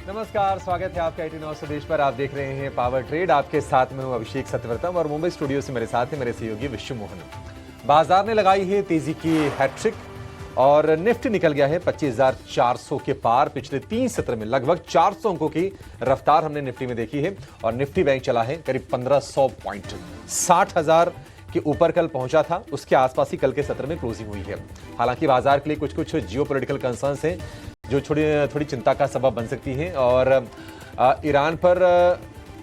नमस्कार, स्वागत है आपका 18 नॉर्थ देश पर। आप देख रहे हैं पावर ट्रेड। आपके साथ में हूं अभिषेक सत्यव्रतम और मुंबई स्टूडियो से मेरे साथ हैं मेरे सहयोगी विश्व मोहन। बाजार ने लगाई है तेजी की हैट्रिक और निफ्टी निकल गया है 25,400 के पार। पिछले 3 सत्र में लगभग 400 अंकों की रफ्तार हमने निफ्टी में देखी है और निफ्टी बैंक चला है करीब 1500 पॉइंट। 60,000 के ऊपर कल पहुंचा था, उसके आसपास ही कल के सत्र में क्लोजिंग हुई है। हालांकि बाजार के लिए कुछ कुछ जियोपॉलिटिकल कंसर्न्स हैं जो थोड़ी चिंता का सबब बन सकती हैं और ईरान पर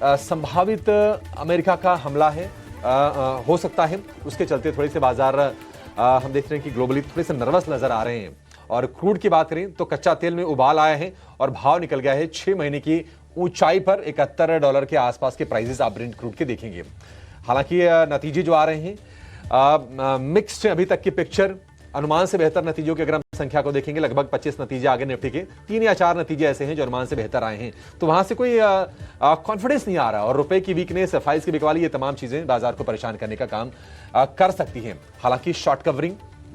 संभावित अमेरिका का हमला है, हो सकता है। उसके चलते थोड़े से बाजार हम देख रहे हैं कि ग्लोबली थोड़े से नर्वस नजर आ रहे हैं। और क्रूड की बात करें तो कच्चा तेल में उबाल आया है और भाव निकल गया है 6 महीने की ऊंचाई पर। $71 के आसपास के प्राइसेस आप ब्रेंट क्रूड के देखेंगे। हालांकि नतीजे जो आ रहे हैं मिक्स्ड अभी तक की पिक्चर। अनुमान से बेहतर नतीजों की अगर हम संख्या को देखेंगे, लगभग 25 नतीजे आगे निफ्टी के, 3 या 4 नतीजे ऐसे हैं जो अनुमान से बेहतर आए हैं। तो वहां से कोई कॉन्फिडेंस नहीं आ रहा और रुपए की वीकनेस, फाइल्स की बिकवाली, ये तमाम चीजें बाजार को परेशान करने का काम कर सकती हैं। हालांकि शॉर्ट कवरिंग,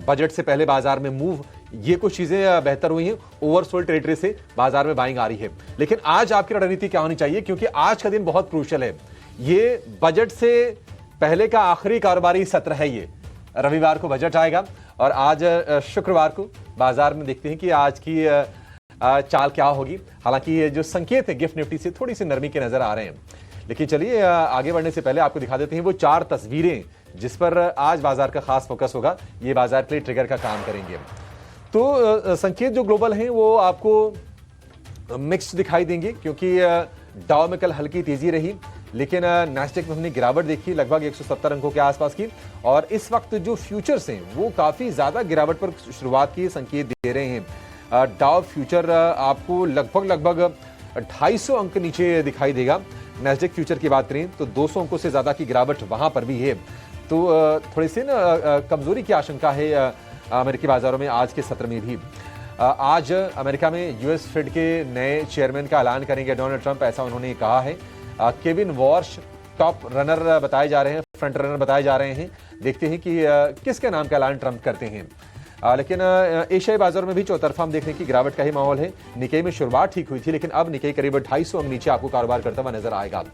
बजट से पहले बाजार में मूव, ये कुछ चीजें बेहतर हुई हैं। ओवरसोल्ड टेरिटरी से बाजार में बाइंग आ रही है। लेकिन आज आपकी रणनीति क्या होनी चाहिए, क्योंकि आज का दिन बहुत क्रूशियल है। ये बजट से पहले का आखिरी कारोबारी सत्र है। ये रविवार को बजट आएगा और आज शुक्रवार को बाजार में देखते हैं कि आज की चाल क्या होगी। हालांकि ये जो संकेत है गिफ्ट निफ्टी से थोड़ी सी नरमी के नजर आ रहे हैं। लेकिन चलिए आगे बढ़ने से पहले आपको दिखा देते हैं वो 4 तस्वीरें जिस पर आज बाजार का खास फोकस होगा। ये बाजार के लिए ट्रिगर का काम करेंगे। तो संकेत जो ग्लोबल हैं वो आपको मिक्स्ड दिखाई देंगे, क्योंकि डाउ में कल हल्की तेजी रही, लेकिन नैस्डैक में हमने गिरावट देखी लगभग 170 अंकों के आसपास की। और इस वक्त जो फ्यूचर्स हैं वो काफी ज्यादा गिरावट पर शुरुआत की संकेत दे रहे हैं। डाउ फ्यूचर आपको लगभग 250 अंक नीचे दिखाई देगा। नैस्डैक फ्यूचर की बात करें तो 200 अंकों से ज्यादा की गिरावट वहां पर भी है। तो थोड़ी सी कमजोरी की आशंका है अमेरिकी बाजारों में आज के सत्र में भी। आज अमेरिका में यूएस फेड के नए चेयरमैन का ऐलान करेंगे डोनाल्ड ट्रंप, ऐसा उन्होंने कहा है। केविन वॉर्श टॉप रनर बताए जा रहे हैं, फ्रंट रनर बताए जा रहे हैं। देखते हैं कि किसके नाम का ऐलान ट्रंप करते हैं। लेकिन एशियाई बाजारों में भी चौतरफा हम देखने की गिरावट का ही माहौल है। निकेई में शुरुआत ठीक हुई थी, लेकिन अब निकेई करीब 250 अंक नीचे आपको कारोबार करता हुआ नजर आएगा।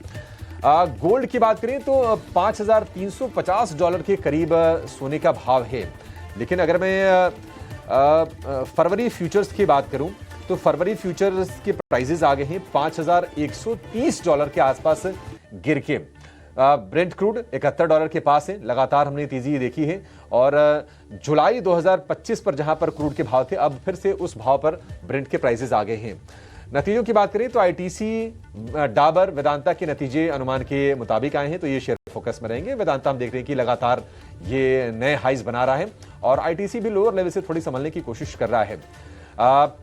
गोल्ड की बात करें तो $5,350 के करीब सोने का भाव है। लेकिन अगर मैं फरवरी फ्यूचर्स की बात करूं तो फरवरी फ्यूचर्स के प्राइसेस आ गए हैं $5,130 के आसपास गिर के। ब्रेंट क्रूड $71 के पास है। लगातार हमने तेजी देखी है और जुलाई 2025 पर जहां पर क्रूड के भाव थे, अब फिर से उस भाव पर ब्रेंट के प्राइसेस आ गए हैं। नतीजों की बात करें तो आईटीसी, डाबर, वेदांता के नतीजे अनुमान के मुताबिक आए हैं, तो ये शेयर फोकस में रहेंगे। वेदांता हम देख रहे हैं कि लगातार ये नए हाइज बना रहा है और आईटीसी भी लोअर लेवल से थोड़ी संभलने की कोशिश कर रहा है।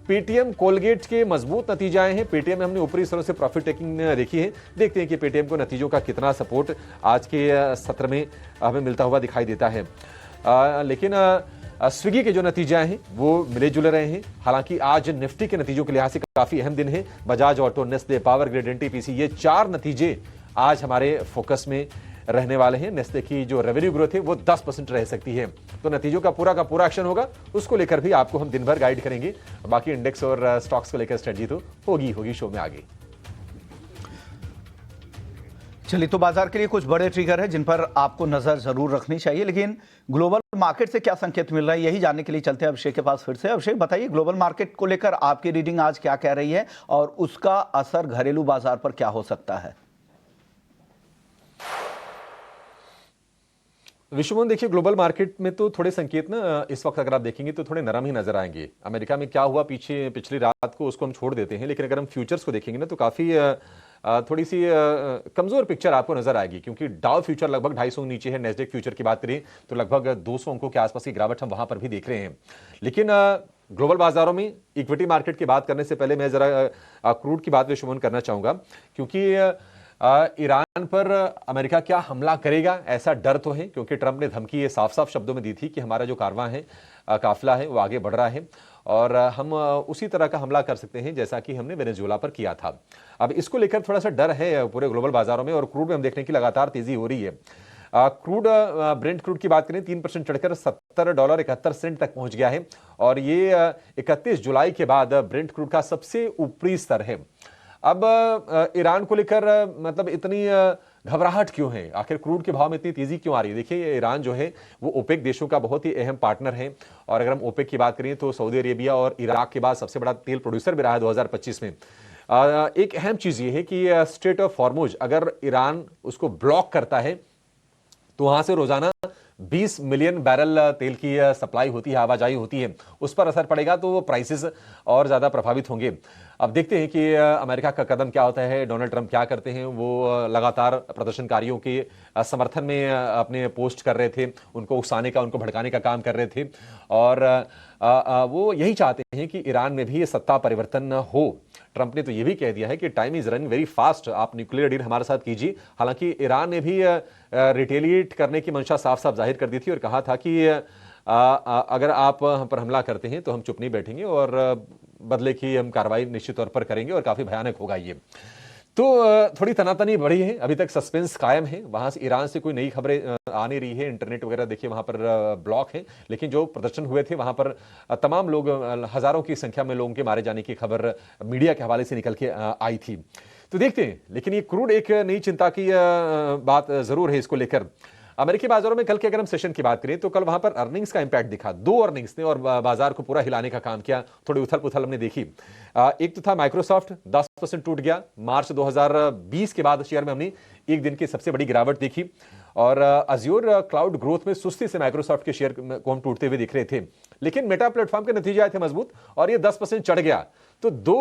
पेटीएम, कोलगेट के मजबूत नतीजे आए हैं। पेटीएम में हमने ऊपरी स्तरों से प्रॉफिट टेकिंग देखी है। देखते हैं कि पेटीएम को नतीजों का कितना सपोर्ट आज के सत्र में हमें मिलता हुआ दिखाई देता है। लेकिन स्विगी के जो नतीजे आए हैं वो मिले जुले रहे हैं। हालांकि आज निफ्टी के नतीजों के लिहाज से काफी अहम दिन है। Bajaj auto, Nestle, power grid, NTPC, ये 4 नतीजे आज हमारे फोकस में रहने वाले हैं। नेस्ले की जो रेवेन्यू ग्रोथ है वो 10% रह सकती है। तो नतीजों का पूरा एक्शन होगा, उसको लेकर भी आपको हम दिन भर गाइड करेंगे। बाकी इंडेक्स और स्टॉक्स को लेकर स्ट्रेटजी तो होगी शो में आगे। चलिए, तो बाजार के लिए कुछ बड़े ट्रिगर है जिन पर आपको नजर जरूर रखनी चाहिए। लेकिन ग्लोबल मार्केट से क्या संकेत मिल रहा है, यही जानने के लिए चलते हैं अभिषेक के पास फिर से। अभिषेक, बताइए ग्लोबल मार्केट को लेकर आपकी रीडिंग आज क्या कह रही है और उसका असर घरेलू बाजार पर क्या हो सकता है? विश्वमोहन, देखिए ग्लोबल मार्केट में तो थोड़े संकेत ना इस वक्त अगर आप देखेंगे तो थोड़े नरम ही नजर आएंगे। अमेरिका में क्या हुआ पिछली रात को, उसको हम छोड़ देते हैं। लेकिन अगर हम फ्यूचर्स को देखेंगे ना तो काफी थोड़ी सी कमजोर पिक्चर आपको नजर आएगी, क्योंकि डाउ फ्यूचर लगभग 250 नीचे है। नेस्डैक फ्यूचर की बात करें तो लगभग 200 अंकों के आसपास की गिरावट हम वहां पर भी देख रहे हैं। लेकिन ग्लोबल बाजारों में इक्विटी मार्केट की बात करने से पहले मैं जरा क्रूड की बात विश्वमोहन करना चाहूंगा, क्योंकि ईरान पर अमेरिका क्या हमला करेगा ऐसा डर तो है, क्योंकि ट्रंप ने धमकी ये साफ साफ शब्दों में दी थी कि हमारा जो कारवां है, काफिला है, वो आगे बढ़ रहा है और हम उसी तरह का हमला कर सकते हैं जैसा कि हमने वेनेजुएला पर किया था। अब इसको लेकर थोड़ा सा डर है पूरे ग्लोबल बाजारों में और क्रूड में हम देखने की लगातार तेजी हो रही है। क्रूड, ब्रेंट क्रूड की बात करें 3% चढ़कर $70.71 तक पहुंच गया है और ये 31 जुलाई के बाद ब्रेंट क्रूड का सबसे ऊपरी स्तर है। अब ईरान को लेकर मतलब इतनी घबराहट क्यों है? आखिर क्रूड के भाव में इतनी तेजी क्यों आ रही है? देखिए, ये ईरान जो है वो ओपेक देशों का बहुत ही अहम पार्टनर है। और अगर हम ओपेक की बात करें तो सऊदी अरेबिया और इराक के बाद सबसे बड़ा तेल प्रोड्यूसर भी रहा है 2025 में। एक अहम चीज ये है कि स्ट्रेट ऑफ हॉर्मुज अगर ईरान उसको ब्लॉक करता है तो वहां से रोजाना 20 मिलियन बैरल तेल की सप्लाई होती है, आवाजाही होती है, उस पर असर पड़ेगा तो वो प्राइसेस और ज्यादा प्रभावित होंगे। अब देखते हैं कि अमेरिका का कदम क्या होता है, डोनाल्ड ट्रंप क्या करते हैं। वो लगातार प्रदर्शनकारियों के समर्थन में अपने पोस्ट कर रहे थे, उनको उकसाने का, उनको भड़काने का काम कर रहे थे। और वो यही चाहते हैं कि ईरान में भी सत्ता परिवर्तन हो। ट्रंप ने तो ये भी कह दिया है कि time is running very fast, आप न्यूक्लियर डील हमारे साथ कीजिए। हालांकि ईरान ने भी रिटेलिएट करने की मंशा साफ साफ जाहिर कर दी थी और कहा था कि अगर आप हम पर हमला करते हैं तो हम चुप नहीं बैठेंगे और बदले की हम कार्रवाई निश्चित तौर पर करेंगे और काफी भयानक होगा ये। तो थोड़ी तनातनी बढ़ी है, अभी तक सस्पेंस कायम है। वहां से ईरान से कोई नई खबरें आ नहीं रही है। इंटरनेट वगैरह देखिए वहां पर ब्लॉक है, लेकिन जो प्रदर्शन हुए थे वहां पर तमाम लोग, हजारों की संख्या में लोगों के मारे जाने की खबर मीडिया के हवाले से निकल के आई थी। तो देखते हैं, लेकिन ये क्रूड एक नई चिंता की बात जरूर है इसको लेकर। अमेरिकी बाजारों में कल के अगर हम सेशन की बात करें तो कल वहां पर अर्निंग्स का इंपैक्ट दिखा। दो अर्निंग्स ने और बाजार को पूरा हिलाने का काम किया। थोड़ी उथल पुथल हमने देखी। एक तो था माइक्रोसॉफ्ट, 10% टूट गया। मार्च 2020 के बाद शेयर में हमने एक दिन की सबसे बड़ी गिरावट देखी। और अज्योर क्लाउड ग्रोथ में सुस्ती से माइक्रोसॉफ्ट के शेयर को हम टूटते हुए दिख रहे थे, लेकिन मेटा प्लेटफॉर्म के नतीजे आए थे मजबूत और ये 10% चढ़ गया। तो दो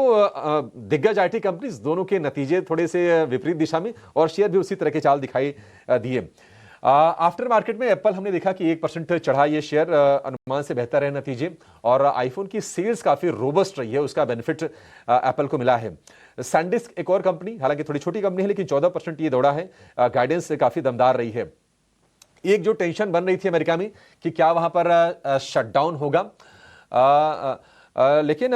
दिग्गज आईटी कंपनीज, दोनों के नतीजे थोड़े से विपरीत दिशा में और शेयर भी उसी तरह के चाल दिखाई दिए। आफ्टर मार्केट में एप्पल हमने देखा कि 1% चढ़ा ये शेयर, अनुमान से बेहतर है नतीजे। और आईफोन की सेल्स काफी रोबस्ट रही है, उसका बेनिफिट एप्पल को मिला है। सैंडिस्क एक और कंपनी, हालांकि थोड़ी छोटी कंपनी है, लेकिन 14% ये दौड़ा है। गाइडेंस काफी दमदार रही है। एक जो टेंशन बन रही थी अमेरिका में कि क्या वहां पर शटडाउन होगा, लेकिन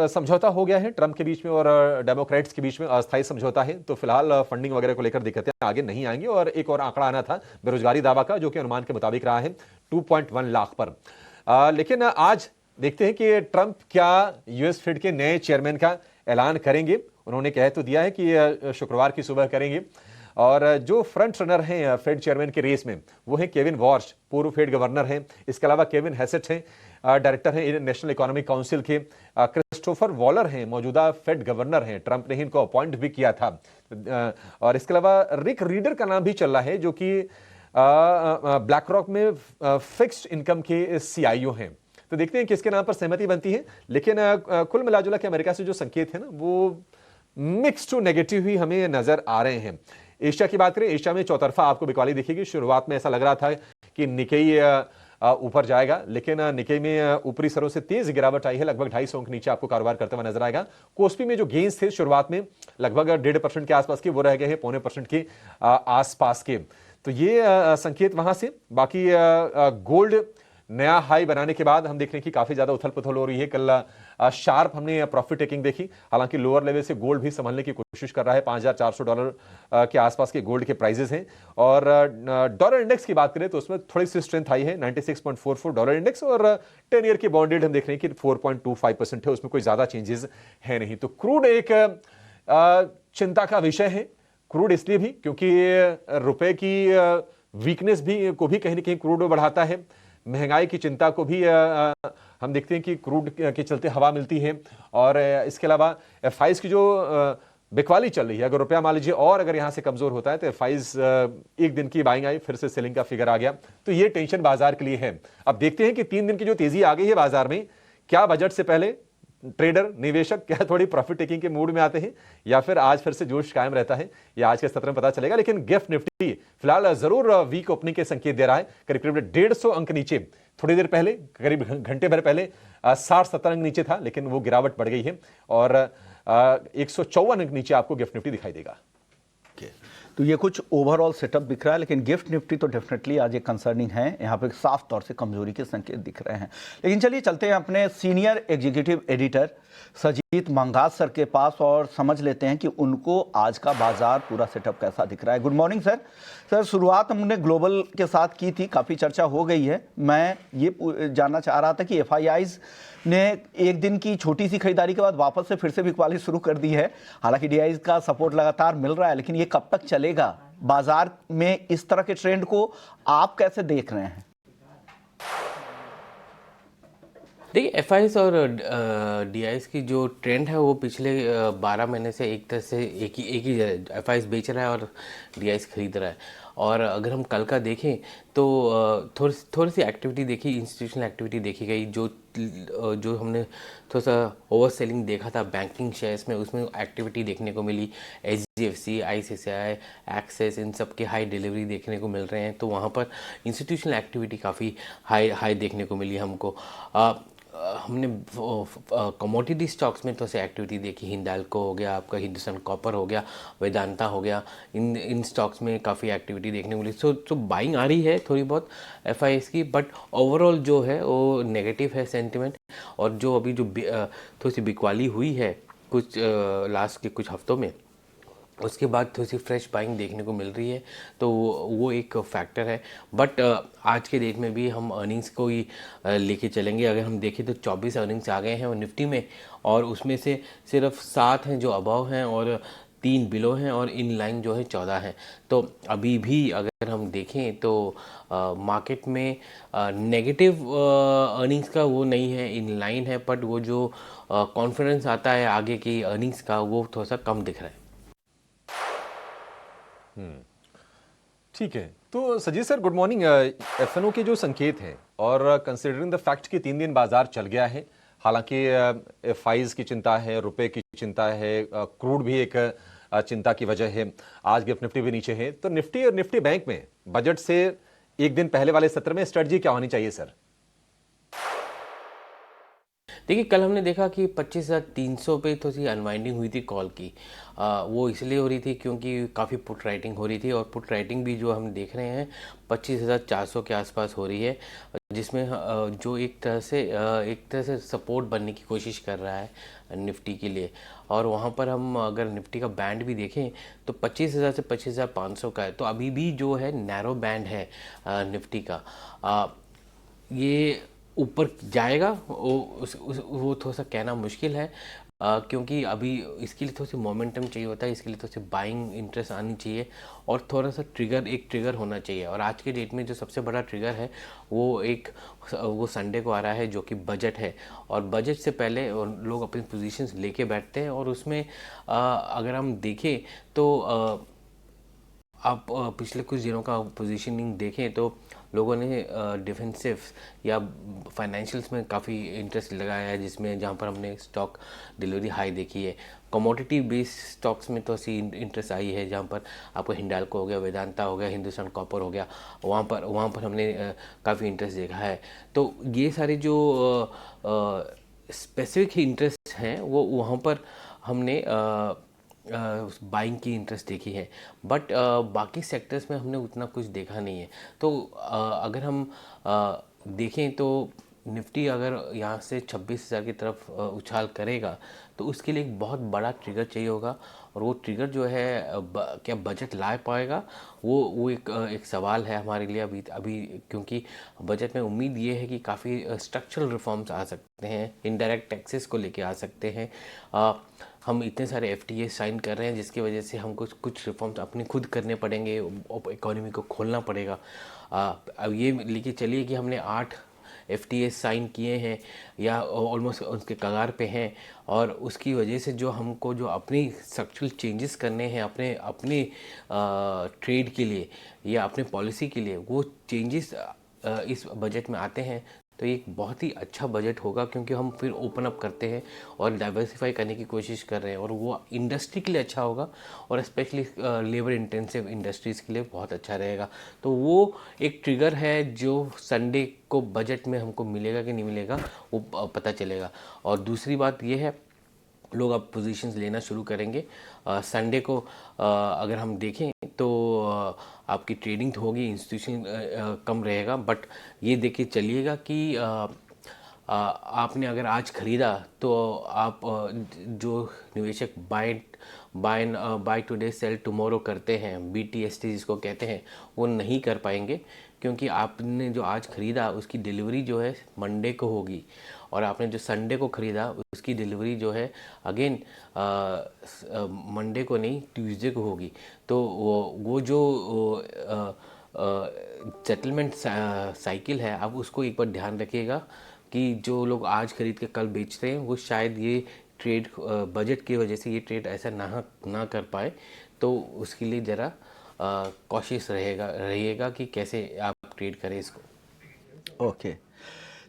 समझौता हो गया है ट्रंप के बीच में और डेमोक्रेट्स के बीच में, अस्थायी समझौता है। तो फिलहाल फंडिंग वगैरह को लेकर दिक्कतें आगे नहीं आएंगी। और एक और आंकड़ा आना था बेरोजगारी दावा का, जो कि अनुमान के मुताबिक रहा है 2.1 लाख पर। लेकिन आज देखते हैं कि ट्रंप क्या यूएस फेड के नए चेयरमैन का ऐलान करेंगे। उन्होंने कह तो दिया है कि शुक्रवार की सुबह करेंगे। और जो फ्रंट रनर हैं फेड चेयरमैन के रेस में वो हैं केविन वॉर्श, पूर्व फेड गवर्नर हैं। इसके अलावा केविन हेसेट हैं, डायरेक्टर हैं नेशनल इकोनॉमिक काउंसिल के। क्रिस्टोफर वॉलर हैं, मौजूदा फेड गवर्नर हैं, ट्रंप ने ही इनको अपॉइंट भी किया था। और इसके अलावा रिक रीडर का नाम भी चल रहा है, जो कि ब्लैक रॉक में फिक्स्ड इनकम के सीआईओ हैं। तो देखते हैं किसके नाम पर सहमति बनती है। लेकिन कुल मिलाजुला के अमेरिका से जो संकेत है ना, वो मिक्स टू नेगेटिव ही हमें नजर आ रहे हैं। एशिया की बात करें, एशिया में चौतरफा आपको बिकवाली दिखेगी। शुरुआत में ऐसा लग रहा था कि निकेई ऊपर जाएगा, लेकिन निकेई में ऊपरी सरों से तेज गिरावट आई है। लगभग 250 अंक नीचे आपको कारोबार करते हुए नजर आएगा। कोस्पी में जो गेंस थे शुरुआत में लगभग 1.5% के आसपास के, वो रह गए हैं 0.25% के आसपास के। तो ये संकेत वहां से। बाकी गोल्ड नया हाई बनाने के बाद हम देख रहे हैं कि काफी ज्यादा उथल पुथल हो रही है। कल शार्प हमने प्रॉफिट टेकिंग देखी। हालांकि लोअर लेवल से गोल्ड भी संभलने की कोशिश कर रहा है। $5,400 के आसपास के गोल्ड के प्राइसेस हैं। और डॉलर इंडेक्स की बात करें तो उसमें थोड़ी सी स्ट्रेंथ आई है, 96.44 डॉलर इंडेक्स। और 10 ईयर की बॉन्ड यील्ड हम देख रहे हैं कि 4.25% है, उसमें कोई ज्यादा चेंजेस है नहीं। तो क्रूड एक चिंता का विषय है। क्रूड इसलिए भी क्योंकि रुपए की वीकनेस भी को भी कहीं ना कहीं क्रूड बढ़ाता है। महंगाई की चिंता को भी हम देखते हैं कि क्रूड के चलते हवा मिलती है। और इसके अलावा एफआईज की जो बिकवाली चल रही है, अगर रुपया मान लीजिए और अगर यहां से कमजोर होता है तो एफआईज एक दिन की बाइंग आई, फिर से सेलिंग का फिगर आ गया। तो ये टेंशन बाजार के लिए है। अब देखते हैं कि 3 दिन की जो तेजी आ गई है बाजार में, क्या बजट से पहले ट्रेडर निवेशक क्या थोड़ी प्रॉफिट टेकिंग के मूड में आते हैं या फिर आज फिर से जोश कायम रहता है, ये आज के सत्र में पता चलेगा। लेकिन गिफ्ट निफ्टी फिलहाल जरूर वीक ओपनिंग के संकेत दे रहा है। करीब करीब 150 अंक नीचे, थोड़ी देर पहले, करीब घंटे भर पहले 60-70 अंक नीचे था, लेकिन वो गिरावट बढ़ गई है और 154 अंक नीचे आपको गिफ्ट निफ्टी दिखाई देगा। तो ये कुछ ओवरऑल सेटअप दिख रहा है, लेकिन गिफ्ट निफ्टी तो डेफिनेटली आज एक कंसर्निंग है। यहाँ पे साफ तौर से कमजोरी के संकेत दिख रहे हैं। लेकिन चलिए चलते हैं अपने सीनियर एग्जीक्यूटिव एडिटर सजीव मंगात सर के पास और समझ लेते हैं कि उनको आज का बाजार पूरा सेटअप कैसा दिख रहा है। Good morning sir. सर, शुरुआत हमने ग्लोबल के साथ की थी, काफ़ी चर्चा हो गई है। मैं ये जानना चाह रहा था कि एफआईआईज ने एक दिन की छोटी सी खरीदारी के बाद वापस से फिर से बिकवाली शुरू कर दी है। हालांकि डीआईज का सपोर्ट लगातार मिल रहा है, लेकिन ये कब तक चलेगा? बाजार में इस तरह के ट्रेंड को आप कैसे देख रहे हैं? देखिए, एफआईआईज और डीआईज की जो ट्रेंड है वो पिछले 12 महीने से एक तरह से एक ही एफआईआईज बेच रहा है और डीआईज खरीद रहा है। और अगर हम कल का देखें तो थोड़ी सी एक्टिविटी देखी, इंस्टीट्यूशनल एक्टिविटी देखी गई। जो हमने थोड़ा सा ओवर सेलिंग देखा था बैंकिंग शेयर्स में, उसमें एक्टिविटी देखने को मिली। एचडीएफसी, आईसीआईसीआई, एक्सिस, इन सब के हाई डिलीवरी देखने को मिल रहे हैं, तो वहाँ पर इंस्टीट्यूशनल एक्टिविटी काफ़ी हाई देखने को मिली हमको। हमने कमोडिटी स्टॉक्स में तो से एक्टिविटी देखी। हिंडाल्को हो गया, आपका हिंदुस्तान कॉपर हो गया, वेदांता हो गया, इन स्टॉक्स में काफ़ी एक्टिविटी देखने को मिली। सो बाइंग आ रही है थोड़ी बहुत एफआईआईज की, बट ओवरऑल जो है वो नेगेटिव है सेंटिमेंट। और जो अभी जो थोड़ी सी बिकवाली हुई है कुछ लास्ट के कुछ हफ्तों में, उसके बाद थोड़ी सी फ्रेश बाइंग देखने को मिल रही है, तो वो एक फैक्टर है। बट आज के डेट में भी हम अर्निंग्स को ही लेके चलेंगे। अगर हम देखें तो 24 अर्निंग्स आ गए हैं और निफ्टी में, और उसमें से सिर्फ 7 हैं जो अबव हैं और 3 बिलो हैं, और इन लाइन जो है 14 हैं। तो अभी भी अगर हम देखें तो मार्केट में नेगेटिव अर्निंग्स का वो नहीं है, इन लाइन है, बट वो जो कॉन्फिडेंस आता है आगे की अर्निंग्स का, वो थोड़ा सा कम दिख रहा है। ठीक है, तो सजीद सर गुड मॉर्निंग। एफएनओ के जो संकेत हैं और कंसिडरिंग द फैक्ट कि 3 दिन बाजार चल गया है, हालांकि एफआईज की चिंता है, रुपए की चिंता है, क्रूड भी एक चिंता की वजह है, आज गिफ्ट निफ्टी भी नीचे है, तो निफ्टी और निफ्टी बैंक में बजट से एक दिन पहले वाले सत्र में स्ट्रेटजी क्या होनी चाहिए सर? देखिए, कल हमने देखा कि 25,300 पे थोड़ी सी अनवाइंडिंग हुई थी कॉल की। वो इसलिए हो रही थी क्योंकि काफ़ी पुट राइटिंग हो रही थी, और पुट राइटिंग भी जो हम देख रहे हैं 25,400 के आसपास हो रही है, जिसमें जो एक तरह से सपोर्ट बनने की कोशिश कर रहा है निफ्टी के लिए। और वहाँ पर हम अगर निफ्टी का बैंड भी देखें तो 25,000 से 25,500 का है, तो अभी भी जो है नैरो बैंड है निफ्टी का। ये ऊपर जाएगा वो थोड़ा सा कहना मुश्किल है, क्योंकि अभी इसके लिए थोड़ी सी मोमेंटम चाहिए होता है, इसके लिए थोड़ी सी बाइंग इंटरेस्ट आनी चाहिए, और थोड़ा सा एक ट्रिगर होना चाहिए। और आज के डेट में जो सबसे बड़ा ट्रिगर है वो संडे को आ रहा है, जो कि बजट है। और बजट से पहले लोग अपनी पोजीशंस लेके बैठते हैं, और उसमें अगर हम देखें तो आप पिछले कुछ दिनों का पोजीशनिंग देखें तो लोगों ने डिफेंसिव या फाइनेंशियल्स में काफ़ी इंटरेस्ट लगाया है, जिसमें जहाँ पर हमने स्टॉक डिलीवरी हाई देखी है। कमोडिटी बेस्ड स्टॉक्स में तो ऐसी इंटरेस्ट आई है, जहाँ पर आपको हिंडाल्को हो गया, वेदांता हो गया, हिंदुस्तान कॉपर हो गया, वहाँ पर हमने काफ़ी इंटरेस्ट देखा है। तो ये सारे जो स्पेसिफिक इंटरेस्ट हैं वो वहाँ पर हमने बाइंग की इंटरेस्ट देखी है, बट बाकी सेक्टर्स में हमने उतना कुछ देखा नहीं है। तो अगर हम देखें तो निफ्टी अगर यहाँ से 26,000 की तरफ उछाल करेगा तो उसके लिए एक बहुत बड़ा ट्रिगर चाहिए होगा, और वो ट्रिगर जो है क्या बजट ला पाएगा, वो एक सवाल है हमारे लिए अभी, क्योंकि बजट में उम्मीद ये है कि काफ़ी स्ट्रक्चरल रिफॉर्म्स आ सकते हैं, इनडायरेक्ट टैक्सेस को लेके आ सकते हैं। हम इतने सारे एफटीए साइन कर रहे हैं, जिसकी वजह से हमको कुछ रिफॉर्म्स अपने खुद करने पड़ेंगे, इकोनॉमी को खोलना पड़ेगा। अब ये लेके चलिए कि हमने 8 एफटीए साइन किए हैं या ऑलमोस्ट उसके कगार पे हैं, और उसकी वजह से जो हमको जो अपनी स्ट्रक्चरल चेंजेस करने हैं अपने ट्रेड के लिए या अपने पॉलिसी के लिए, वो चेंजेस इस बजट में आते हैं, तो ये एक बहुत ही अच्छा बजट होगा, क्योंकि हम फिर ओपन अप करते हैं और डाइवर्सिफाई करने की कोशिश कर रहे हैं, और वो इंडस्ट्री के लिए अच्छा होगा, और स्पेशली लेबर इंटेंसिव इंडस्ट्रीज़ के लिए बहुत अच्छा रहेगा। तो वो एक ट्रिगर है जो संडे को बजट में हमको मिलेगा कि नहीं मिलेगा वो पता चलेगा। और दूसरी बात ये है, लोग अब पोजीशंस लेना शुरू करेंगे। संडे को अगर हम देखें तो आपकी ट्रेडिंग होगी, इंस्टीट्यूशन कम रहेगा, बट ये देख के चलिएगा कि आपने अगर आज खरीदा तो आप जो निवेशक बाय टुडे सेल टुमारो करते हैं, BTST जिसको कहते हैं, वो नहीं कर पाएंगे, क्योंकि आपने जो आज ख़रीदा उसकी डिलीवरी जो है मंडे को होगी, और आपने जो संडे को ख़रीदा उसकी डिलीवरी जो है अगेन मंडे को नहीं, ट्यूसडे को होगी। तो वो जो सेटलमेंट साइकिल है, आप उसको एक बार ध्यान रखिएगा कि जो लोग आज खरीद के कल बेच रहे हैं वो शायद ये ट्रेड बजट की वजह से ये ट्रेड ऐसा ना कर पाए। तो उसके लिए ज़रा कॉशियस रहिएगा कि कैसे आप ट्रेड करें इसको। ओके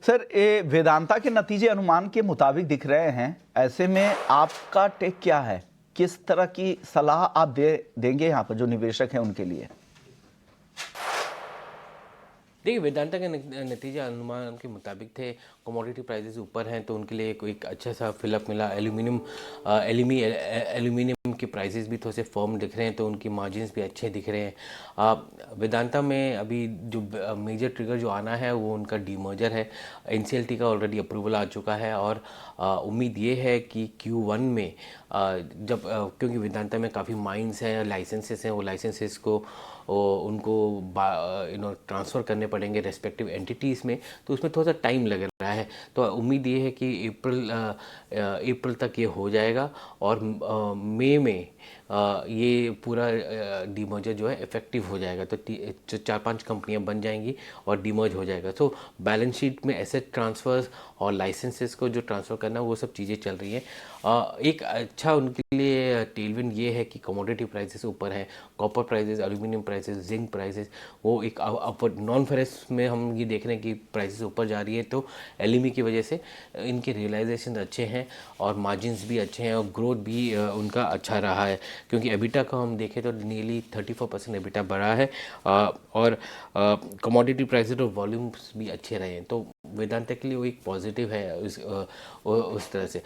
सर, ये वेदांता के नतीजे अनुमान के मुताबिक दिख रहे हैं, ऐसे में आपका टेक क्या है? किस तरह की सलाह आप देंगे यहाँ पर जो निवेशक हैं उनके लिए? देखिए, वेदांता के नतीजे अनुमान के मुताबिक थे, कमोडिटी प्राइसेस ऊपर हैं तो उनके लिए कोई अच्छा सा फिलअप मिला। एल्यूमिनियम के प्राइसेस भी थोड़े से फर्म दिख रहे हैं तो उनकी मार्जिन्स भी अच्छे दिख रहे हैं। वेदांता में अभी जो मेजर ट्रिगर जो आना है वो उनका डीमर्जर है। NCLT का ऑलरेडी अप्रूवल आ चुका है और उम्मीद ये है कि Q1 में जब क्योंकि वेदांता में काफ़ी माइंस हैं, लाइसेंसेस हैं, वो लाइसेंसेस को उनको ट्रांसफ़र करने पड़ेंगे रेस्पेक्टिव एंटिटीज़ में, तो उसमें थोड़ा सा टाइम लग रहा है। तो उम्मीद ये है कि अप्रैल तक ये हो जाएगा और मई में ये पूरा डीमर्जर जो है इफेक्टिव हो जाएगा। तो 4-5 कंपनियां बन जाएंगी और डीमर्ज हो जाएगा। तो बैलेंस शीट में एसेट ट्रांसफ़र्स और लाइसेंसेस को जो ट्रांसफ़र करना वो सब चीज़ें चल रही हैं। एक अच्छा उनके लिए टेलविंड ये है कि कमोडिटी प्राइसेस ऊपर हैं, copper prices, aluminium prices, zinc prices वो एक अपवर्ड। नॉन फेरस में हम ये देख रहे हैं कि प्राइसेस ऊपर जा रही है, तो एलईएमई की वजह से इनके रियलाइजेशन अच्छे हैं और मार्जिन्स भी अच्छे हैं और ग्रोथ भी उनका अच्छा रहा है। क्योंकि एबिटा का हम देखें तो नियरली 34% एबिटा बढ़ा है और कमोडिटी प्राइसेस और वॉल्यूम्स भी अच्छे रहे हैं। तो वेदांता के लिए वो एक पॉजिटिव है उस तरह से।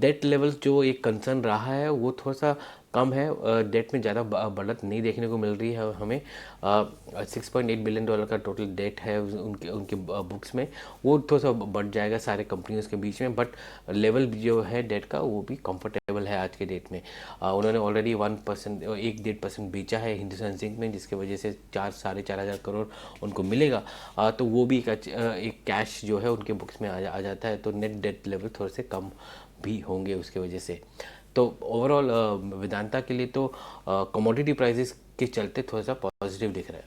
डेट लेवल जो एक कंसर्न रहा है वो थोड़ा सा कम है। डेट में ज़्यादा बढ़त नहीं देखने को मिल रही है हमें। $6.8 बिलियन का टोटल डेट है उनके बुक्स में। वो थोड़ा सा बढ़ जाएगा सारे कंपनियों के बीच में, बट लेवल जो है डेट का वो भी कंफर्टेबल है आज के डेट में। उन्होंने ऑलरेडी 1% बेचा है हिंदुस्तान जिंक में, जिसकी वजह से 4-4.5 हज़ार करोड़ उनको मिलेगा। तो वो भी एक कैश जो है उनके बुक्स में आ जाता है। तो नेट डेट लेवल थोड़े से कम भी होंगे उसके वजह से। तो ओवरऑल वेदांता के लिए तो कमोडिटी प्राइसेस के चलते थोड़ा सा पॉजिटिव दिख रहा है।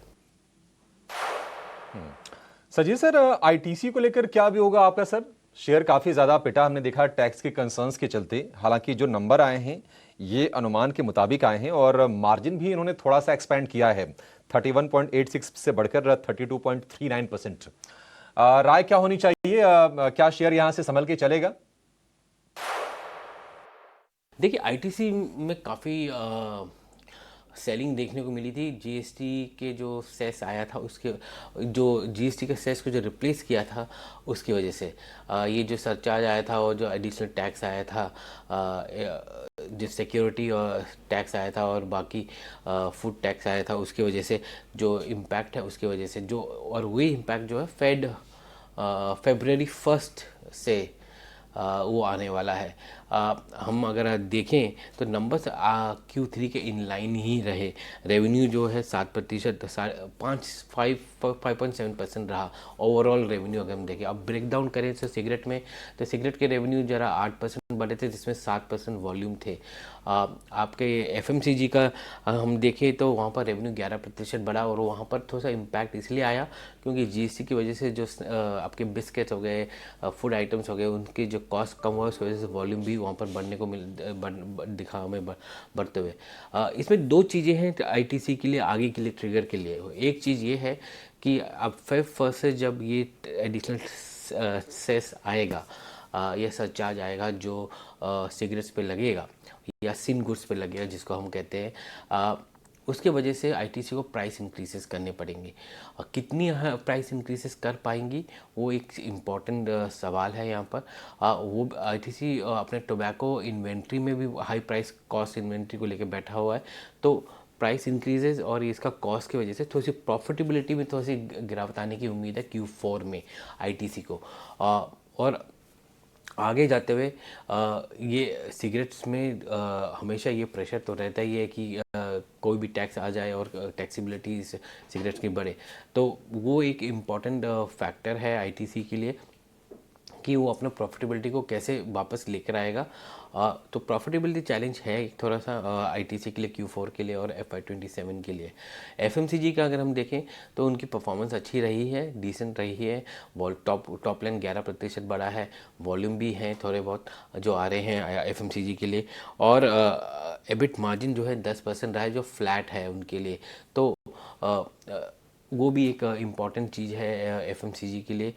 सजीव सर, आईटीसी को लेकर क्या भी होगा आपका सर? शेयर काफी ज्यादा पिटा हमने देखा टैक्स के कंसर्न्स के चलते। हालांकि जो नंबर आए हैं ये अनुमान के मुताबिक आए हैं और मार्जिन भी इन्होंने थोड़ा सा एक्सपेंड किया है, 31.86 से बढ़कर 32.39%। राय क्या होनी चाहिए? क्या शेयर यहां से संभल के चलेगा? देखिए, आईटीसी में काफ़ी सेलिंग देखने को मिली थी। जीएसटी के जो सेस आया था उसके जो जीएसटी के सेस को जो रिप्लेस किया था उसकी वजह से ये जो सरचार्ज आया था और जो एडिशनल टैक्स आया था, जो सिक्योरिटी और टैक्स आया था और बाकी फूड टैक्स आया था, उसकी वजह से जो इम्पैक्ट है उसकी वजह से जो, और वही इम्पैक्ट जो है February 1 से वो आने वाला है। हम अगर देखें तो नंबर्स Q3 के इन लाइन ही रहे। रेवेन्यू जो है 7%, 5.7% रहा ओवरऑल रेवेन्यू। अगर हम देखें, अब ब्रेक डाउन करें तो सिगरेट में, तो सिगरेट के रेवेन्यू जरा 8% बढ़े थे, जिसमें 7% वॉल्यूम थे। आपके FMCG का हम देखें तो वहाँ पर रेवेन्यू 11% बढ़ा और वहाँ पर थोड़ा सा इम्पैक्ट इसलिए आया क्योंकि जीएसटी की वजह से जो आपके बिस्किट्स हो गए, फूड आइटम्स हो गए, उनकी जो कॉस्ट कम हुआ उस वजह से वॉल्यूम भी वहाँ पर बढ़ने को दिखा हमें बढ़ते हुए। इसमें दो चीज़ें हैं आईटीसी के लिए आगे के लिए ट्रिगर के लिए। एक चीज़ ये है कि अब Feb 1 से जब ये एडिशनल सेस आएगा या सरचार्ज आएगा जो सिगरेट्स पे लगेगा या सिन गुड्स पे लगेगा जिसको हम कहते हैं, उसके वजह से आईटीसी को प्राइस इंक्रीसेस करने पड़ेंगे। कितनी प्राइस इंक्रीसेस कर पाएंगी वो एक इम्पॉर्टेंट सवाल है यहाँ पर। वो आईटीसी अपने टोबैको इन्वेंट्री में भी हाई प्राइस कॉस्ट इन्वेंट्री को लेकर बैठा हुआ है। तो प्राइस इंक्रीजेज और इसका कॉस्ट की वजह से थोड़ी सी प्रॉफिटेबिलिटी में थोड़ी सी गिरावट आने की उम्मीद है Q4 में आईटीसी को। और आगे जाते हुए ये सिगरेट्स में हमेशा ये प्रेशर तो रहता ही है कि कोई भी टैक्स आ जाए और टैक्सीबिलिटी सिगरेट्स की बढ़े, तो वो एक इम्पॉर्टेंट फैक्टर है आईटीसी के लिए कि वो अपना प्रॉफिटेबिलिटी को कैसे वापस लेकर आएगा। तो प्रॉफिटेबिलिटी चैलेंज है एक थोड़ा सा आईटीसी के लिए, Q4 के लिए और FY27 के लिए। एफएमसीजी का अगर हम देखें तो उनकी परफॉर्मेंस अच्छी रही है, डिसेंट रही है। टॉप लाइन 11% बढ़ा है, वॉल्यूम भी हैं थोड़े बहुत जो आ रहे हैं एफएमसीजी के लिए, और एबिट मार्जिन जो है 10% रहा है जो फ्लैट है उनके लिए। तो वो भी एक इम्पॉर्टेंट चीज़ है एफएमसीजी के लिए।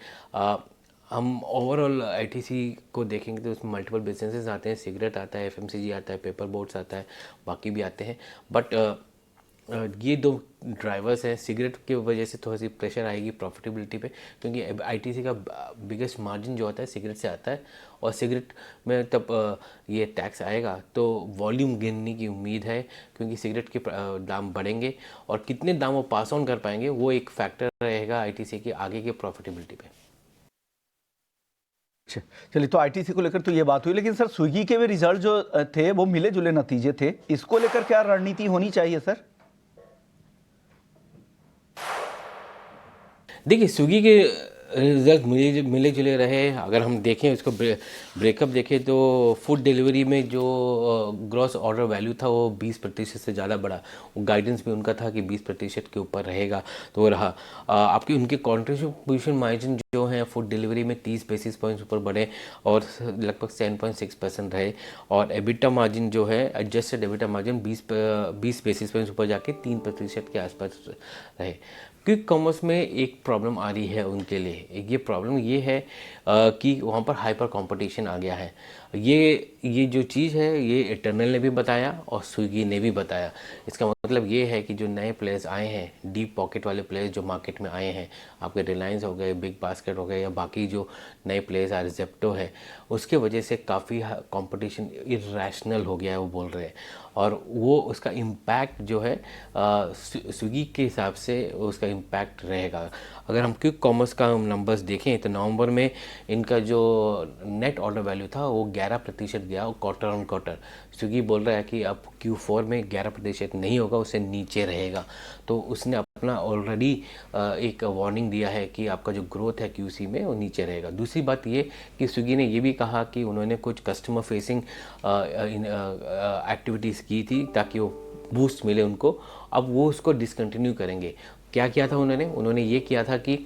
हम ओवरऑल आईटीसी को देखेंगे तो उसमें मल्टीपल बिजनेसेस आते हैं, सिगरेट आता है, एफएमसीजी आता है, पेपर बोट्स आता है, बाकी भी आते हैं। बट ये दो ड्राइवर्स हैं। सिगरेट की वजह से थोड़ी सी प्रेशर आएगी प्रॉफिटेबिलिटी पे, क्योंकि आईटीसी का बिगेस्ट मार्जिन जो आता है सिगरेट से आता है, और सिगरेट में तब ये टैक्स आएगा तो वॉल्यूम गिनने की उम्मीद है, क्योंकि सिगरेट के दाम बढ़ेंगे और कितने दाम वो पास ऑन कर पाएंगे वो एक फैक्टर रहेगा आईटीसी की आगे की प्रॉफिटेबिलिटी पे। चलिए, तो आईटीसी को लेकर तो ये बात हुई, लेकिन सर स्विगी के भी रिजल्ट जो थे वो मिले जुले नतीजे थे, इसको लेकर क्या रणनीति होनी चाहिए सर? देखिए, स्विगी के रिजल्ट मिले जुले रहे। अगर हम देखें उसको ब्रेकअप देखें तो फूड डिलीवरी में जो ग्रॉस ऑर्डर वैल्यू था वो 20% से ज़्यादा बढ़ा। वो गाइडेंस भी उनका था कि 20% के ऊपर रहेगा, तो वो रहा। आपकी उनके कॉन्ट्रीब्यूशन मार्जिन जो है फूड डिलीवरी में 30 बेसिस पॉइंट्स ऊपर बढ़े और लगभग 7.6% रहे। और एबिटा मार्जिन जो है adjusted EBITDA margin 20 basis points ऊपर जाके 3% के आसपास रहे। क्विक कॉमर्स में एक प्रॉब्लम आ रही है उनके लिए। ये प्रॉब्लम ये है कि वहाँ पर हाइपर कंपटीशन आ गया है। ये जो चीज़ है ये इटर्नल ने भी बताया और स्विगी ने भी बताया। इसका मतलब ये है कि जो नए प्लेयर्स आए हैं, डीप पॉकेट वाले प्लेयर्स जो मार्केट में आए हैं, आपके रिलायंस हो गए, बिग बास्केट हो गए, या बाकी जो नए प्लेयर्स आ जेप्टो है, उसके वजह से काफ़ी कंपटीशन इरेशनल हो गया है वो बोल रहे हैं। और वो उसका इम्पैक्ट जो है स्विगी के हिसाब से उसका इम्पैक्ट रहेगा। अगर हम क्विक कॉमर्स का हम नंबर्स देखें तो नवंबर में इनका जो नेट ऑर्डर वैल्यू था वो 11% गया क्वार्टर ऑन क्वार्टर। स्विगी बोल रहा है कि अब Q4 में 11% नहीं होगा, उससे नीचे रहेगा। तो उसने अपना ऑलरेडी एक वार्निंग दिया है कि आपका जो ग्रोथ है QC में वो नीचे रहेगा। दूसरी बात ये कि स्विगी ने ये भी कहा कि उन्होंने कुछ कस्टमर फेसिंग एक्टिविटीज़ की थी ताकि वो बूस्ट मिले उनको, अब वो उसको डिसकंटिन्यू करेंगे। क्या किया था उन्होंने ये किया था कि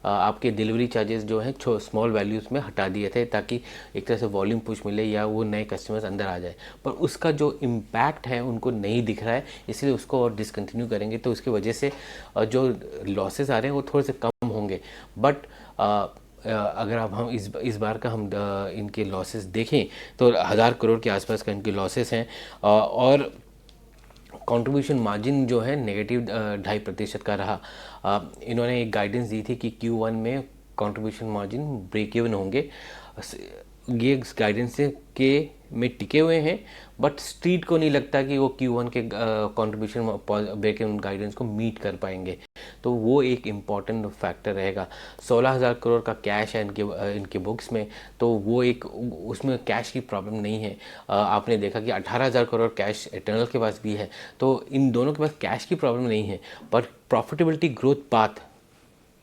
आपके डिलीवरी चार्जेस जो हैं स्मॉल वैल्यूज़ में हटा दिए थे ताकि एक तरह से वॉल्यूम पुश मिले या वो नए कस्टमर्स अंदर आ जाए, पर उसका जो इम्पैक्ट है उनको नहीं दिख रहा है, इसलिए उसको और डिसकंटिन्यू करेंगे। तो उसकी वजह से जो लॉसेस आ रहे हैं वो थोड़े से कम होंगे। बट अगर अब हम इस बार का हम इनके लॉसेस देखें तो 1000 करोड़ के आसपास का इनके लॉसेस हैं, और कंट्रीब्यूशन मार्जिन जो है नेगेटिव 2.5% का रहा। इन्होंने एक गाइडेंस दी थी कि Q1 में कंट्रीब्यूशन मार्जिन ब्रेक इवन होंगे। ये गाइडेंस के में टिके हुए हैं, बट स्ट्रीट को नहीं लगता कि वो Q1 के कंट्रीब्यूशन ब्रेक इवन गाइडेंस को मीट कर पाएंगे। तो वो एक इम्पॉर्टेंट फैक्टर रहेगा। 16,000 करोड़ का कैश है इनके बुक्स में, तो वो एक उसमें कैश की प्रॉब्लम नहीं है। आपने देखा कि 18,000 करोड़ कैश इटर्नल के पास भी है, तो इन दोनों के पास कैश की प्रॉब्लम नहीं है। पर profitability growth path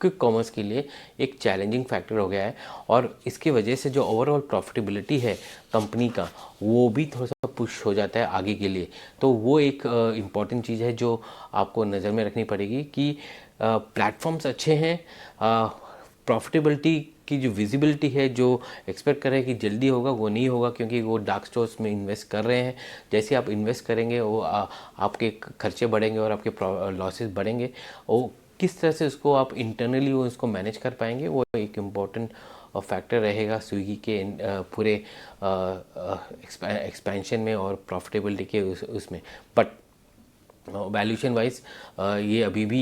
quick commerce के लिए एक चैलेंजिंग फैक्टर हो गया है, और इसकी वजह से जो ओवरऑल प्रॉफिटेबिलिटी है कंपनी का वो भी थोड़ा सा पुश हो जाता है आगे के लिए। तो वो एक इम्पॉर्टेंट चीज़ है जो आपको नज़र में रखनी पड़ेगी कि प्लेटफॉर्म्स अच्छे हैं, प्रॉफिटेबिलिटी की जो विजिबिलिटी है जो एक्सपेक्ट कर रहे हैं कि जल्दी होगा वो नहीं होगा, क्योंकि वो डार्क स्टोर्स में इन्वेस्ट कर रहे हैं। जैसे आप इन्वेस्ट करेंगे वो आपके खर्चे बढ़ेंगे और आपके लॉसेस बढ़ेंगे। वो किस तरह से उसको आप इंटरनली वो उसको मैनेज कर पाएंगे, वो एक इम्पॉर्टेंट फैक्टर रहेगा स्विगी के पूरे एक्सपेंशन में और प्रॉफिटेबिलिटी के उसमें। बट वैल्यूशन वाइज ये अभी भी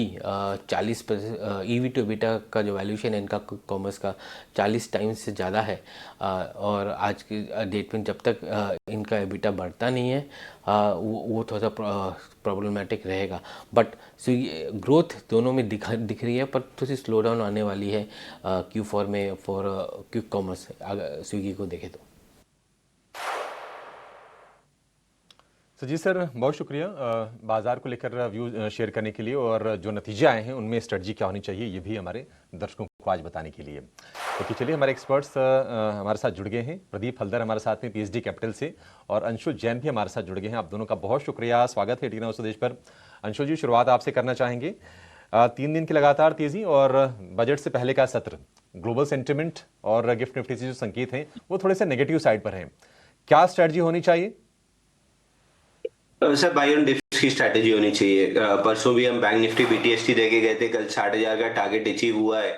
40% ईवी टू एबिटा का जो वैल्यूशन है इनका कॉमर्स का 40 टाइम्स से ज़्यादा है। और आज की डेट में जब तक इनका एबिटा बढ़ता नहीं है वो थोड़ा सा प्रॉब्लमैटिक रहेगा। बट ग्रोथ दोनों में दिख रही है, पर थोड़ी सी स्लो डाउन आने वाली है Q4 में फॉर क्विक कॉमर्स अगर स्विगी को देखें तो। तो जी सर, बहुत शुक्रिया बाजार को लेकर व्यू शेयर करने के लिए, और जो नतीजे आए हैं उनमें स्ट्रेटजी क्या होनी चाहिए ये भी हमारे दर्शकों को आज बताने के लिए। तो चलिए, हमारे एक्सपर्ट्स हमारे साथ जुड़ गए हैं। प्रदीप हल्दर हमारे साथ में पीएचडी कैपिटल से, और अंशु जैन भी हमारे साथ जुड़ गए हैं। आप दोनों का बहुत शुक्रिया, स्वागत है 18 हाउस स्वदेश पर। अंशु जी, शुरुआत आपसे करना चाहेंगे। 3 दिन की लगातार तेजी और बजट से पहले का सत्र, ग्लोबल सेंटिमेंट और गिफ्ट निफ्टी से जो संकेत हैं वो थोड़े से नेगेटिव साइड पर हैं। क्या स्ट्रेटजी होनी चाहिए? सर, बाई ऑन डिप्स की स्ट्रैटेजी होनी चाहिए। परसों भी हम बैंक निफ्टी बीटीएसटी देके गए थे, कल 60,000 का टारगेट अचीव हुआ है।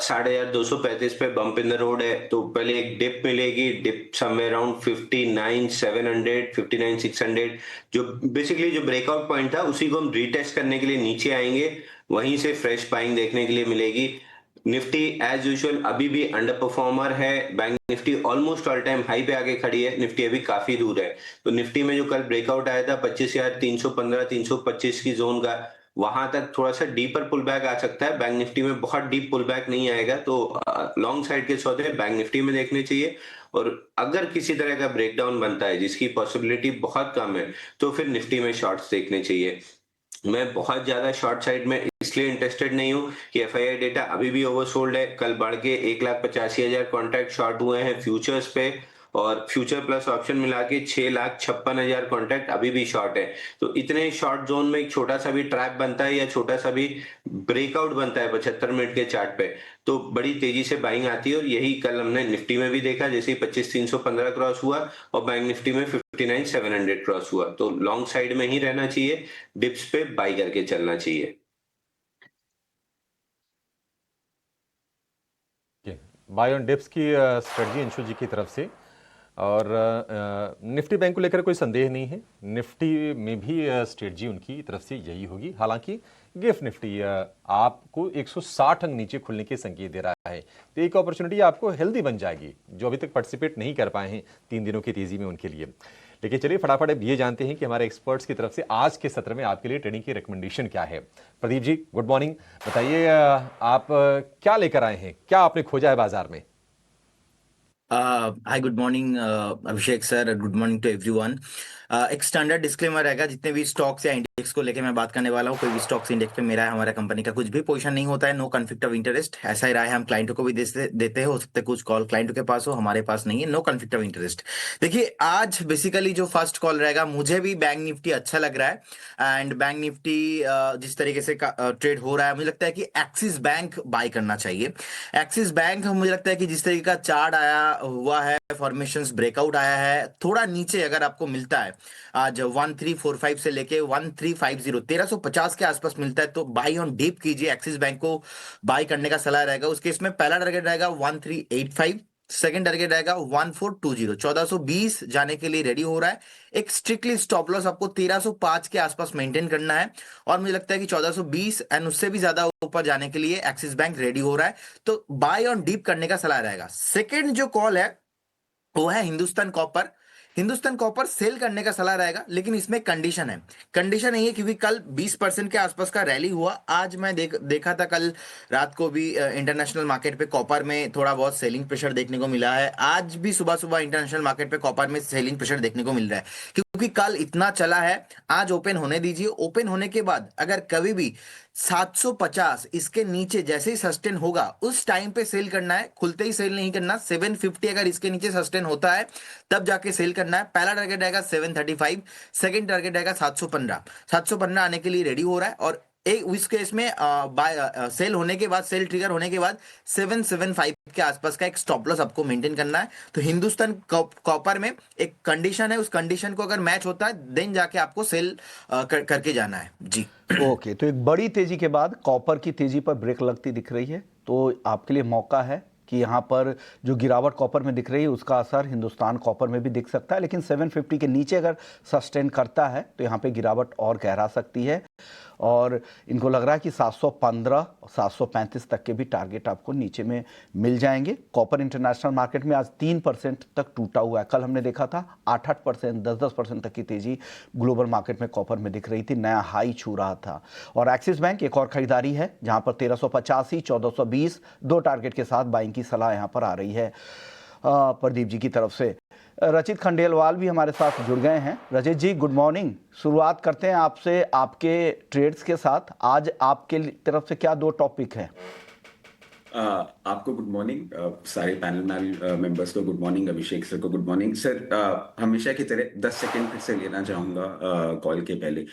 60,235 पे बम्प इन द रोड है, तो पहले एक डिप मिलेगी, डिप समवेयर अराउंड 59,700 59,600, जो बेसिकली जो ब्रेकआउट पॉइंट था उसी को हम रीटेस्ट करने के लिए नीचे आएंगे, वहीं से फ्रेश बाइंग देखने के लिए मिलेगी। निफ्टी एज यूजुअल अभी भी अंडर परफॉर्मर है। Bank Nifty almost all time high पे आके खड़ी है, निफ्टी अभी काफी दूर है। तो निफ्टी में जो कल ब्रेकआउट आया था 25,315 325 की जोन का, वहां तक थोड़ा सा डीपर पुल बैक आ सकता है। बैंक निफ्टी में बहुत डीप पुल बैक नहीं आएगा, तो लॉन्ग साइड के सौदे बैंक निफ्टी में देखने चाहिए। और अगर किसी तरह का ब्रेकडाउन बनता है, जिसकी पॉसिबिलिटी बहुत कम है, तो फिर निफ्टी में शॉर्ट्स देखने चाहिए। मैं बहुत ज्यादा शॉर्ट साइड में इसलिए इंटरेस्टेड नहीं हूं कि एफआईआई डेटा अभी भी ओवरसोल्ड है। कल बढ़ के 1,85,000 कॉन्ट्रैक्ट शॉर्ट हुए हैं फ्यूचर्स पे, और फ्यूचर प्लस ऑप्शन मिला के 6,56,000 कॉन्ट्रैक्ट अभी भी शॉर्ट है। तो इतने शॉर्ट जोन में एक छोटा सा भी ट्रैप बनता है या छोटा सा भी ब्रेकआउट बनता है 75 मिनट के चार्ट पे, तो बड़ी तेजी से बाइंग आती है। और यही कल हमने निफ्टी में भी देखा, जैसे ही 25,315 क्रॉस हुआ और बैंक निफ्टी में 59,700 क्रॉस हुआ, तो लॉन्ग साइड में ही रहना चाहिए, डिप्स पे बाई करके चलना चाहिए। बाय ऑन डिप्स की स्ट्रेटजी अंशु जी की तरफ से। और निफ्टी बैंक को लेकर कोई संदेह नहीं है, निफ्टी में भी स्ट्रेटजी उनकी तरफ से यही होगी। हालांकि गिफ्ट निफ्टी आपको 160 अंक नीचे खुलने के संकेत दे रहा है, तो एक अपॉर्चुनिटी आपको हेल्दी बन जाएगी, जो अभी तक पार्टिसिपेट नहीं कर पाए हैं 3 दिनों की तेजी में उनके लिए। लेकिन चलिए फटाफट अब ये जानते हैं कि हमारे एक्सपर्ट्स की तरफ से आज के सत्र में आपके लिए ट्रेडिंग की रिकमेंडेशन क्या है। Pradeep ji, good morning. बताइए, आप क्या लेकर आए हैं, क्या आपने खोजा है बाजार में? Hi, good morning Abhishek sir, good morning to everyone. एक स्टैंडर्ड डिस्क्लेमर रहेगा, जितने भी स्टॉक्स या इंडेक्स को लेके मैं बात करने वाला हूँ, कोई भी स्टॉक्स इंडेक्स पे मेरा है, हमारा कंपनी का कुछ भी पोजीशन नहीं होता है। नो कॉन्फ्लिक्ट ऑफ इंटरेस्ट, ऐसा ही रहा है। हम क्लाइंटों को भी देते हैं, हो सकता है कुछ कॉल क्लाइंटों के पास हो, हमारे पास नहीं है। No conflict of interest. देखिए, आज बेसिकली जो फर्स्ट कॉल रहेगा, मुझे भी बैंक निफ्टी अच्छा लग रहा है। एंड बैंक निफ्टी जिस तरीके से ट्रेड हो रहा है, मुझे लगता है कि एक्सिस बैंक बाय करना चाहिए। एक्सिस बैंक मुझे लगता है कि जिस तरीके का चार्ट आया हुआ है, फॉर्मेशंस ब्रेकआउट आया है, थोड़ा नीचे अगर आपको मिलता है आज 1345 से लेके 1350 1350 के आसपास मिलता है, तो बाई ऑन डीप कीजिए। एक्सिस बैंक को बाई करने का सलाह रहेगा। उसके इसमें पहला टारगेट रहेगा 1385, सेकंड टारगेट रहेगा 1420, 1420 जाने के लिए रेडी हो रहा है। एक स्ट्रिक्टली स्टॉप लॉस आपको 1305 के आसपास मेंटेन करना है, और मुझे लगता है कि 1420 एंड उससे भी ज्यादा ऊपर जाने के लिए एक्सिस बैंक रेडी हो रहा है, तो बाय ऑन डीप करने का सलाह रहेगा। सेकंड जो कॉल है वो है Hindustan Copper. Hindustan Copper sell करने का सलाह रहेगा, लेकिन इसमें कंडीशन है। कंडीशन नहीं है क्योंकि कल 20% के आसपास का रैली हुआ। आज मैं देखा था कल रात को भी इंटरनेशनल मार्केट पे कॉपर में थोड़ा बहुत सेलिंग प्रेशर देखने को मिला है। आज भी सुबह सुबह इंटरनेशनल मार्केट पे कॉपर में सेलिंग प्रेशर देखने को मिल रहा है, क्योंकि कल इतना चला है। आज ओपन होने दीजिए, ओपन होने के बाद अगर कभी भी 750 इसके नीचे जैसे ही सस्टेन होगा, उस टाइम पे सेल करना है, खुलते ही सेल नहीं करना। 750 अगर इसके नीचे सस्टेन होता है तब जाके सेल करना है। पहला टारगेट रहेगा 735, सेकंड टारगेट रहेगा 715। 715 आने के लिए रेडी हो रहा है, और एक इस केस में सेल होने के बाद, सेल ट्रिगर होने के बाद 775 के आसपास का एक स्टॉप लॉस आपको मेंटेन करना है। तो हिंदुस्तान कॉपर में एक कंडीशन है, उस कंडीशन को अगर मैच होता है देन जाके आपको सेल करके जाना है जी। ओके, तो एक बड़ी तेजी के बाद कॉपर की तेजी पर ब्रेक लगती दिख रही है, तो आपके लिए मौका है कि यहाँ पर जो गिरावट कॉपर में दिख रही है उसका असर हिंदुस्तान कॉपर में भी दिख सकता है, लेकिन 750 के नीचे अगर सस्टेन करता है तो यहाँ पे गिरावट और गहरा सकती है और इनको लग रहा है कि 715 735 तक के भी टारगेट आपको नीचे में मिल जाएंगे। कॉपर इंटरनेशनल मार्केट में आज 3% तक टूटा हुआ है। कल हमने देखा था 8-8%, 10-10% तक की तेजी ग्लोबल मार्केट में कॉपर में दिख रही थी, नया हाई छू रहा था। और एक्सिस बैंक एक और खरीदारी है जहां पर 1385 1420 दो टारगेट के साथ बाइंग की सलाह यहां पर आ रही है प्रदीप जी की तरफ से। रचित खंडेलवाल भी हमारे साथ जुड़ गए हैं। रचित जी गुड मॉर्निंग, शुरुआत करते हैं आपसे आपके ट्रेड्स के साथ। आज आपके तरफ से क्या दो टॉपिक हैं? आपको गुड मॉर्निंग, सारे पैनल मेंबर्स को गुड मॉर्निंग, अभिषेक सर को गुड मॉर्निंग। सर हमेशा की तरह 10 सेकंड फिर से लेना चाहूंगा कॉल के पहले।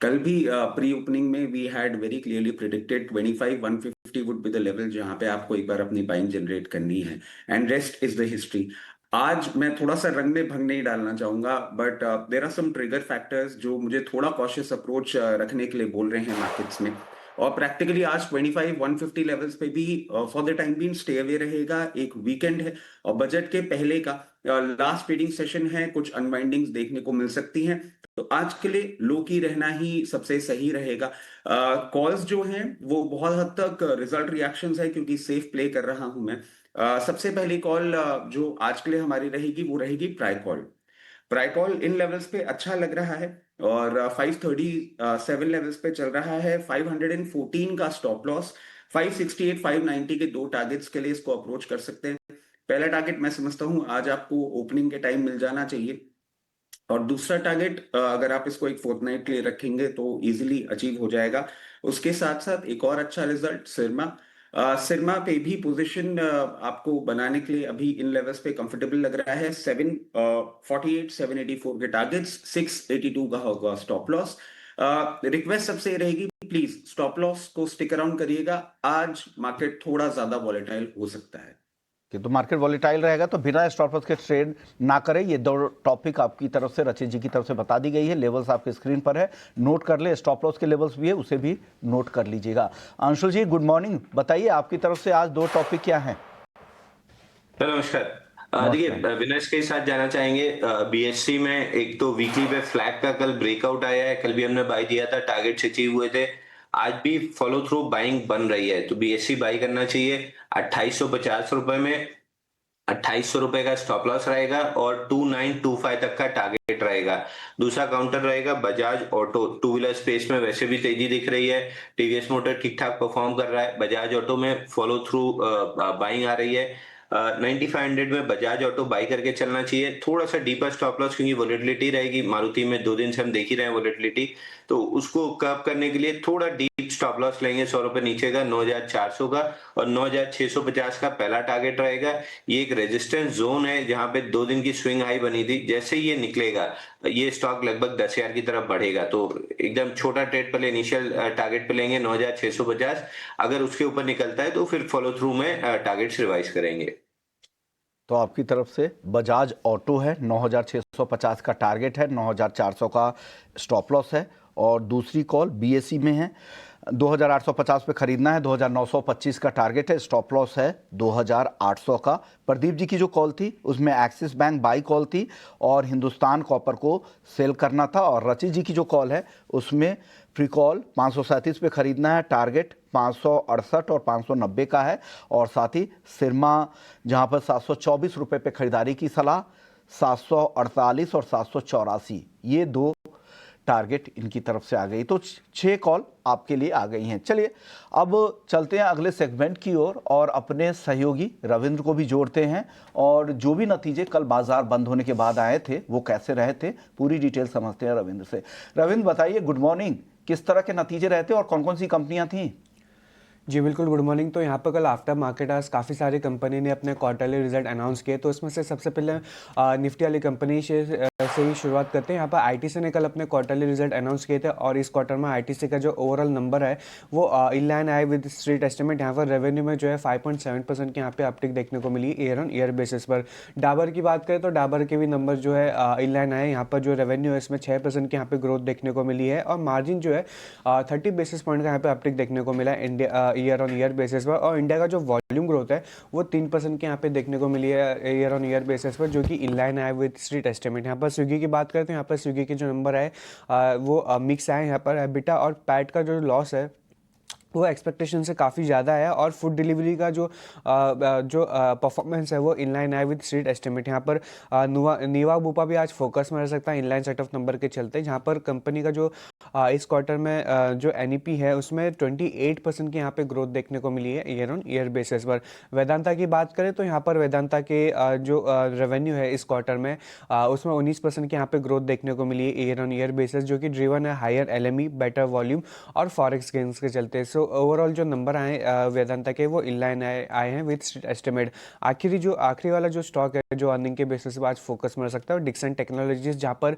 कल भी प्री ओपनिंग में we had very clearly predicted 25-150 would be the level जहां पे आपको एक बार अपनी बाइंग जनरेट करनी है and rest is the history. आज मैं थोड़ा सा रंग में भंग नहीं डालना चाहूंगा, but there are some trigger factors जो मुझे थोड़ा कॉशियस अप्रोच रखने के लिए बोल रहे हैं मार्केट्स में। और प्रैक्टिकली आज 25-150 लेवल्स पे भी for the time being stay away रहेगा। एक वीकेंड है और बजट के पहले का लास्ट ट्रेडिंग सेशन है, कुछ अनवाइंडिंग्स देखने को मिल सकती हैं, तो आज के लिए लो की रहना ही सबसे सही रहेगा। कॉल्स जो हैं वो बहुत हद तक रिजल्ट रिएक्शंस है क्योंकि सेफ प्ले कर रहा हूं मैं। सबसे पहली कॉल जो आज के लिए हमारी रहेगी वो रहेगी प्राइकॉल इन लेवल्स पे अच्छा लग रहा है और 537 लेवल्स पे चल रहा है। 514 का स्टॉप लॉस, 568 590 के दो टारगेट्स के लिए इसको अप्रोच कर सकते हैं। पहला टारगेट मैं समझता हूं आज आपको ओपनिंग के टाइम मिल जाना चाहिए और दूसरा टारगेट अगर आप इसको एक फोर्टनाइट के लिए रखेंगे तो इजीली अचीव हो जाएगा। उसके साथ साथ एक और अच्छा रिजल्ट सिरमा पे भी पोजीशन आपको बनाने के लिए अभी इन लेवल्स पे कंफर्टेबल लग रहा है। 748 784 के टारगेट्स, 682 का होगा स्टॉप लॉस। रिक्वेस्ट सबसे रहेगी प्लीज स्टॉप लॉस को स्टिक अराउंड करिएगा। आज मार्केट थोड़ा ज्यादा वॉलेटाइल हो सकता है कि तो मार्केट वॉलेटाइल रहेगा तो बिना स्टॉप लॉस के ट्रेड ना करें। ये दो टॉपिक आपकी तरफ से रचित जी की तरफ से बता दी गई है। लेवल्स आपके स्क्रीन पर है, नोट कर ले। स्टॉप लॉस के लेवल्स भी है, उसे भी नोट कर लीजिएगा। अंशुल जी गुड मॉर्निंग, बताइए आपकी तरफ से आज दो टॉपिक क्या हैं? नमस्कार। देखिए विनर्स के साथ जाना चाहेंगे। बीएससी में एक तो वीकली पे फ्लैग का कल ब्रेकआउट आया है, कल भी हमने बाय दिया था, टारगेट्स अचीव हुए थे। आज भी फॉलो थ्रू बाइंग बन रही है तो बीएससी बाई करना चाहिए 2850 रुपए में। 2800 रुपए का स्टॉप लॉस रहेगा और 2925 तक का टारगेट रहेगा। दूसरा काउंटर रहेगा Bajaj auto. Two wheeler space में वैसे भी तेजी दिख रही है, टीवीएस मोटर ठीक ठाक परफॉर्म कर रहा है, बजाज ऑटो में फॉलो थ्रू बाइंग आ रही है। 9500 में बजाज ऑटो बाई करके चलना चाहिए। थोड़ा सा डीपर स्टॉप लॉस क्योंकि वोलेटिलिटी रहेगी, मारुति में 2 दिन से हम देख ही रहे हैं वोलेटिलिटी, तो उसको कर्व करने के लिए थोड़ा डीप स्टॉप लॉस लेंगे 100 रुपए नीचे का 9400 का और 9650 का पहला टारगेट रहेगा। ये एक रेजिस्टेंस जोन है जहां पे 2 दिन की स्विंग हाई बनी थी, जैसे ही ये निकलेगा ये स्टॉक लगभग 10,000 की तरफ बढ़ेगा। तो एकदम छोटा ट्रेड पहले इनिशियल टारगेट पे लेंगे 9650, अगर उसके ऊपर निकलता है तो फिर फॉलो थ्रू में टारगेट्स रिवाइज करेंगे। तो आपकी तरफ से बजाज ऑटो है, 9650 का टारगेट है, 9400 का स्टॉप लॉस है। और दूसरी कॉल बीएसई में है, 2850 पे खरीदना है, 2925 का टारगेट है, स्टॉप लॉस है 2800 का। प्रदीप जी की जो कॉल थी उसमें एक्सिस बैंक बाई कॉल थी और हिंदुस्तान कॉपर को सेल करना था। और रचित जी की जो कॉल है उसमें फ्री कॉल 537 पे खरीदना है, टारगेट 568 और 590 का है। और साथ ही सिरमा जहां पर 724 रुपये पे खरीदारी की सलाह, 748 और 784 ये दो टारगेट इनकी तरफ से आ गई। तो 6 कॉल आपके लिए आ गई हैं। चलिए अब चलते हैं अगले सेगमेंट की ओर और अपने सहयोगी रविंद्र को भी जोड़ते हैं और जो भी नतीजे कल बाजार बंद होने के बाद आए थे वो कैसे रहे थे पूरी डिटेल समझते हैं रविंद्र से। रविंद्र बताइए, गुड मॉर्निंग, किस तरह के नतीजे रहे थे और कौन कौन सी कंपनियां थीं? जी बिल्कुल, गुड मॉर्निंग। तो यहाँ पर कल आफ्टर मार्केट आज काफ़ी सारी कंपनी ने अपने क्वार्टरली रिजल्ट अनाउंस किए। तो इसमें से सबसे पहले निफ्टी वाली कंपनी से से ही शुरुआत करते हैं। यहाँ पर आईटीसी ने कल अपने क्वार्टरली रिजल्ट अनाउंस किए थे और इस क्वार्टर में आईटीसी का जो ओवरऑल नंबर है वो इन लाइन आए विद स्ट्रीट एस्टिमेट। यहाँ पर रेवेन्यू में जो है 5.7% की यहाँ पे अपटिक देखने को मिली ईयर ऑन ईयर बेसिस पर। डाबर की बात करें तो डाबर के भी नंबर जो है इन लाइन आए। यहाँ पर जो रेवेन्यू है इसमें 6% की यहाँ पे ग्रोथ देखने को मिली है और मार्जिन जो है 30 बेसिस पॉइंट का यहाँ पे अपटिक देखने को मिला है India year on year basis पर। और इंडिया का जो वॉल्यूम ग्रोथ है वो 3% के यहाँ पे देखने को मिली है ईयर ऑन ईयर बेसिस पर, जो कि इन लाइन आए विद स्ट्रीट एस्टिमेट। यहाँ पर स्विगी की बात करें तो यहाँ पर स्विगी के जो नंबर है वो मिक्स आए। यहाँ पर एबिटा और पैट का जो लॉस है वो एक्सपेक्टेशन से काफ़ी ज़्यादा है और फूड डिलीवरी का जो परफॉर्मेंस है वो इनलाइन है विद स्ट्रीट एस्टिमेट। यहाँ पर नीवा बुपा भी आज फोकस में रह सकता है इनलाइन सेट ऑफ नंबर के चलते, जहाँ पर कंपनी का जो इस क्वार्टर में जो एनईपी है उसमें 28% की यहाँ पे ग्रोथ देखने को मिली है ईयर ऑन ईयर बेसिस पर। वेदांता की बात करें तो यहाँ पर वेदांता के जो रेवेन्यू है इस क्वार्टर में उसमें 19% की यहाँ पे ग्रोथ देखने को मिली है ईयर ऑन ईयर बेसिस, जो कि ड्रिवन है हायर एलएमई, बेटर वॉल्यूम और फॉरेक्स गेन्स के चलते। सो ओवरऑल जो नंबर आए वेदांता के वो इनलाइन आए हैं विद स्ट्रीट एस्टिमेट। आखिरी वाला जो स्टॉक है जो अर्निंग के बेसिस पर आज फोकस में रह सकता है डिक्सन टेक्नोलॉजीज, जहाँ पर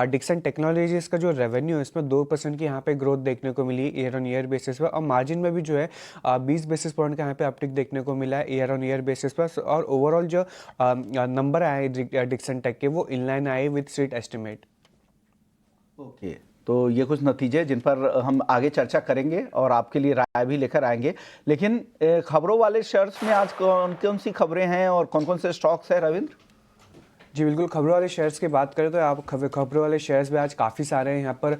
डिक्सन टेक्नोलॉजीज का जो रेवेन्यू है इसमें 2% की यहाँ पे ग्रोथ देखने को मिली ईयर ऑन ईयर बेसिस पर और मार्जिन में भी जो है 20 बेसिस पॉइंट का यहाँ पे अपटिक देखने को मिला है ईयर ऑन ईयर बेसिस पर। और ओवरऑल जो नंबर आए डिक्सन टेक के वो इनलाइन आए विद स्ट्रीट एस्टिमेट। ओके, तो ये कुछ नतीजे जिन पर हम आगे चर्चा करेंगे और आपके लिए राय भी लेकर आएंगे। लेकिन खबरों वाले शेयर्स में आज कौन कौन सी खबरें हैं और कौन कौन से स्टॉक्स हैं रविंद्र? जी बिल्कुल, खबरों वाले शेयर्स की बात करें तो आप खबरों वाले शेयर्स भी आज काफ़ी सारे हैं। यहाँ पर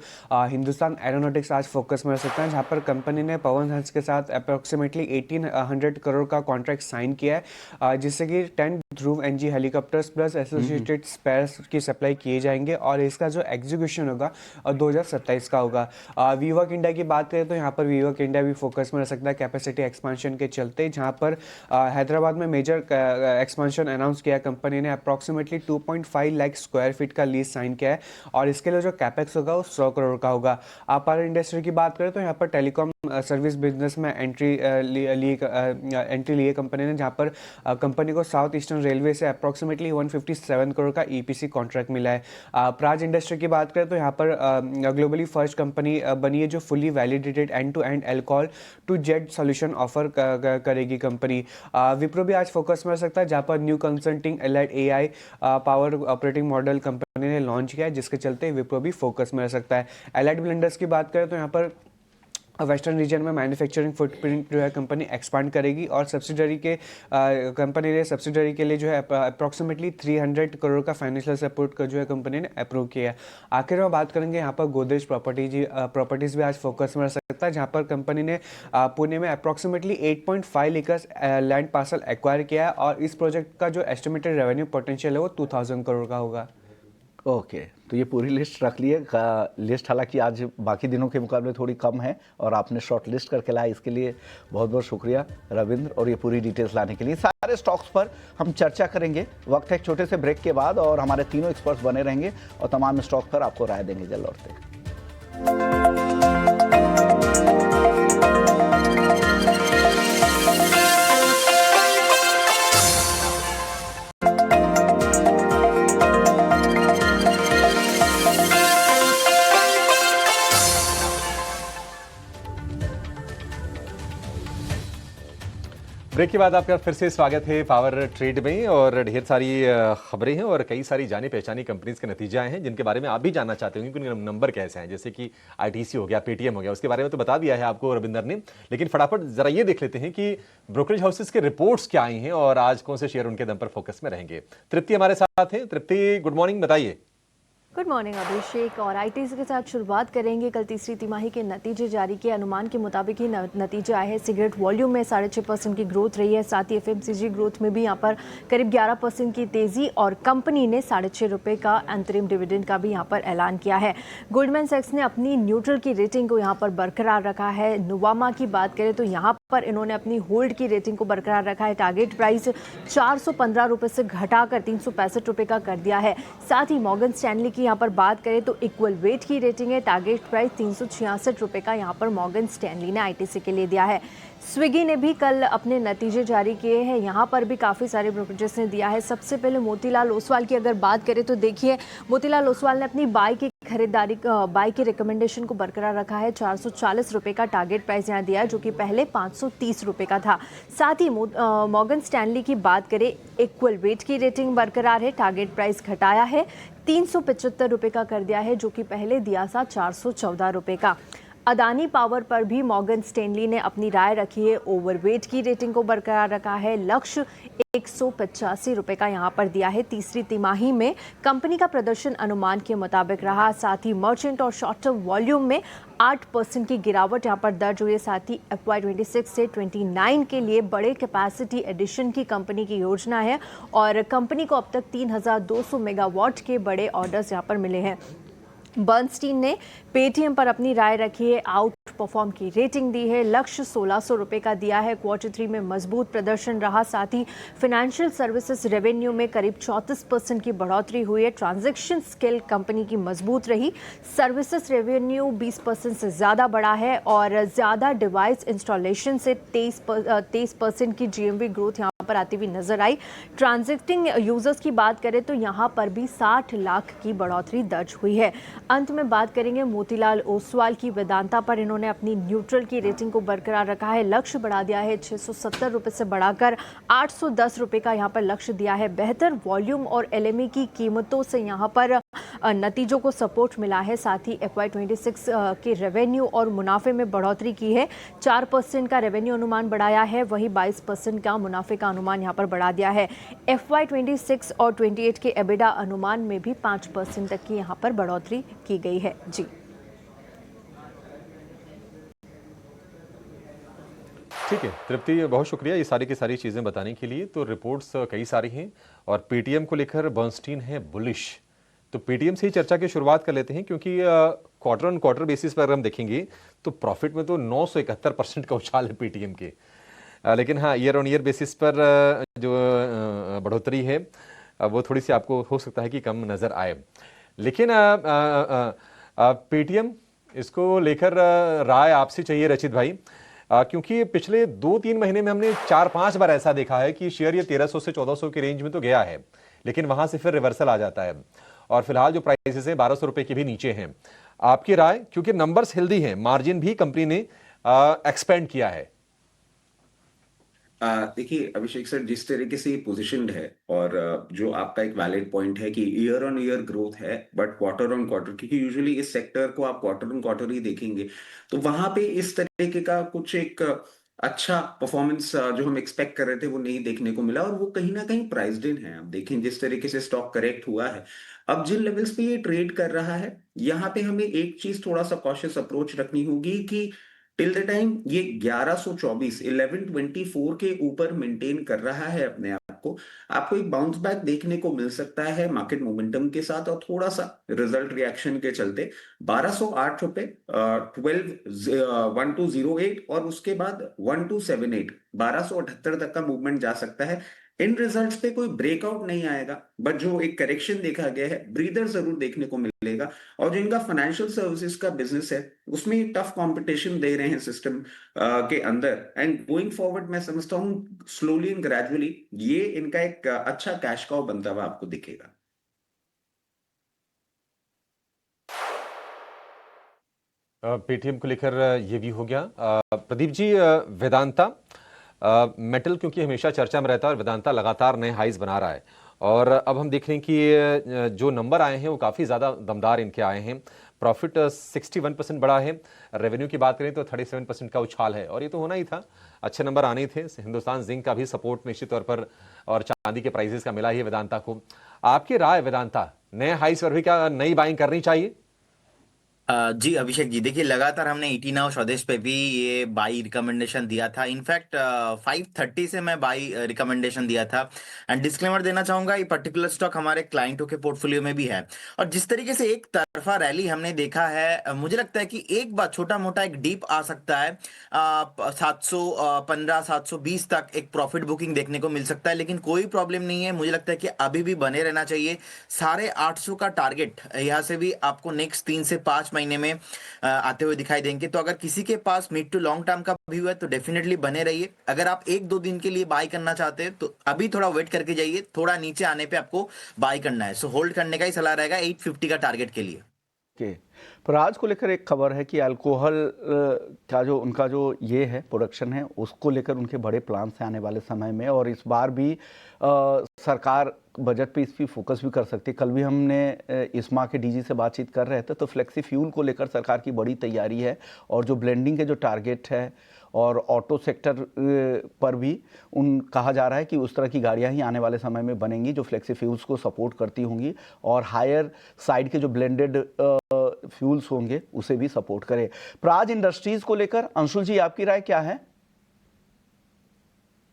हिंदुस्तान एरोनॉटिक्स आज फोकस में रह सकता है, जहाँ पर कंपनी ने पवन हंस के साथ अप्रॉक्सीमेटली 1800 करोड़ का कॉन्ट्रैक्ट साइन किया है, जिससे कि 10 Dhruv NG helicopters plus associated spares की सप्लाई किए जाएंगे और इसका जो एग्जीक्यूशन होगा 2027 का होगा। वीवर्क इंडिया की बात करें तो यहाँ पर वीवर्क इंडिया भी फोकस में रह सकता है कैपेसिटी एक्सपांशन के चलते, जहाँ पर हैदराबाद में मेजर एक्सपांशन अनाउंस किया कंपनी ने। अप्रॉक्सीमेटली 2.5 लाख स्क्वायर फीट का लीज साइन किया है और इसके लिए जो कैपेक्स होगा वो 100 करोड़ का होगा। आप पावर इंडस्ट्री की बात करें तो यहाँ पर टेलीकॉम सर्विस बिजनेस में एंट्री लिए कंपनी ने, जहाँ पर कंपनी को साउथ ईस्टर्न रेलवे से अप्रॉक्सीमेटली 157 करोड़ का ईपीसी कॉन्ट्रैक्ट मिला है। प्राज इंडस्ट्री की बात करें तो यहाँ पर ग्लोबली फर्स्ट कंपनी बनी है जो fully validated end to end alcohol to jet solution offer करेगी कंपनी। विप्रो भी आज फोकस में रह सकता है, जहाँ पर new consulting allied AI power operating model company ने लॉन्च किया है, जिसके चलते विप्रो भी फोकस में रह सकता है। एलाइड ब्लेंडर्स की बात करें तो यहाँ पर वेस्टर्न रीजन में मैन्युफैक्चरिंग फुटप्रिंट जो है कंपनी एक्सपांड करेगी और कंपनी ने सब्सिडरी के लिए जो है अप्रॉक्सीमेटली 300 करोड़ का फाइनेंशियल सपोर्ट का जो है कंपनी ने अप्रूव किया है। आखिर में बात करेंगे यहाँ पर गोदरेज प्रॉपर्टीज भी आज फोकस में रह सकता है, जहाँ पर कंपनी ने पुणे में approximately 8.5 acres land parcel acquire किया है और इस प्रोजेक्ट का जो एस्टिमेटेड रेवेन्यू पोटेंशियल है वो 2000 करोड़ का होगा। ओके, तो ये पूरी लिस्ट रख लिए। लिस्ट हालांकि आज बाकी दिनों के मुकाबले थोड़ी कम है और आपने शॉर्ट लिस्ट करके लाया, इसके लिए बहुत बहुत शुक्रिया रविंद्र, और ये पूरी डिटेल्स लाने के लिए। सारे स्टॉक्स पर हम चर्चा करेंगे। वक्त है एक छोटे से ब्रेक के बाद और हमारे तीनों एक्सपर्ट्स बने रहेंगे और तमाम स्टॉक पर आपको राय देंगे जल्द लौटते। ब्रेक के बाद आपका फिर से स्वागत है पावर ट्रेड में और ढेर सारी खबरें हैं और कई सारी जानी पहचानी कंपनीज के नतीजे आए हैं जिनके बारे में आप भी जानना चाहते होंगे कि उनके नंबर कैसे हैं, जैसे कि आईटीसी हो गया, पेटीएम हो गया। उसके बारे में तो बता दिया है आपको रविंदर ने, लेकिन फटाफट जरा ये देख लेते हैं कि ब्रोकरेज हाउसेस के रिपोर्ट्स क्या आई हैं और आज कौन से शेयर उनके दम पर फोकस में रहेंगे। तृप्ति हमारे साथ है। तृप्ति, गुड मॉर्निंग, बताइए। गुड मॉर्निंग अभिषेक, और आईटीसी के साथ शुरुआत करेंगे। कल तीसरी तिमाही के नतीजे जारी किए, अनुमान के मुताबिक ही नतीजे आए हैं। सिगरेट वॉल्यूम में 6.5% की ग्रोथ रही है, साथ ही एफएमसीजी ग्रोथ में भी यहाँ पर करीब 11% की तेजी, और कंपनी ने 6.5 रुपये का अंतरिम डिविडेंड का भी यहाँ पर ऐलान किया है। गोल्डमैन सैक्स ने अपनी न्यूट्रल की रेटिंग को यहाँ पर बरकरार रखा है। नुवामा की बात करें तो यहाँ पर इन्होंने अपनी होल्ड की रेटिंग को बरकरार रखा है। टारगेट प्राइस 415 रुपये से घटाकर 365 रुपये का कर दिया है। साथ ही मॉर्गन स्टैनली की यहाँ पर बात करें तो इक्वल वेट की रेटिंग है। टारगेट प्राइस 366 रुपये का यहाँ पर मॉर्गन स्टैनली ने आईटीसी के लिए दिया है। स्विगी ने भी कल अपने नतीजे जारी किए हैं। यहाँ पर भी काफ़ी सारे ब्रोकरेजेस ने दिया है। सबसे पहले मोतीलाल ओसवाल की अगर बात करें तो देखिए, मोतीलाल ओसवाल ने अपनी बाई की रिकमेंडेशन को बरकरार रखा है। 440 रुपये का टारगेट प्राइस यहाँ दिया है, जो कि पहले 530 रुपये का था। साथ ही मॉर्गन स्टैनली की बात करें, इक्वल वेट की रेटिंग बरकरार है। टारगेट प्राइस घटाया है, 375 रुपये का कर दिया है, जो कि पहले दिया था 414 रुपये का। अदानी पावर पर भी मॉर्गन स्टैनली ने अपनी राय रखी है। ओवरवेट की रेटिंग को बरकरार रखा है। लक्ष्य 185 रुपये का यहाँ पर दिया है। तीसरी तिमाही में कंपनी का प्रदर्शन अनुमान के मुताबिक रहा। साथ ही मर्चेंट और शॉर्ट टर्म वॉल्यूम में 8% की गिरावट यहाँ पर दर्ज हुई है। साथ ही FY26 से 29 के लिए बड़े कैपेसिटी एडिशन की कंपनी की योजना है और कंपनी को अब तक 3200 मेगावाट के बड़े ऑर्डर्स यहाँ पर मिले हैं। बर्नस्टीन ने पेटीएम पर अपनी राय रखी है। आउट परफॉर्म की रेटिंग दी है। लक्ष्य 1600 रुपये का दिया है। Q3 में मजबूत प्रदर्शन रहा। साथ ही फाइनेंशियल सर्विसेज रेवेन्यू में करीब 34% की बढ़ोतरी हुई है। ट्रांजैक्शन स्केल कंपनी की मजबूत रही। सर्विसेज रेवेन्यू 20% से ज़्यादा बढ़ा है और ज़्यादा डिवाइस इंस्टॉलेशन से 23% की GMV ग्रोथ यहाँ पर आती हुई नजर आई। ट्रांजैक्टिंग यूजर्स की बात करें तो यहाँ पर भी 60 लाख की बढ़ोतरी दर्ज हुई है। अंत में बात करेंगे मोतीलाल ओसवाल की। वेदांता पर इन्होंने अपनी न्यूट्रल की रेटिंग को बरकरार रखा है। लक्ष्य बढ़ा दिया है, 670 रुपये से बढ़ाकर 810 रुपये का यहाँ पर लक्ष्य दिया है। बेहतर वॉल्यूम और LME की कीमतों से यहाँ पर नतीजों को सपोर्ट मिला है। साथ ही FY26 के रेवेन्यू और मुनाफे में बढ़ोतरी की है। 4% का रेवेन्यू अनुमान बढ़ाया है, वही 22% का मुनाफे का अनुमान यहाँ पर बढ़ा दिया है। FY26 और 28 के एबिडा अनुमान में भी 5% तक की यहाँ पर बढ़ोतरी की गई है। जी ठीक है तृप्ति, बहुत शुक्रिया ये सारी की सारी चीज़ें बताने के लिए। तो रिपोर्ट्स कई सारी हैं और पेटीएम को लेकर बर्नस्टीन है बुलिश। तो पेटीएम से ही चर्चा की शुरुआत कर लेते हैं, क्योंकि क्वार्टर ऑन क्वार्टर बेसिस पर अगर हम देखेंगे तो प्रॉफिट में तो 971% का उछाल है पेटीएम के। लेकिन हाँ, ईयर ऑन ईयर बेसिस पर जो बढ़ोतरी है वो थोड़ी सी आपको हो सकता है कि कम नज़र आए। लेकिन पेटीएम, इसको लेकर राय आपसे चाहिए रचित भाई, क्योंकि पिछले 2-3 महीने में हमने 4-5 बार ऐसा देखा है कि शेयर ये 1300 से 1400 की रेंज में तो गया है, लेकिन वहां से फिर रिवर्सल आ जाता है और फिलहाल जो प्राइसेस हैं 1200 रुपए के भी नीचे हैं। आपकी राय, क्योंकि नंबर्स हेल्दी हैं, मार्जिन भी कंपनी ने एक्सपेंड किया है। देखिए अभिषेक सर, जिस तरीके से पोजिशनड है और जो आपका एक वैलिड पॉइंट है कि ईयर ऑन ईयर ग्रोथ है बट क्वार्टर ऑन क्वार्टर, क्योंकि यूजुअली इस सेक्टर को आप क्वार्टर ऑन क्वार्टर ही देखेंगे तो वहां पे इस तरीके का कुछ एक अच्छा परफॉर्मेंस जो हम एक्सपेक्ट कर रहे थे वो नहीं देखने को मिला और वो कहीं ना कहीं प्राइस्ड इन है। आप देखें जिस तरीके से स्टॉक करेक्ट हुआ है, अब जिन लेवल्स पे ये ट्रेड कर रहा है, यहाँ पे हमें एक चीज थोड़ा सा कॉशियस अप्रोच रखनी होगी कि टिल द टाइम ये 1124 1124 के ऊपर मेंटेन कर रहा है अपने आप को, आपको एक बाउंस बैक देखने को मिल सकता है मार्केट मोमेंटम के साथ और थोड़ा सा रिजल्ट रिएक्शन के चलते 1208 रुपए 1208 और उसके बाद 1278 1278 तक का मूवमेंट जा सकता है। इन रिजल्ट्स पे कोई ब्रेकआउट नहीं आएगा, बट जो एक करेक्शन देखा गया है, ब्रीदर जरूर देखने को मिलेगा। और जो इनका फाइनेंशियल सर्विसेज का बिजनेस है उसमें टफ कंपटीशन दे रहे हैं सिस्टम के अंदर, एंड गोइंग फॉरवर्ड मैं समझता हूँ स्लोली एंड ग्रेजुअली ये इनका एक अच्छा कैश काउ बनता हुआ आपको दिखेगा। पेटीएम को लेकर ये भी हो गया। प्रदीप जी, वेदांता मेटल क्योंकि हमेशा चर्चा में रहता है और वेदांता लगातार नए हाइज बना रहा है और अब हम देख रहे हैं कि जो नंबर आए हैं वो काफ़ी ज़्यादा दमदार इनके आए हैं। प्रॉफिट 61% बढ़ा है, रेवेन्यू की बात करें तो 37% का उछाल है और ये तो होना ही था, अच्छे नंबर आने ही थे। हिंदुस्तान जिंक का भी सपोर्ट निश्चित तौर पर और चांदी के प्राइसेस का मिला ही है वेदांता को। आपकी राय, वेदांता नए हाइज पर भी क्या नई बाइंग करनी चाहिए? जी अभिषेक जी, देखिए लगातार हमने 18 नाउ स्वदेश पे भी ये बाई रिकमेंडेशन दिया था। इनफैक्ट 530 से मैं बाई रिकमेंडेशन दिया था। एंड डिस्क्लेमर देना चाहूंगा, ये पर्टिकुलर स्टॉक हमारे क्लाइंटों के पोर्टफोलियो में भी है और जिस तरीके से एक तरफा तरफा रैली हमने देखा है, मुझे लगता है कि एक बार छोटा मोटा एक डीप आ सकता है, 715 720 तक एक प्रॉफिट बुकिंग देखने को मिल सकता है, लेकिन कोई प्रॉब्लम नहीं है। मुझे लगता है कि अभी भी बने रहना चाहिए। 850 का टारगेट यहाँ से भी आपको नेक्स्ट 3 से 5 महीने में आते हुए दिखाई देंगे। तो अगर किसी के पास मिड टू लॉन्ग टर्म का व्यू है तो डेफिनेटली बने रहिए। अगर आप 1-2 दिन के लिए बाय करना चाहते हैं तो अभी थोड़ा वेट करके जाइए, थोड़ा नीचे आने पे आपको बाय करना है। सो होल्ड करने का ही सलाह रहेगा 850 का टारगेट के लिए। ओके, पर आज को लेकर एक खबर है कि अल्कोहल का जो उनका जो ये है प्रोडक्शन है, उसको लेकर उनके बड़े प्लान्स हैं आने वाले समय में, और इस बार भी सरकार बजट पे इस पर फोकस भी कर सकती है। कल भी हमने इस्मा के डीजी से बातचीत कर रहे थे, तो फ्लेक्सी फ्यूल को लेकर सरकार की बड़ी तैयारी है, और जो ब्लेंडिंग के जो टारगेट है और ऑटो सेक्टर पर भी कहा जा रहा है कि उस तरह की गाड़ियां ही आने वाले समय में बनेंगी जो फ्लेक्सी फ्यूल्स को सपोर्ट करती होंगी, और हायर साइड के जो ब्लेंडेड फ्यूल्स होंगे उसे भी सपोर्ट करे। प्राज इंडस्ट्रीज को लेकर अंशुल जी आपकी राय क्या है?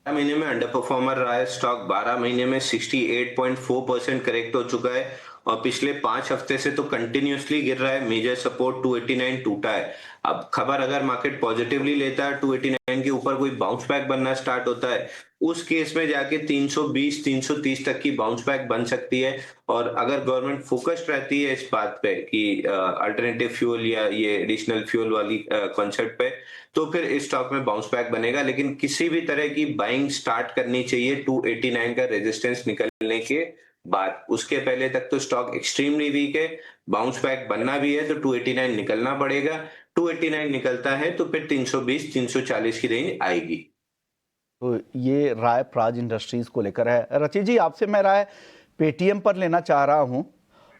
12 महीने में अंडर परफॉर्मर रहा है स्टॉक, 12 महीने में 68.4% करेक्ट हो चुका है, और पिछले 5 हफ्ते से तो कंटिन्यूअसली गिर रहा है। मेजर सपोर्ट 289 टूटा है। अब खबर अगर मार्केट पॉजिटिवली लेता है, 289 के ऊपर कोई बाउंस बैक बनना स्टार्ट होता है, उस केस में जाके 320 330 तक की बाउंस बैक बन सकती है। और अगर गवर्नमेंट फोकस्ड रहती है इस बात पे कि अल्टरनेटिव फ्यूल या ये एडिशनल फ्यूल वाली कॉन्सेप्ट पे, तो फिर इस स्टॉक में बाउंस बैक बनेगा। लेकिन किसी भी तरह की बाइंग स्टार्ट करनी चाहिए 289 का रेजिस्टेंस निकलने के बाद। उसके पहले तक तो स्टॉक एक्सट्रीमली वीक है। बाउंस बैक बनना भी है तो 289 निकलना पड़ेगा। 289 निकलता है तो फिर 320 340 की रेंज आएगी। तो ये राय प्राज इंडस्ट्रीज को लेकर है। रचित जी, आपसे मैं राय पेटीएम पर लेना चाह रहा हूं,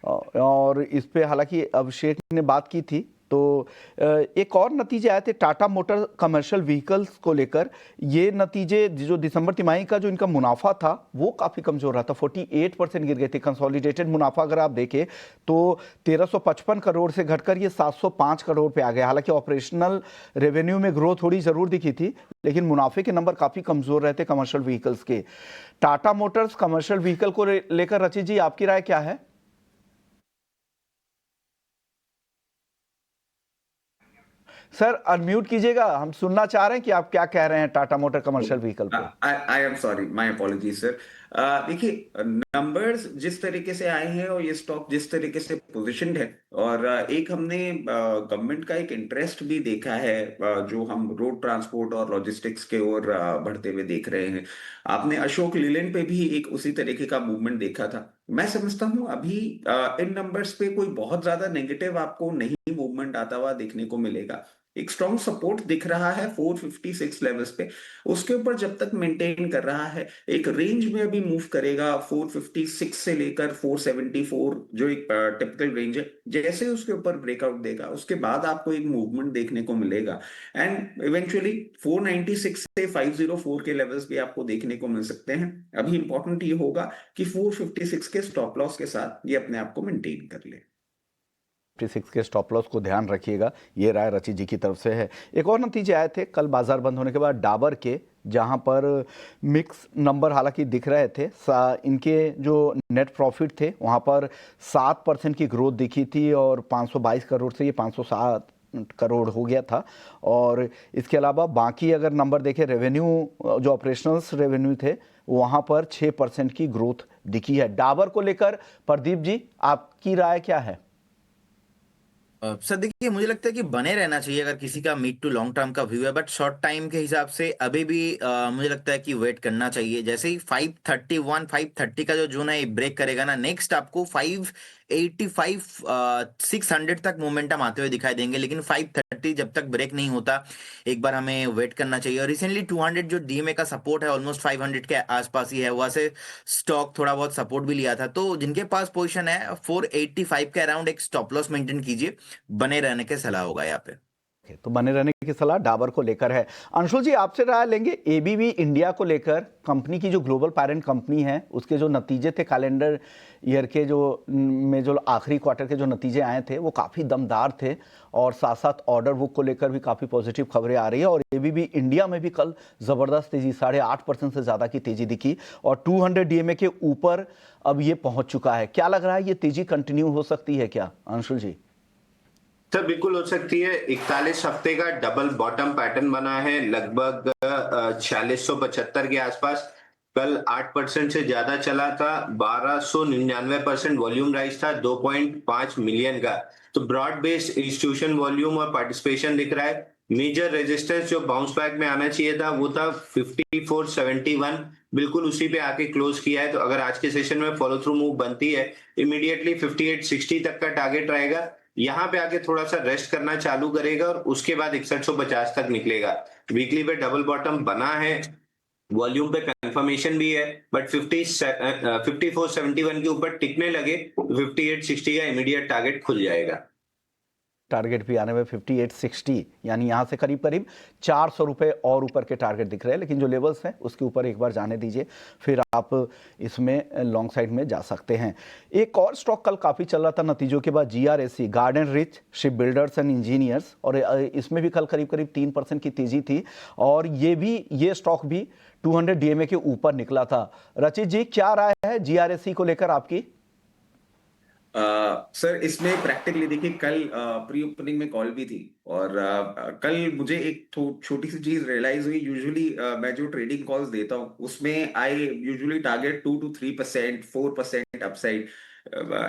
और इस पे हालांकि अभिषेक ने बात की थी। तो एक और नतीजे आए थे टाटा मोटर कमर्शियल व्हीकल्स को लेकर। ये नतीजे जो दिसंबर तिमाही का जो इनका मुनाफा था वो काफ़ी कमज़ोर रहा था, 48% गिर गए थे। कंसोलिडेटेड मुनाफा अगर आप देखें तो 1355 करोड़ से घटकर ये 705 करोड़ पे आ गया। हालांकि ऑपरेशनल रेवेन्यू में ग्रोथ थोड़ी ज़रूर दिखी थी, लेकिन मुनाफे के नंबर काफ़ी कमज़ोर रहते कमर्शियल व्हीकल्स के। टाटा मोटर्स कमर्शियल व्हीकल को लेकर रचित जी आपकी राय क्या है? सर अनम्यूट कीजिएगा, हम सुनना चाह रहे हैं कि आप क्या कह रहे हैं टाटा मोटर कमर्शियल व्हीकल पे। I am sorry, my apologies sir. देखिए, नंबर्स जिस तरीके से आए हैं और ये स्टॉक जिस तरीके से पोजीशनड है, और एक हमने गवर्नमेंट का एक इंटरेस्ट भी देखा है जो हम रोड ट्रांसपोर्ट और लॉजिस्टिक्स के ओर बढ़ते हुए देख रहे हैं। आपने अशोक लीलैंड पे भी एक उसी तरीके का मूवमेंट देखा था। मैं समझता हूं अभी इन नंबर्स पे कोई बहुत ज्यादा नेगेटिव आपको नहीं मूवमेंट आता हुआ देखने को मिलेगा। एक स्ट्रॉन्ग सपोर्ट दिख रहा है 456 लेवल्स पे। उसके ऊपर जब तक मेंटेन कर रहा है, एक रेंज में अभी मूव करेगा 456 से लेकर 474, जो एक टिपिकल रेंज है। जैसे उसके ऊपर ब्रेकआउट देगा उसके बाद आपको एक मूवमेंट देखने को मिलेगा, एंड इवेंचुअली 496 से 504 के लेवल्स भी आपको देखने को मिल सकते हैं। अभी इंपॉर्टेंट ये होगा कि 456 के स्टॉप लॉस के साथ ये अपने आप को मेंटेन कर ले। 56 के स्टॉप लॉस को ध्यान रखिएगा। ये राय रचित जी की तरफ से है। एक और नतीजे आए थे कल बाजार बंद होने के बाद डाबर के, जहां पर मिक्स नंबर हालांकि दिख रहे थे। इनके जो नेट प्रॉफिट थे वहां पर 7% की ग्रोथ दिखी थी, और 522 करोड़ से ये 507 करोड़ हो गया था। और इसके अलावा बाकी अगर नंबर देखें, रेवेन्यू जो ऑपरेशनल्स रेवेन्यू थे वहां पर 6% की ग्रोथ दिखी है। डाबर को लेकर प्रदीप जी आपकी राय क्या है? सर देखिए, मुझे लगता है कि बने रहना चाहिए अगर किसी का मिड टू लॉन्ग टर्म का व्यू है, बट शॉर्ट टाइम के हिसाब से अभी भी मुझे लगता है कि वेट करना चाहिए। जैसे ही 531 530 का जो जोन है ब्रेक करेगा ना, नेक्स्ट आपको 585 600 तक मोमेंटम आते हुए दिखाई देंगे। लेकिन 530 जब तक ब्रेक नहीं होता, एक बार हमें वेट करना चाहिए। और रिसेंटली 200 जो डीएमए का सपोर्ट है ऑलमोस्ट 500 के आसपास ही है, वहां से स्टॉक थोड़ा बहुत सपोर्ट भी लिया था। तो जिनके पास पोजीशन है 485 के अराउंड एक स्टॉप लॉस मेंटेन कीजिए, बने रहने के सलाह होगा यहाँ पे। तो बने रहने की सलाह डाबर को लेकर है। अंशुल जी, आपसे राय लेंगे एबीबी इंडिया को लेकर। कंपनी की जो ग्लोबल पेरेंट कंपनी है उसके जो नतीजे थे कैलेंडर ईयर के जो आखिरी क्वार्टर के जो नतीजे आए थे वो काफ़ी दमदार थे, और साथ साथ ऑर्डर बुक को लेकर भी काफ़ी पॉजिटिव खबरें आ रही है। और एबीबी इंडिया में भी कल ज़बरदस्त तेज़ी, 8.5% से ज़्यादा की तेज़ी दिखी और 200 डीएमए के ऊपर अब ये पहुंच चुका है। क्या लग रहा है, ये तेज़ी कंटिन्यू हो सकती है क्या अंशुल जी? सर बिल्कुल हो सकती है। 41 हफ्ते का डबल बॉटम पैटर्न बना है लगभग 4675 के आसपास। कल 8% से ज्यादा चला था। 1299% वॉल्यूम राइज था 2.5 मिलियन का। तो ब्रॉड बेस्ड इंस्टीट्यूशन वॉल्यूम और पार्टिसिपेशन दिख रहा है। मेजर रेजिस्टेंस जो बाउंस बैक में आना चाहिए था वो था 5471, बिल्कुल उसी पे आके क्लोज किया है। तो अगर आज के सेशन में फॉलो थ्रू मूव बनती है, इमीडिएटली 5860 तक का टारगेट रहेगा। यहाँ पे आके थोड़ा सा रेस्ट करना चालू करेगा और उसके बाद 6150 तक निकलेगा। वीकली पे डबल बॉटम बना है, वॉल्यूम पे कंफर्मेशन भी है, बट 5471 के ऊपर टिकने लगे 5860 का इमीडिएट टारगेट खुल जाएगा। टारगेट भी आने में 5860, यानी यहाँ से करीब करीब 400 रुपये और ऊपर के टारगेट दिख रहे हैं। लेकिन जो लेवल्स हैं उसके ऊपर एक बार जाने दीजिए, फिर आप इसमें लॉन्ग साइड में जा सकते हैं। एक और स्टॉक कल काफ़ी चल रहा था नतीजों के बाद, GRSE garden rich ship builders and engineers, और इसमें भी कल करीब करीब 3% की तेज़ी थी और ये स्टॉक भी 200 डीएमए के ऊपर निकला था। रचित जी, क्या राय है GRSE को लेकर आपकी? सर इसमें प्रैक्टिकली देखिए, कल प्री ओपनिंग में कॉल भी थी और कल मुझे एक छोटी सी चीज रियलाइज हुई। यूजुअली मैं जो ट्रेडिंग कॉल्स देता हूँ उसमें I usually target 2 to 3%, 4% upside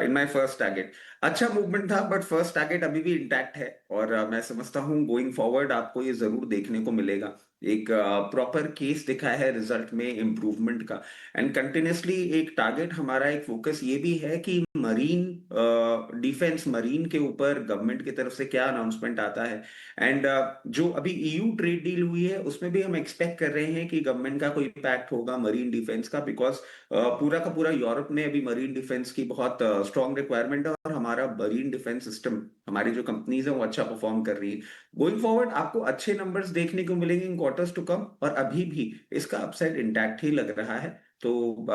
in my first target. अच्छा मूवमेंट था, बट फर्स्ट टारगेट अभी भी इंटैक्ट है और मैं समझता हूँ गोइंग फॉरवर्ड आपको ये जरूर देखने को मिलेगा। एक प्रॉपर केस दिखा है रिजल्ट में इम्प्रूवमेंट का, एंड कंटिन्यूसली एक टारगेट हमारा, एक फोकस ये भी है कि मरीन डिफेंस, मरीन के ऊपर गवर्नमेंट की तरफ से क्या अनाउंसमेंट आता है। एंड जो अभी EU ट्रेड डील हुई है उसमें भी हम एक्सपेक्ट कर रहे हैं कि गवर्नमेंट का कोई इम्पैक्ट होगा मरीन डिफेंस का, बिकॉज पूरा का पूरा यूरोप में अभी मरीन डिफेंस की बहुत स्ट्रॉन्ग रिक्वायरमेंट है और हमारा मरीन डिफेंस सिस्टम, हमारी जो कंपनीज है वो अच्छा परफॉर्म कर रही है। गोइंग फॉरवर्ड आपको अच्छे नंबर्स देखने को मिलेंगे इन क्वार्टर्स टू कम, और अभी भी इसका अपसाइड इंटैक्ट ही लग रहा है। तो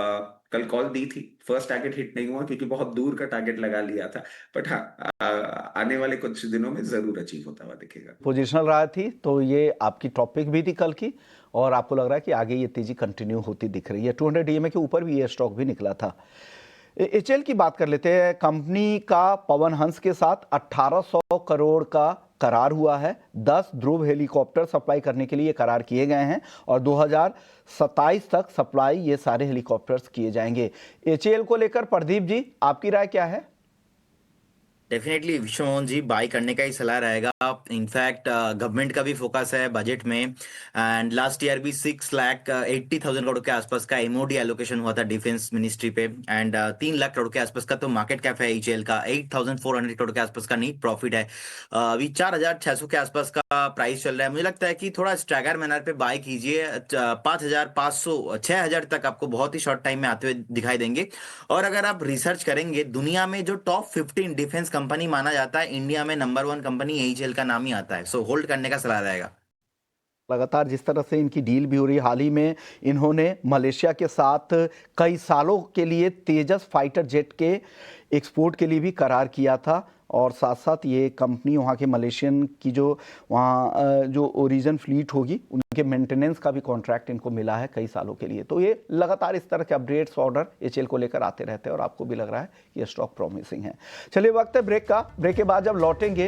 कल कॉल दी थी, फर्स्ट टारगेट हिट नहीं हुआ क्योंकि बहुत दूर का टारगेट लगा लिया था, बट हाँ आने वाले कुछ दिनों में जरूर अचीव होता हुआ दिखेगा। पोजिशनल रहा थी तो ये आपकी टॉपिक भी थी कल की, और आपको लग रहा है कि आगे ये तेजी कंटिन्यू होती दिख रही है। 200 डीएमए के ऊपर भी ये स्टॉक भी निकला था। HL की बात कर लेते हैं। कंपनी का पवन हंस के साथ 1800 करोड़ का करार हुआ है। 10 ध्रुव हेलीकॉप्टर सप्लाई करने के लिए करार किए गए हैं और 2027 तक सप्लाई ये सारे हेलीकॉप्टर्स किए जाएंगे। HL को लेकर प्रदीप जी, आपकी राय क्या है? डेफिनेटली विश्वमोहन जी, बाय करने का ही सलाह रहेगा। इनफैक्ट गवर्नमेंट का भी फोकस है बजट में, एंड लास्ट ईयर भी 6,80,000 करोड़ के आसपास का MOD एलोकेशन हुआ था डिफेंस मिनिस्ट्री पे, एंड 3 लाख करोड़ के आसपास का तो मार्केट कैप है HL का। 8,400 करोड़ के आसपास का नीट प्रॉफिट है। अभी 4,600 के आसपास का प्राइस चल रहा है। मुझे लगता है कि थोड़ा स्ट्रैगर मैनर पे बाय कीजिए। 5,500 6,000 तक आपको बहुत ही शॉर्ट टाइम में आते हुए दिखाई देंगे। और अगर आप रिसर्च करेंगे, दुनिया में जो टॉप 15 डिफेंस कंपनी माना जाता है, इंडिया में नंबर 1 कंपनी HL का नाम ही आता है। सो होल्ड करने का सलाह रहेगा। लगातार जिस तरह से इनकी डील भी हो रही है, हाल ही में इन्होंने मलेशिया के साथ कई सालों के लिए तेजस फाइटर जेट के एक्सपोर्ट के लिए भी करार किया था, और साथ साथ ये कंपनी वहाँ के मलेशियन की जो वहाँ जो ओरिजिन फ्लीट होगी उनके मेंटेनेंस का भी कॉन्ट्रैक्ट इनको मिला है कई सालों के लिए। तो ये लगातार इस तरह के अपडेट्स ऑर्डर HL को लेकर आते रहते हैं और आपको भी लग रहा है कि ये स्टॉक प्रॉमिसिंग है। चलिए वक्त है ब्रेक का। ब्रेक के बाद जब लौटेंगे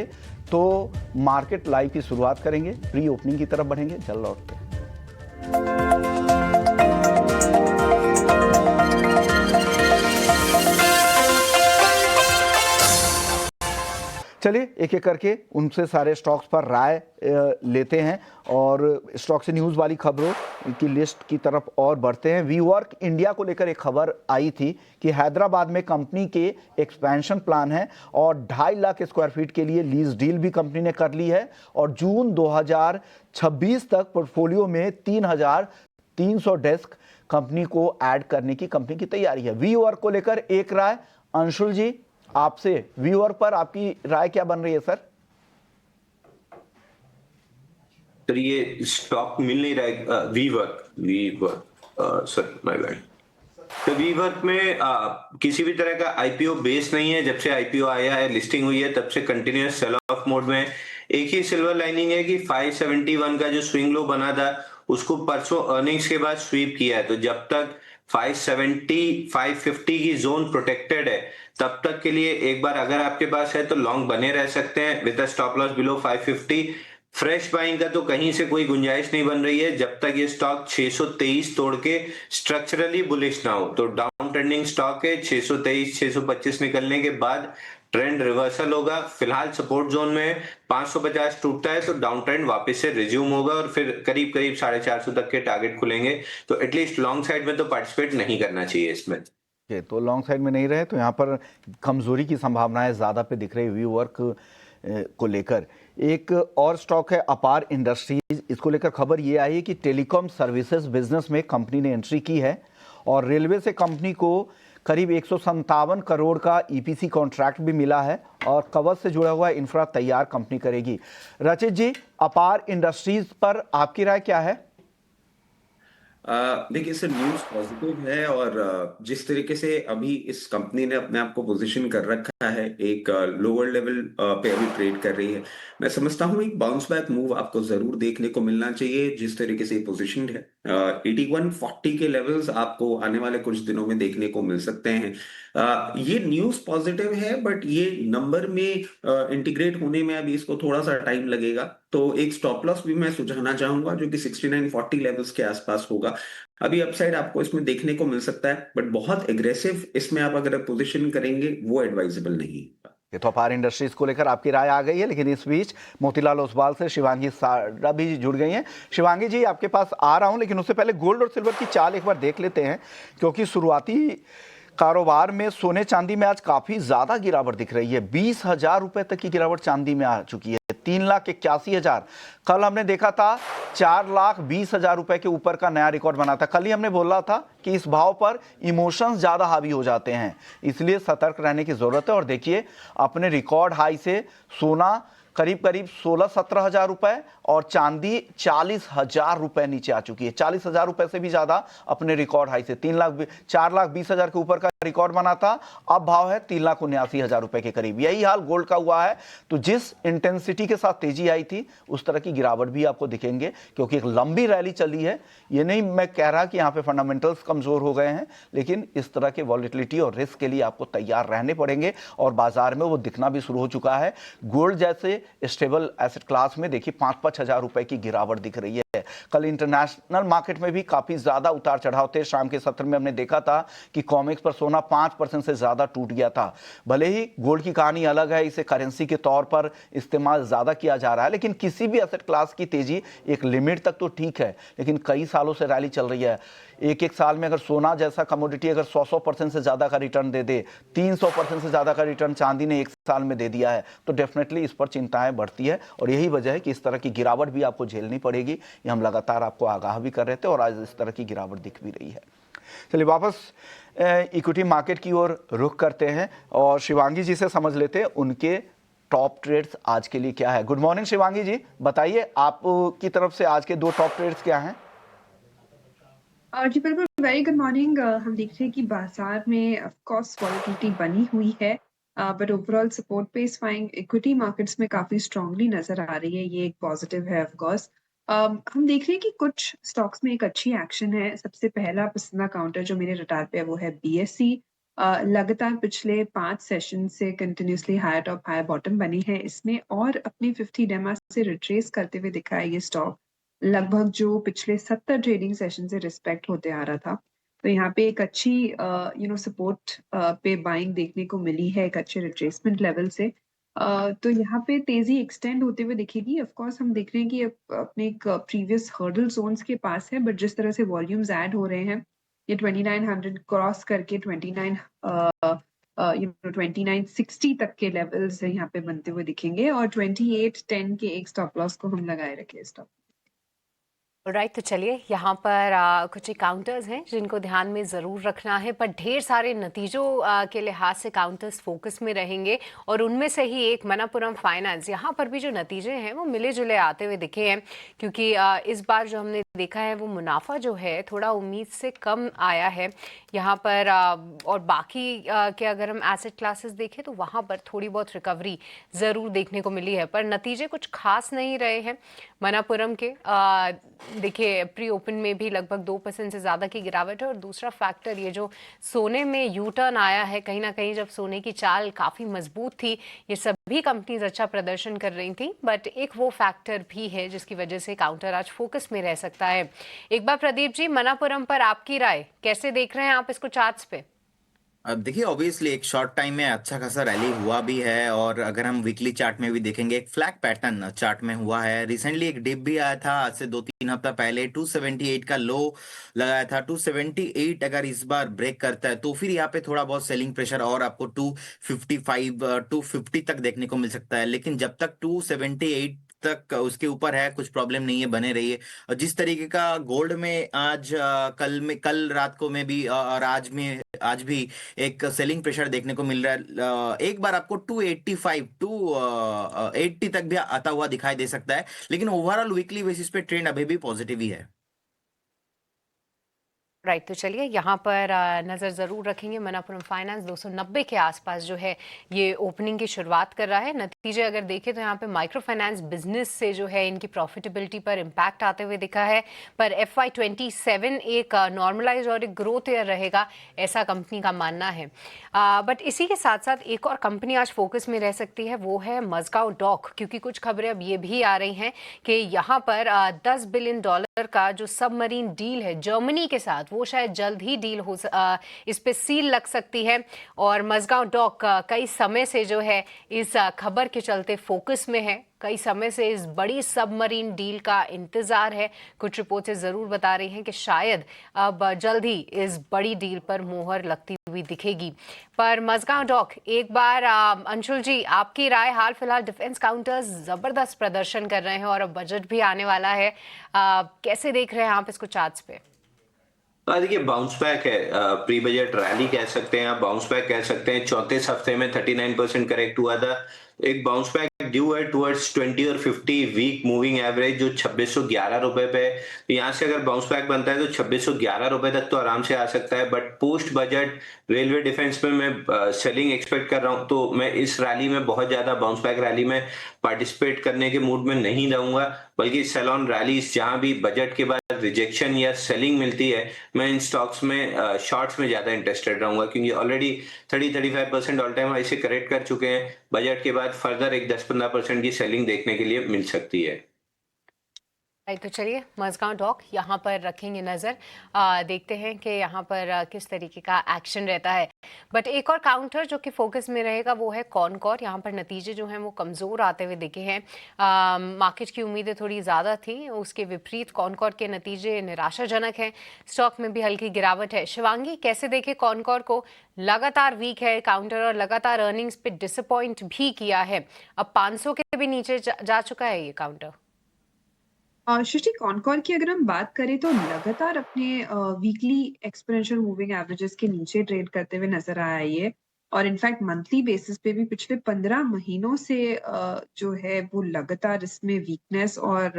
तो मार्केट लाइव की शुरुआत करेंगे, प्री ओपनिंग की तरफ बढ़ेंगे। जल्द लौटते हैं। चलिए एक एक करके उनसे सारे स्टॉक्स पर राय लेते हैं और स्टॉक से न्यूज़ वाली खबरों की लिस्ट की तरफ और बढ़ते हैं। वीवर्क इंडिया को लेकर एक खबर आई थी कि हैदराबाद में कंपनी के एक्सपेंशन प्लान है और 2.5 लाख स्क्वायर फीट के लिए लीज डील भी कंपनी ने कर ली है और जून 2026 तक पोर्टफोलियो में 3,300 डेस्क कंपनी को ऐड करने की कंपनी की तैयारी है। वीवर्क को लेकर एक राय, अंशुल जी आपसे वीवर पर आपकी राय क्या बन रही है सर? सर ये स्टॉक मिल नहीं रहा है, वीवर्क सर माय बैड। तो वीवर्क में किसी भी तरह का आईपीओ बेस नहीं है। जब से आईपीओ आया है, लिस्टिंग हुई है, तब से कंटिन्यूअस सेल ऑफ मोड में है। एक ही सिल्वर लाइनिंग है कि 571 का जो स्विंग लो बना था उसको परसों अर्निंग्स के बाद स्वीप किया है। तो जब तक 570 550 की जोन प्रोटेक्टेड है तब तक के लिए एक बार अगर आपके पास है तो लॉन्ग बने रह सकते हैं with a stop loss below 550। Fresh buying का तो कहीं से कोई गुंजाइश नहीं बन रही है जब तक ये स्टॉक 623 तोड़ के स्ट्रक्चरली बुलिश ना हो। तो डाउन ट्रेंडिंग स्टॉक है, 623 625 निकलने के बाद ट्रेंड रिवर्सल होगा। फिलहाल सपोर्ट जोन में 550 टूटता है तो डाउन ट्रेंड वापस से रिज्यूम होगा और फिर करीब करीब 450 तक के टारगेट खुलेंगे। तो एटलीस्ट लॉन्ग साइड में तो पार्टिसिपेट नहीं करना चाहिए इसमें। तो लॉन्ग साइड में नहीं रहे तो यहाँ पर कमजोरी की संभावनाएं ज़्यादा पे दिख रही वीवर्क को लेकर। एक और स्टॉक है अपार इंडस्ट्रीज, इसको लेकर खबर ये आई है कि टेलीकॉम सर्विसेज बिजनेस में कंपनी ने एंट्री की है और रेलवे से कंपनी को करीब 157 करोड़ का ईपीसी कॉन्ट्रैक्ट भी मिला है और कवच से जुड़ा हुआ इंफ्रा तैयार कंपनी करेगी। रचित जी, अपार इंडस्ट्रीज पर आपकी राय क्या है? देखिए सर, न्यूज़ पॉजिटिव है और जिस तरीके से अभी इस कंपनी ने अपने आप को पोजीशन कर रखा है, एक लोअर लेवल पे अभी ट्रेड कर रही है, मैं समझता हूँ एक बाउंस बैक मूव आपको जरूर देखने को मिलना चाहिए। जिस तरीके से पोजीशन है 8140 के लेवल्स आपको आने वाले कुछ दिनों में देखने को मिल सकते हैं। ये न्यूज़ पॉजिटिव है बट ये नंबर में इंटीग्रेट होने में अभी इसको थोड़ा सा टाइम लगेगा। तो एक स्टॉप लॉस भी मैं सुझाना चाहूंगा जो कि 6940 लेवल्स के आसपास होगा। अभी अपसाइड आपको इसमें देखने को मिल सकता है बट बहुत एग्रेसिव इसमें आप अगर पोजीशन करेंगे वो एडवाइजेबल नहीं है। ये तो अपार इंडस्ट्रीज को लेकर आपकी राय आ गई है, लेकिन इस बीच मोतीलाल ओसवाल से शिवांगी सारा भी जुड़ गई हैं। शिवांगी जी, आपके पास आ रहा हूं, लेकिन उससे पहले गोल्ड और सिल्वर की चाल एक बार देख लेते हैं, क्योंकि शुरुआती कारोबार में सोने चांदी में आज काफी ज्यादा गिरावट दिख रही है। 20,000 रुपए तक की गिरावट चांदी में आ चुकी है, 3,81,000। कल हमने देखा था 4,20,000 रुपए के ऊपर का नया रिकॉर्ड बना था। कल ही हमने बोला था कि इस भाव पर इमोशंस ज्यादा हावी हो जाते हैं, इसलिए सतर्क रहने की जरूरत है। और देखिए, अपने रिकॉर्ड हाई से सोना करीब करीब 16-17 हजार रुपए और चांदी 40,000 रुपए नीचे आ चुकी है। 40,000 रुपए से भी ज्यादा अपने रिकॉर्ड हाई से 4,20,000 के ऊपर का रिकॉर्ड बना था, अब भाव है 3,79,000 रुपए के करीब। यही हाल गोल्ड का हुआ है। तो जिस इंटेंसिटी के साथ तेजी आई थी उस तरह की गिरावट भी आपको दिखेंगे, क्योंकि एक लंबी रैली चली है। ये नहीं मैं कह रहा कि यहाँ पे फंडामेंटल्स कमजोर हो गए हैं, लेकिन इस तरह के वॉलिटिलिटी और रिस्क के लिए आपको तैयार रहने पड़ेंगे और बाजार में वो दिखना भी शुरू हो चुका है। गोल्ड जैसे स्टेबल एसेट क्लास में देखिए 5-5 हजार रुपए की गिरावट दिख रही है। कल इंटरनेशनल मार्केट में भी काफी ज्यादा उतार चढ़ाव थे। शाम के सत्र में हमने देखा था कि कॉमेक्स पर सोना 5% से ज्यादा टूट गया था। भले ही गोल्ड की कहानी अलग है, इसे करेंसी के तौर पर इस्तेमाल ज्यादा किया जा रहा है, लेकिन किसी भी एसेट क्लास की तेजी एक लिमिट तक तो ठीक है, लेकिन कई सालों से रैली चल रही है। एक साल में अगर सोना जैसा कमोडिटी अगर 100% से ज्यादा का रिटर्न दे दे, 300% से ज्यादा का रिटर्न चांदी ने एक साल में दे दिया है, तो डेफिनेटली इस पर चिंताएं बढ़ती है। और यही वजह है कि इस तरह की गिरावट भी आपको झेलनी पड़ेगी। ये हम लगातार आपको आगाह भी कर रहे थे और आज इस तरह की गिरावट दिख भी रही है। चलिए वापस इक्विटी मार्केट की ओर रुख करते हैं और शिवांगी जी से समझ लेते हैं उनके टॉप ट्रेड्स आज के लिए क्या है। गुड मॉर्निंग शिवांगी जी, बताइए आपकी तरफ से आज के 2 टॉप ट्रेड्स क्या हैं? जी बिल्कुल, वेरी गुड मॉर्निंग। हम देख रहे हैं कि बाजार में ऑफ कोर्स वॉलेटिलिटी बनी हुई है, but overall support based buying equity markets में काफी स्ट्रांगली नजर आ रही है। ये एक पॉजिटिव है ऑफ कोर्स। हम देख रहे हैं कि कुछ स्टॉक्स में एक अच्छी एक्शन है। सबसे पहला पसंदीदा काउंटर जो मेरे रडार पे है वो है BSE। लगातार पिछले 5 सेशन से continuously higher top higher bottom बनी है इसमें और अपनी 50 डेमा से रिट्रेस करते हुए दिखा है ये स्टॉक, लगभग जो पिछले 70 ट्रेडिंग सेशन से रिस्पेक्ट होते आ रहा था। तो यहाँ पे एक अच्छी सपोर्ट पे बाइंग देखने को मिली है, एक अच्छे रिट्रेसमेंट लेवल से। तो यहाँ पे तेजी एक्सटेंड होते हुए दिखेगी। ऑफ कोर्स हम देख रहे हैं कि अपने एक प्रीवियस हर्डल जोन्स के पास है, बट जिस तरह से वॉल्यूम्स ऐड हो रहे हैं, ये 2900 क्रॉस करके 2960 तक के लेवल्स यहाँ पे बनते हुए दिखेंगे और 2810 के एक स्टॉप लॉस को हम लगाए रखे स्टॉप। राइट तो चलिए यहाँ पर कुछ काउंटर्स हैं जिनको ध्यान में ज़रूर रखना है, पर ढेर सारे नतीजों के लिहाज से काउंटर्स फोकस में रहेंगे और उनमें से ही एक मणप्पुरम फाइनेंस। यहाँ पर भी जो नतीजे हैं वो मिले जुले आते हुए दिखे हैं, क्योंकि इस बार जो हमने देखा है वो मुनाफा जो है थोड़ा उम्मीद से कम आया है यहाँ पर। और बाकी के अगर हम एसेट क्लासेस देखें तो वहाँ पर थोड़ी बहुत रिकवरी ज़रूर देखने को मिली है, पर नतीजे कुछ खास नहीं रहे हैं मणप्पुरम के। देखिए प्री ओपन में भी लगभग 2% से ज़्यादा की गिरावट है, और दूसरा फैक्टर ये जो सोने में यू टर्न आया है, कहीं ना कहीं जब सोने की चाल काफ़ी मजबूत थी, ये सभी कंपनीज अच्छा प्रदर्शन कर रही थी, बट एक वो फैक्टर भी है जिसकी वजह से काउंटर आज फोकस में रह सकता है। एक बार प्रदीप जी, मणप्पुरम पर आपकी राय, कैसे देख रहे हैं आप इसको चार्ट्स पे? अब देखिए ऑब्वियसली एक शॉर्ट टाइम में अच्छा खासा रैली हुआ भी है, और अगर हम वीकली चार्ट में भी देखेंगे एक फ्लैग पैटर्न चार्ट में हुआ है। रिसेंटली एक डिप भी आया था आज से 2-3 हफ्ता पहले, 278 का लो लगाया था। 278 अगर इस बार ब्रेक करता है तो फिर यहाँ पे थोड़ा बहुत सेलिंग प्रेशर और आपको 255 250 तक देखने को मिल सकता है। लेकिन जब तक 278 तक उसके ऊपर है कुछ प्रॉब्लम नहीं है, बने रहिए। और जिस तरीके का गोल्ड में आज कल रात को में भी और आज भी एक सेलिंग प्रेशर देखने को मिल रहा है। एक बार आपको 285 280 तक भी आता हुआ दिखाई दे सकता है, लेकिन ओवरऑल वीकली बेसिस पे ट्रेंड अभी भी पॉजिटिव ही है। राइट तो चलिए यहाँ पर नज़र ज़रूर रखेंगे। मणप्पुरम फाइनेंस 290 के आसपास जो है ये ओपनिंग की शुरुआत कर रहा है। नतीजे अगर देखें तो यहाँ पे माइक्रो फाइनेंस बिजनेस से जो है इनकी प्रॉफिटेबिलिटी पर इम्पैक्ट आते हुए दिखा है, पर FY27 एक नॉर्मलाइज और एक ग्रोथ ईयर रहेगा, ऐसा कंपनी का मानना है। बट इसी के साथ साथ एक और कंपनी आज फोकस में रह सकती है, वो है मज़गांव डॉक, क्योंकि कुछ खबरें अब ये भी आ रही हैं कि यहाँ पर $10 बिलियन का जो सबमरीन डील है जर्मनी के साथ, वो शायद जल्द ही डील हो इस पे सील लग सकती है। और मज़गांव डॉक कई समय से जो है इस खबर के चलते फोकस में है, कई समय से इस बड़ी सबमरीन डील का इंतजार है। कुछ रिपोर्टें ज़रूर बता रही हैं कि शायद अब जल्द ही इस बड़ी डील पर मोहर लगती हुई दिखेगी। पर मज़गांव डॉक, एक बार अंशुल जी आपकी राय, हाल फिलहाल डिफेंस काउंटर्स ज़बरदस्त प्रदर्शन कर रहे हैं और अब बजट भी आने वाला है, कैसे देख रहे हैं आप इसको चार्ट्स पे? देखिए बाउंस बैक है, प्री बजट रैली कह सकते हैं, आप बाउंस बैक कह सकते हैं। 34 हफ्ते में 39% करेक्ट हुआ था, एक बाउंस बैक ड्यू है टुवर्ड्स 20 और 50 वीक मूविंग एवरेज जो 2611 रुपए पे है। तो यहाँ से अगर बाउंस बैक बनता है तो 2611 रुपए तक तो आराम से आ सकता है। But post budget railway defence में मैं सेलिंग एक्सपेक्ट कर रहा हूँ, तो मैं इस रैली में बहुत ज्यादा बाउंस बैक रैली में पार्टिसिपेट करने के मूड में नहीं रहूंगा, बल्कि सेल-ऑन रैलीज जहां भी बजट के बाद रिजेक्शन या सेलिंग मिलती है, मैं इन स्टॉक्स में शॉर्ट्स में ज्यादा इंटरेस्टेड रहूंगा, क्योंकि ऑलरेडी 30-35% ऑल टाइम हाई से करेक्ट कर चुके हैं। बजट के बाद फर्दर एक 10-15% की सेलिंग देखने के लिए मिल सकती है। राइट तो चलिए मज़गांव डॉक यहाँ पर रखेंगे नज़र, देखते हैं कि यहाँ पर किस तरीके का एक्शन रहता है। बट एक और काउंटर जो कि फोकस में रहेगा वो है कॉनकॉर। यहाँ पर नतीजे जो हैं वो कमज़ोर आते हुए दिखे हैं, मार्केट की उम्मीदें थोड़ी ज़्यादा थी, उसके विपरीत कॉनकॉर के नतीजे निराशाजनक हैं, स्टॉक में भी हल्की गिरावट है। शिवांगी, कैसे देखें कॉनकॉर को? लगातार वीक है काउंटर और लगातार अर्निंग्स पे डिसअपॉइंट भी किया है, अब 500 के भी नीचे जा चुका है ये काउंटर। सृष्टि, कॉनकॉर की अगर हम बात करें तो लगातार अपने वीकली एक्सपोनेंशियल मूविंग एवरेजेस के नीचे ट्रेड करते हुए नजर आया ये, और इनफैक्ट मंथली बेसिस पे भी पिछले 15 महीनों से जो है वो लगातार इसमें वीकनेस और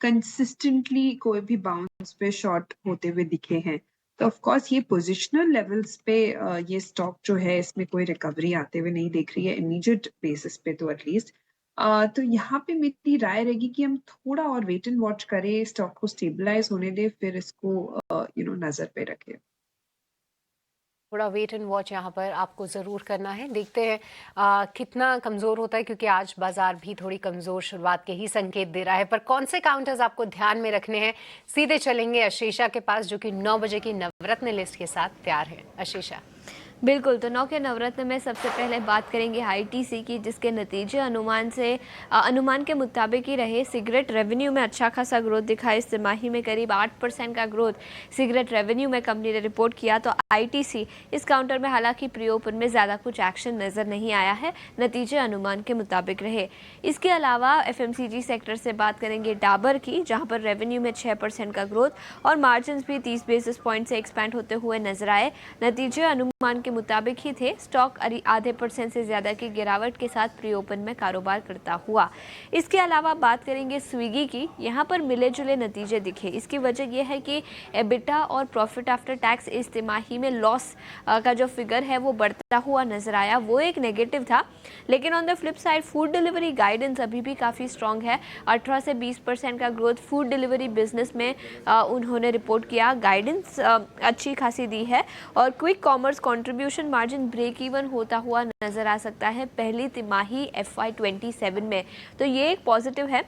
कंसिस्टेंटली कोई भी बाउंस पे शॉर्ट होते हुए दिखे हैं। तो ऑफ कोर्स ये पोजिशनल लेवल्स पे ये स्टॉक जो है इसमें कोई रिकवरी आते हुए नहीं दिख रही है इमीडिएट बेसिस पे तो एटलीस्ट। तो यहाँ पे मेरी राय रहेगी कि हम थोड़ा और वेट एंड वॉच करें, स्टॉक को स्टेबलाइज होने दें, फिर इसको नजर पे रखें। थोड़ा वेट एंड वॉच यहाँ पर आपको ज़रूर करना है, देखते हैं कितना कमज़ोर होता है, क्योंकि आज बाजार भी थोड़ी कमज़ोर शुरुआत के ही संकेत दे रहा है। पर कौन से काउंटर्स आपको ध्यान में रखने हैं? सीधे चलेंगे अशीषा के पास जो कि 9 बजे की नवरत्न लिस्ट के साथ तैयार है। अशीषा। बिल्कुल, तो 9 के नवरत्न में सबसे पहले बात करेंगे आईटीसी की, जिसके नतीजे अनुमान के मुताबिक ही रहे। सिगरेट रेवेन्यू में अच्छा खासा ग्रोथ दिखा। इस तिमाही में करीब 8% का ग्रोथ सिगरेट रेवेन्यू में कंपनी ने रिपोर्ट किया। तो आईटीसी इस काउंटर में हालांकि प्री ओपन में ज़्यादा कुछ एक्शन नज़र नहीं आया है, नतीजे अनुमान के मुताबिक रहे। इसके अलावा एफएमसीजी सेक्टर से बात करेंगे डाबर की, जहाँ पर रेवेन्यू में 6% का ग्रोथ और मार्जिन भी 30 बेसिस पॉइंट से एक्सपैंड होते हुए नजर आए। नतीजे अनुमान के मुताबिक ही थे। स्टॉक आधे % से ज़्यादा की गिरावट के साथ प्री ओपन में कारोबार करता हुआ। इसके अलावा बात करेंगे स्विगी की, यहाँ पर मिले जुले नतीजे दिखे। इसकी वजह यह है कि एबिटा और प्रॉफिट आफ्टर टैक्स इस तिमाही में लॉस का जो फिगर है वो बढ़ता हुआ नजर आया, वो एक नेगेटिव था। लेकिन on the flip side food delivery guidance अभी भी काफ़ी स्ट्रॉन्ग है। 18 से 20% का ग्रोथ फूड डिलीवरी बिजनेस में उन्होंने रिपोर्ट किया। गाइडेंस अच्छी खासी दी है और quick commerce contribution margin break even होता हुआ नजर आ सकता है पहली तिमाही FY27 में, तो ये एक पॉजिटिव है।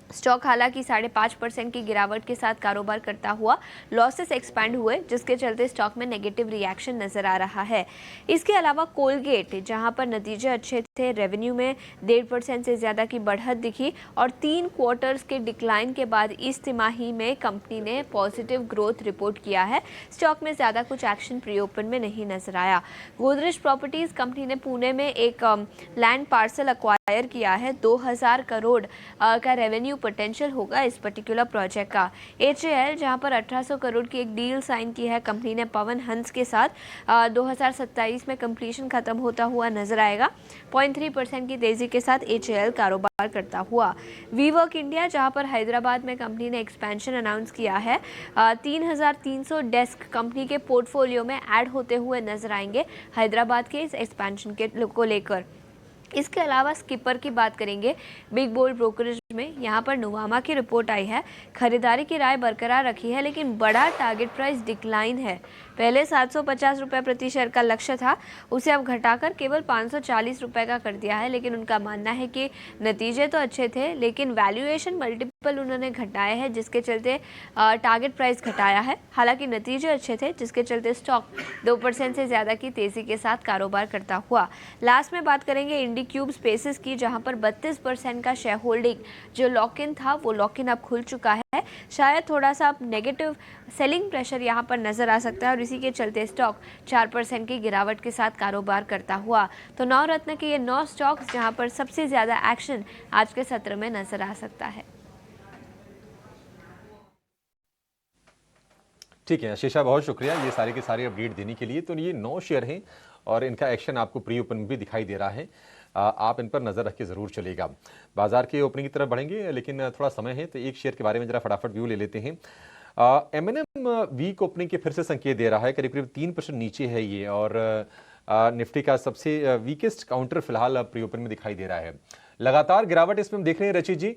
स्टॉक हालांकि 5.5% की गिरावट के साथ कारोबार करता हुआ लॉसेस एक्सपैंड हुए, जिसके चलते स्टॉक में नेगेटिव रिएक्शन नजर आ रहा है। इसके अलावा कोलगेट, जहां पर नतीजे अच्छे थे, रेवेन्यू में 1.5% से ज़्यादा की बढ़त दिखी और 3 क्वार्टर्स के डिक्लाइन के बाद इस तिमाही में कंपनी ने पॉजिटिव ग्रोथ रिपोर्ट किया है। स्टॉक में ज़्यादा कुछ एक्शन प्री ओपन में नहीं नजर आया। गोदरेज प्रॉपर्टीज़ कंपनी ने पुणे में एक लैंड पार्सल अक्वायर किया है। 2000 करोड़ का रेवेन्यू पोटेंशियल होगा इस पर्टिकुलर प्रोजेक्ट का। HAL, जहां पर 1800 करोड़ की एक डील साइन की है कंपनी ने पवन हंस के साथ, 2027 में कंप्लीशन खत्म होता हुआ नजर आएगा। 0.3% की तेजी के साथ HAL कारोबार करता हुआ। वीवर्क इंडिया, जहां पर हैदराबाद में कंपनी ने एक्सपेंशन अनाउंस किया है, 3300 डेस्क कंपनी के पोर्टफोलियो में ऐड होते हुए नजर आएंगे हैदराबाद के इस एक्सपेंशन को लेकर। इसके अलावा स्किपर की बात करेंगे, बिग बोल्ड ब्रोकरेज में यहाँ पर नुवामा की रिपोर्ट आई है। खरीदारी की राय बरकरार रखी है, लेकिन बड़ा टारगेट प्राइस डिक्लाइन है। पहले 750 रुपये प्रति शेयर का लक्ष्य था, उसे अब घटाकर केवल 540 रुपये का कर दिया है। लेकिन उनका मानना है कि नतीजे तो अच्छे थे, लेकिन वैल्यूएशन मल्टीपल उन्होंने घटाए हैं, जिसके चलते टारगेट प्राइस घटाया है। हालांकि नतीजे अच्छे थे, जिसके चलते स्टॉक 2% से ज़्यादा की तेज़ी के साथ कारोबार करता हुआ। लास्ट में बात करेंगे इंडिक्यूब स्पेसेस की, जहां पर 32% का शेयर होल्डिंग जो लॉक इन था वो लॉक इन अब खुल चुका है। शायद थोड़ा सा अब नेगेटिव सेलिंग प्रेशर यहां पर नजर आ सकता है और इसी के चलते स्टॉक 4% की गिरावट के साथ कारोबार करता हुआ। तो 9 रत्न के ये 9 स्टॉक्स जहां पर सबसे ज़्यादा एक्शन आज के सत्र में नजर आ सकता है। ठीक है आशीषा, बहुत शुक्रिया ये सारे के सारे अपडेट देने के लिए। तो ये 9 शेयर हैं और इनका एक्शन आपको प्री ओपन में भी दिखाई दे रहा है। आप इन पर नज़र रख के ज़रूर चलेगा। बाजार के ओपनिंग की तरफ बढ़ेंगे, लेकिन थोड़ा समय है तो एक शेयर के बारे में जरा फटाफट व्यू ले लेते हैं। M&M वीक ओपनिंग के फिर से संकेत दे रहा है, करीब करीब 3% नीचे है ये, और निफ्टी का सबसे वीकेस्ट काउंटर फिलहाल प्री ओपन में दिखाई दे रहा है। लगातार गिरावट इसमें हम देख रहे हैं रचित जी।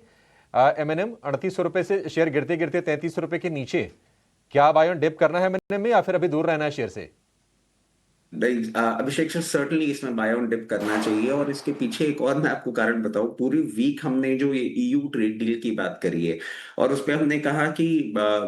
M&M 3800 रुपये से शेयर गिरते गिरते 3300 रुपये के नीचे। क्या बाय ऑन डिप करना है M&M में या फिर अभी दूर रहना है शेयर से? नहीं, अभिषेक सर सर्टनली इसमें बाय ऑन डिप करना चाहिए। और इसके पीछे एक और मैं आपको कारण बताऊं, पूरी वीक हमने जो ये EU ट्रेड डील की बात करी है और उस पे हमने कहा कि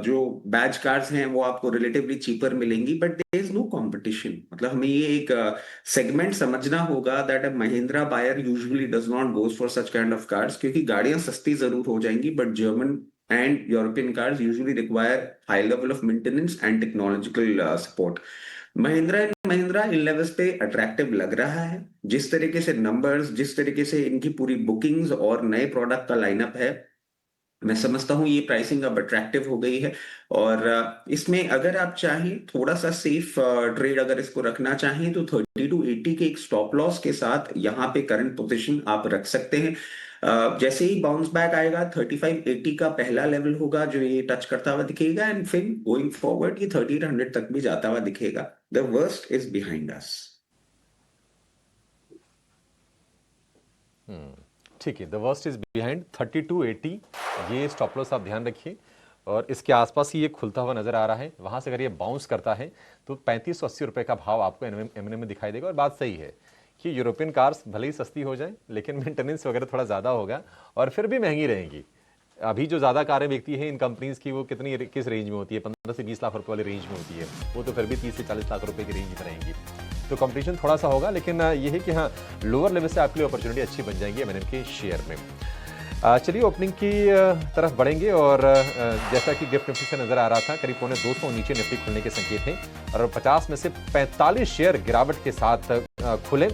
जो बैच कार्ड्स हैं वो आपको रिलेटिवली चीपर मिलेंगी, but there is no competition. मतलब हमें ये एक सेगमेंट समझना होगा that a Mahindra buyer usually does not goes for such kind of cars, क्योंकि गाड़ियां सस्ती जरूर हो जाएंगी but German and European cars usually require high level of maintenance and technological support. Mahindra and Mahindra in levels पे अट्रैक्टिव लग रहा है। जिस तरीके से नंबर्स, जिस तरीके से इनकी पूरी बुकिंग्स और नए प्रोडक्ट का लाइनअप है, मैं समझता हूं ये प्राइसिंग अब अट्रैक्टिव हो गई है। और इसमें अगर आप चाहें थोड़ा सा सेफ ट्रेड अगर इसको रखना चाहें तो 30 to 80 के एक स्टॉप लॉस के साथ यहाँ पे करंट पोजीशन आप रख सकते हैं। जैसे ही बाउंस बैक आएगा 3580 का पहला लेवल होगा जो ये टच करता हुआ दिखेगा, एंड फिर गोइंग फॉरवर्ड ये 3800 तक भी जाता हुआ दिखेगा। The worst is behind us. ठीक है, द वर्स्ट इज बिहाइंड 3280, ये स्टॉप लॉस आप ध्यान रखिए। और इसके आसपास ही ये खुलता हुआ नजर आ रहा है, वहां से अगर ये बाउंस करता है तो 3580 रुपए का भाव आपको M&M में दिखाई देगा। और बात सही है कि यूरोपियन कार्स भले ही सस्ती हो जाए, लेकिन मेंटेनेंस वगैरह थोड़ा ज़्यादा होगा और फिर भी महंगी रहेंगी। अभी जो ज़्यादा कारें बिकती हैं इन कंपनीज की, वो किस रेंज में होती है? 15 से 20 लाख रुपए वाली रेंज में होती है, वो तो फिर भी 30 से 40 लाख रुपए की रेंज में रहेंगी। तो कंपटीशन थोड़ा सा होगा, लेकिन ये है कि हाँ लोअर लेवल से आपके लिए अपॉर्चुनिटी अच्छी बन जाएंगी एमएनएम के शेयर में। चलिए ओपनिंग की तरफ बढ़ेंगे और जैसा कि गिफ्ट निफ्टी से नजर आ रहा था करीब 200 नीचे निफ्टी खुलने के संकेत हैं और 50 में से 45 शेयर गिरावट के साथ खुले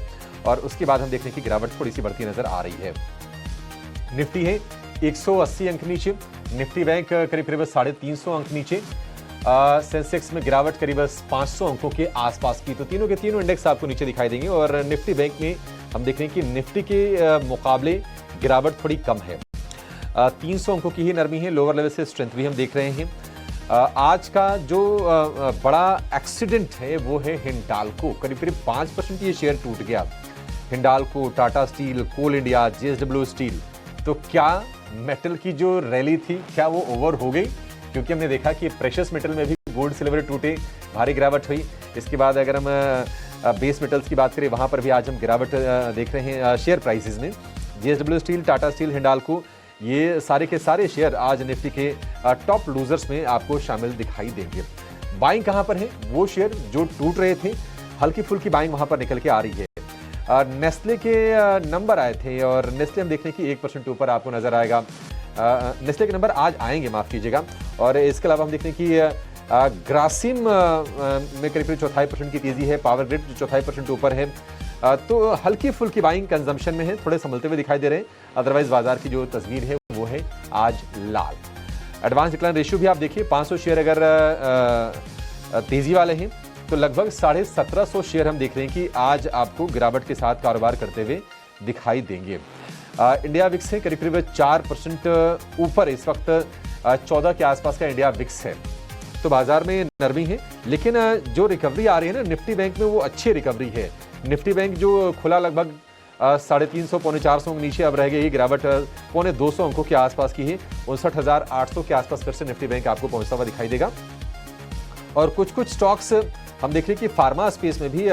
और उसके बाद हम देखने की गिरावट थोड़ी सी बढ़ती नजर आ रही है। निफ्टी है 180 अंक नीचे, निफ्टी बैंक करीब 350 अंक नीचे, सेंसेक्स में गिरावट करीब 500 अंकों के आसपास की। तो तीनों के तीनों इंडेक्स आपको नीचे दिखाई देंगे और निफ्टी बैंक में हम देख रहे हैं कि निफ्टी के मुकाबले गिरावट थोड़ी कम है, 300 अंकों की ही नरमी है। लोअर लेवल से स्ट्रेंथ भी हम देख रहे हैं। आज का जो बड़ा एक्सीडेंट है वो है हिंडाल्को, करीब 5% ये शेयर टूट गया। हिंडाल्को, टाटा स्टील, कोल इंडिया, जेएसडब्ल्यू स्टील। तो क्या मेटल की जो रैली थी क्या वो ओवर हो गई? क्योंकि हमने देखा कि प्रेशियस मेटल में भी गोल्ड सिल्वर टूटे, भारी गिरावट हुई। इसके बाद अगर हम बेस मेटल्स की बात करें वहां पर भी आज हम गिरावट देख रहे हैं शेयर प्राइसेस में। JSW steel, Tata steel, Hindalco, ये सारे के सारे शेयर आज निफ्टी के टॉप लूजर्स में आपको शामिल दिखाई देंगे। बाइंग कहां पर है? वो शेयर जो टूट रहे थे, हल्की फुल्की बाइंग वहां पर निकल के आ रही है। नेस्ले के नंबर आए थे और नेस्ले हम देख रहे हैं कि 1% ऊपर आपको नजर आएगा। नेस्ले के नंबर आज आएंगे, माफ कीजिएगा। और इसके अलावा हम देख रहे हैं कि ग्रासिम में करीब 4.5% की तेजी है। पावर ग्रिड जो 4.5% ऊपर है। तो हल्की फुल्की बाइंग कंजम्पशन में है, थोड़े संभलते हुए दिखाई दे रहे हैं। अदरवाइज बाजार की जो तस्वीर है वो है आज लाल। एडवांस डिक्लाइन रेशियो भी आप देखिए, 500 शेयर अगर तेजी वाले हैं तो लगभग 1750 शेयर हम देख रहे हैं कि आज आपको गिरावट के साथ कारोबार करते हुए दिखाई देंगे। इंडिया विक्स है करीब 4% ऊपर, इस वक्त 14 के आसपास का इंडिया विक्स है। तो बाजार में नरमी है, लेकिन जो रिकवरी आ रही है ना निफ्टी बैंक में वो अच्छी रिकवरी है। निफ्टी बैंक जो खुला लगभग 350 पौने 400 नीचे, अब रह गई गिरावट 250 अंकों के आसपास की है। 59,800 के आसपास फिर से निफ्टी बैंक आपको पहुंचता हुआ दिखाई देगा। और कुछ स्टॉक्स हम देख रहे हैं कि फार्मा स्पेस में भी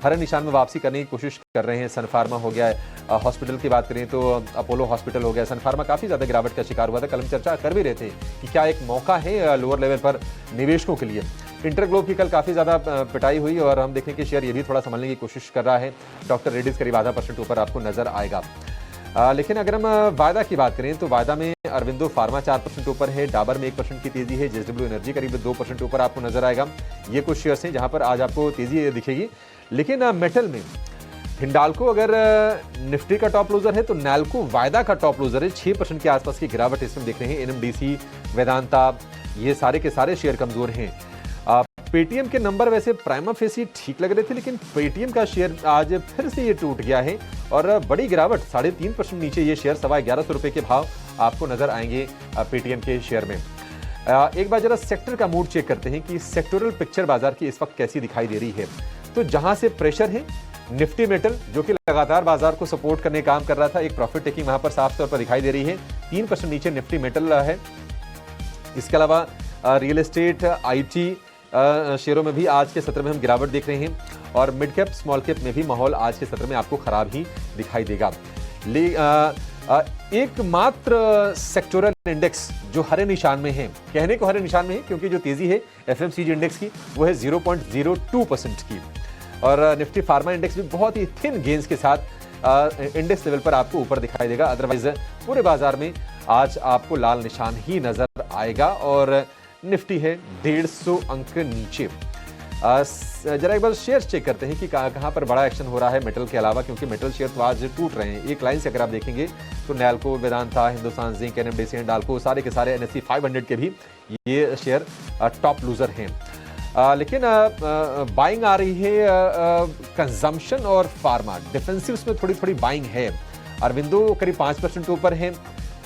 हरे निशान में वापसी करने की कोशिश कर रहे हैं। सन फार्मा हो गया है, हॉस्पिटल की बात करें तो अपोलो हॉस्पिटल हो गया। सन फार्मा काफी ज्यादा गिरावट का शिकार हुआ था, कल हम चर्चा कर भी रहे थे कि क्या एक मौका है लोअर लेवल पर निवेशकों के लिए। इंटरग्लोब की कल काफी ज्यादा पिटाई हुई और हम देखें कि शेयर ये भी थोड़ा संभलने की कोशिश कर रहा है। डॉक्टर रेड्डीज करीब 0.5% ऊपर आपको नजर आएगा। लेकिन अगर हम वायदा की बात करें तो वायदा में अरविंदो फार्मा 4% ऊपर है, डाबर में 1% की तेजी है, जेएसडब्ल्यू एनर्जी करीब 2% ऊपर आपको नजर आएगा। ये कुछ शेयर्स हैं जहां पर आज आपको तेजी दिखेगी। लेकिन मेटल में हिंडाल्को अगर निफ्टी का टॉप लूजर है तो नैल्को वायदा का टॉप लूजर है, 6% के आसपास की गिरावट इसमें देख रहे हैं। एनएमडीसी, वेदांता, ये सारे के सारे शेयर कमजोर हैं। पेटीएम के नंबर वैसे प्राइमा फेसी ठीक लग रहे थे, लेकिन पेटीएम का शेयर आज फिर से ये टूट गया है और बड़ी गिरावट 3.5% नीचे ये शेयर 1150 रुपए के भाव आपको नजर आएंगे पेटीएम के शेयर में। एक बार जरा सेक्टर का मूड चेक करते हैं कि सेक्टोरल पिक्चर बाजार की इस वक्त कैसी दिखाई दे रही है। तो जहां से प्रेशर है, निफ्टी मेटल जो कि लगातार बाजार को सपोर्ट करने काम कर रहा था, एक प्रॉफिट टेकिंग वहां पर साफ तौर पर दिखाई दे रही है। 3% नीचे निफ्टी मेटल है। इसके अलावा रियल एस्टेट, आईटी शेयरों में भी आज के सत्र में हम गिरावट देख रहे हैं और मिड कैप स्मॉल कैप में भी माहौल आज के सत्र में आपको खराब ही दिखाई देगा। एकमात्र सेक्टोरल इंडेक्स जो हरे निशान में है, कहने को हरे निशान में है क्योंकि जो तेजी है एफएमसीजी इंडेक्स की वो है 0.02% की और निफ्टी फार्मा इंडेक्स भी बहुत ही थिन गेन्स के साथ इंडेक्स लेवल पर आपको ऊपर दिखाई देगा। अदरवाइज पूरे बाजार में आज आपको लाल निशान ही नजर आएगा और निफ्टी है 150 अंक नीचे। जरा एक बार शेयर चेक करते हैं कि कहां पर बड़ा एक्शन हो रहा है मेटल के अलावा, क्योंकि मेटल शेयर तो आज टूट रहे हैं। एक लाइन से अगर आप देखेंगे तो नैल्को, वेदांता, हिंदुस्तान जिंक, एनएमडीसी, हिंडाल्को सारे के सारे एनएससी 500 के भी ये शेयर टॉप लूजर हैं। लेकिन बाइंग आ रही है कंजम्पशन और फार्मा, डिफेंसिव्स में थोड़ी थोड़ी बाइंग है। अरविंदो करीब 5% ऊपर है।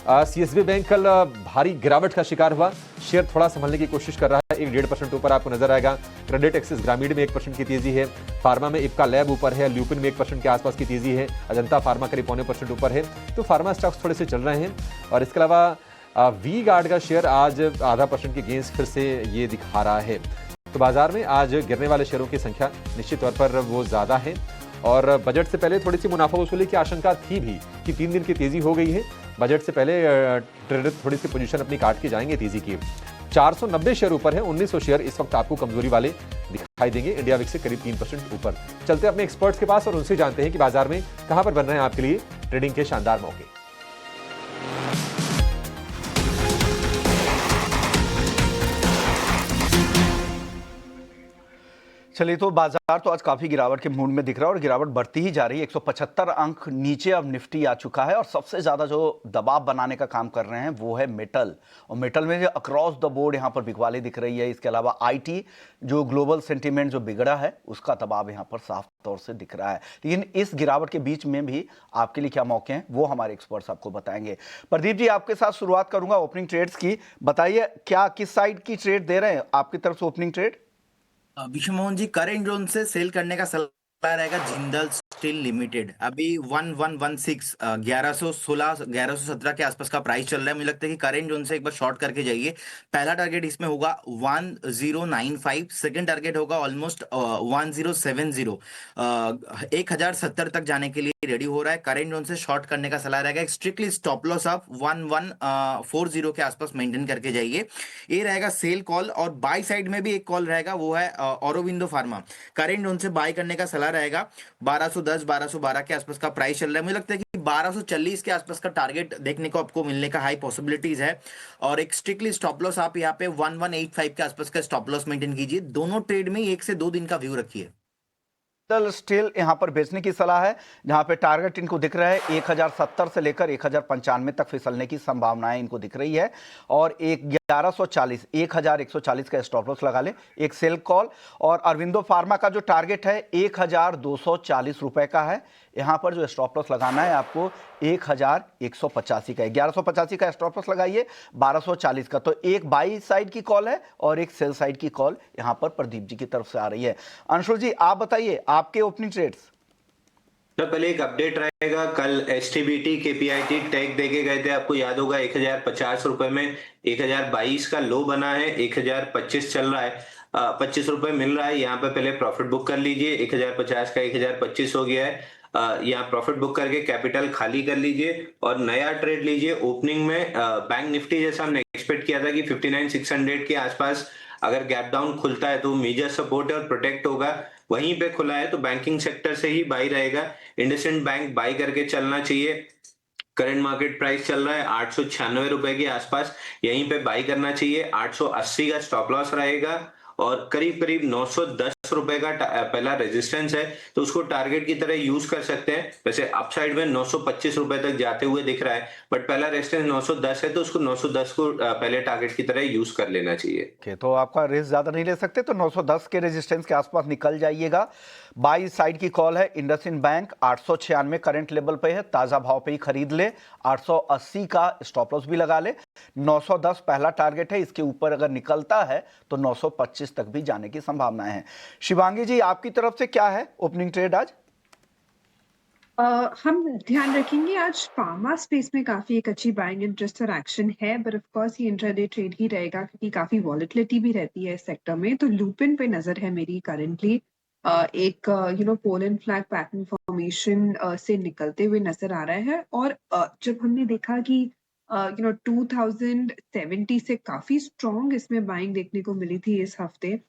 सीएसबी बैंक कल भारी गिरावट का शिकार हुआ, शेयर थोड़ा संभलने की कोशिश कर रहा है, 1.5% ऊपर आपको नजर आएगा। क्रेडिट एक्सिस ग्रामीण में 1% की तेजी है। फार्मा में इफ्का लैब ऊपर है, ल्यूपिन में 1% के आसपास की तेजी है। अजंता फार्मा करीब 0.25% ऊपर है। तो फार्मा स्टॉक्स थोड़े से चल रहे हैं और इसके अलावा वी गार्ड का शेयर आज 0.5% की गेंस फिर से ये दिखा रहा है। तो बाजार में आज गिरने वाले शेयरों की संख्या निश्चित तौर पर वो ज्यादा है और बजट से पहले थोड़ी सी मुनाफा वसूली की आशंका थी भी कि 3 दिन की तेजी हो गई है। बजट से पहले ट्रेडर थोड़ी सी पोजीशन अपनी काट के जाएंगे तेजी की। 490 शेयर ऊपर है, 1900 शेयर इस वक्त आपको कमजोरी वाले दिखाई दिखाई देंगे। इंडिया विक्स से करीब 3% ऊपर। चलते अपने एक्सपर्ट्स के पास और उनसे जानते हैं कि बाजार में कहां पर बन रहे हैं आपके लिए ट्रेडिंग के शानदार मौके। चलिए, तो बाजार तो आज काफी गिरावट के मूड में दिख रहा है और गिरावट बढ़ती ही जा रही है। 175 अंक नीचे अब निफ्टी आ चुका है और सबसे ज्यादा जो दबाव बनाने का काम कर रहे हैं वो है मेटल, और मेटल में जो अक्रॉस द बोर्ड यहाँ पर बिकवाली दिख रही है। इसके अलावा आईटी, जो ग्लोबल सेंटीमेंट जो बिगड़ा है उसका दबाव यहाँ पर साफ तौर से दिख रहा है। लेकिन इस गिरावट के बीच में भी आपके लिए क्या मौके हैं वो हमारे एक्सपर्ट्स आपको बताएंगे। प्रदीप जी, आपके साथ शुरुआत करूंगा ओपनिंग ट्रेड्स की। बताइए, क्या किस साइड की ट्रेड दे रहे हैं आपकी तरफ से opening trade? Vishnu Mohan ji, current zone से सेल करने का सलाह रहेगा जिंदल स्टील लिमिटेड। अभी 1116 1116 1117 के आसपास का प्राइस चल रहा है। मुझे लगता है कि करंट जोन से एक बार शॉर्ट करके जाइए। पहला टारगेट इसमें होगा 1095, सेकंड टारगेट होगा ऑलमोस्ट 1070। 1070 तक जाने के लिए रेडी हो रहा है। करंट जोन से शॉर्ट करने का सलाह रहेगा। स्ट्रिक्टली स्टॉप लॉस आप 1140 के आसपास मेंटेन करके जाइए। ये रहेगा सेल कॉल। और बाय साइड में भी एक कॉल रहेगा, वो है ऑरोबिंदो फार्मा। करंट जोन से बाय करने का सलाह रहेगा। 1210 1212 के आसपास का प्राइस चल रहा है। मुझे लगता है कि 1240 के आसपास का टारगेट देखने को आपको मिलने का हाई पॉसिबिलिटीज है। और एक स्ट्रिक्टली स्टॉप लॉस आप यहाँ पे 1185 के आसपास का स्टॉप लॉस मेंटेन कीजिए। दोनों ट्रेड में 1 से 2 दिन का व्यू रखिए। स्टील यहां पर बेचने की सलाह है, जहां पे टारगेट इनको दिख रहा है 1070 से लेकर 1095 तक फिसलने की संभावनाएं इनको दिख रही है। और 1140 का स्टॉप लॉस लगा ले, एक सेल कॉल। और अरविंदो फार्मा का जो टारगेट है 1240 रुपए का है। यहां पर जो स्टॉप लॉस लगाना है आपको 1185 का है। 1185 का स्टॉप लॉस लगाइए, 1240 का। तो एक बाई साइड की कॉल है और एक सेल साइड की कॉल यहां पर प्रदीप जी की तरफ से आ रही है। अंशुल जी, आप बताइए आपके ओपनिंग ट्रेड्स। तो पहले एक अपडेट रहेगा। कल एसटीबीटी केपीआईटी टैग देके गए थे, आपको याद होगा 1050 रुपए में 1022 का लो बना है, 1025 चल रहा है, 25 रुपए मिल रहा है। यहाँ पे पहले प्रॉफिट बुक कर लीजिए। 1050 का 1025 हो गया है। यहाँ प्रॉफिट बुक करके कैपिटल खाली कर लीजिए और नया ट्रेड लीजिए। ओपनिंग में बैंक निफ्टी जैसा हमने एक्सपेक्ट किया था कि 59,600 के आसपास अगर गैप डाउन खुलता है तो मेजर सपोर्ट है और प्रोटेक्ट होगा। वहीं पे खुला है तो बैंकिंग सेक्टर से ही बाई रहेगा। इंडसइंड बैंक बाई करके चलना चाहिए। करंट मार्केट प्राइस चल रहा है 896 रुपए के आसपास, यहीं पे बाई करना चाहिए। 880 का स्टॉप लॉस रहेगा और करीब करीब 910 रुपए का पहला रेजिस्टेंस है, तो उसको टारगेट की तरह यूज कर सकते हैं। वैसे अपसाइड में 925 रुपए तक जाते हुए दिख रहा है, बट पहला रेजिस्टेंस 910 है, तो उसको 910 को पहले टारगेट की तरह यूज कर लेना चाहिए। तो आपका रिस्क ज्यादा नहीं ले सकते, तो 910 के रेजिस्टेंस के आसपास निकल जाइएगा। बाई साइड की कॉल है इंडसइंड बैंक 896 करंट लेवल पे है, ताजा भाव पे ही खरीद ले। 880 का स्टॉप लॉस भी लगा ले। 910 पहला टारगेट है, इसके ऊपर अगर निकलता है तो 925 तक भी जाने की संभावनाएं हैं। शिवांगी जी, आपकी तरफ से क्या है ओपनिंग ट्रेड आज? हम ध्यान रखेंगे आज फार्मा स्पेस में काफी एक अच्छी बाइंग इंटरेस्ट और एक्शन है, बट ऑफ कोर्स ये इंट्राडे ट्रेड ही रहेगा क्योंकि काफी वॉलेटिलिटी भी रहती है इस सेक्टर में। तो लुपिन पे नजर है मेरी करंटली। एक pole and flag pattern formation से निकलते हुए नजर आ रहा है। और जब हमने देखा कि 2070 से काफी स्ट्रॉन्ग इसमें बाइंग देखने को मिली थी इस हफ्ते,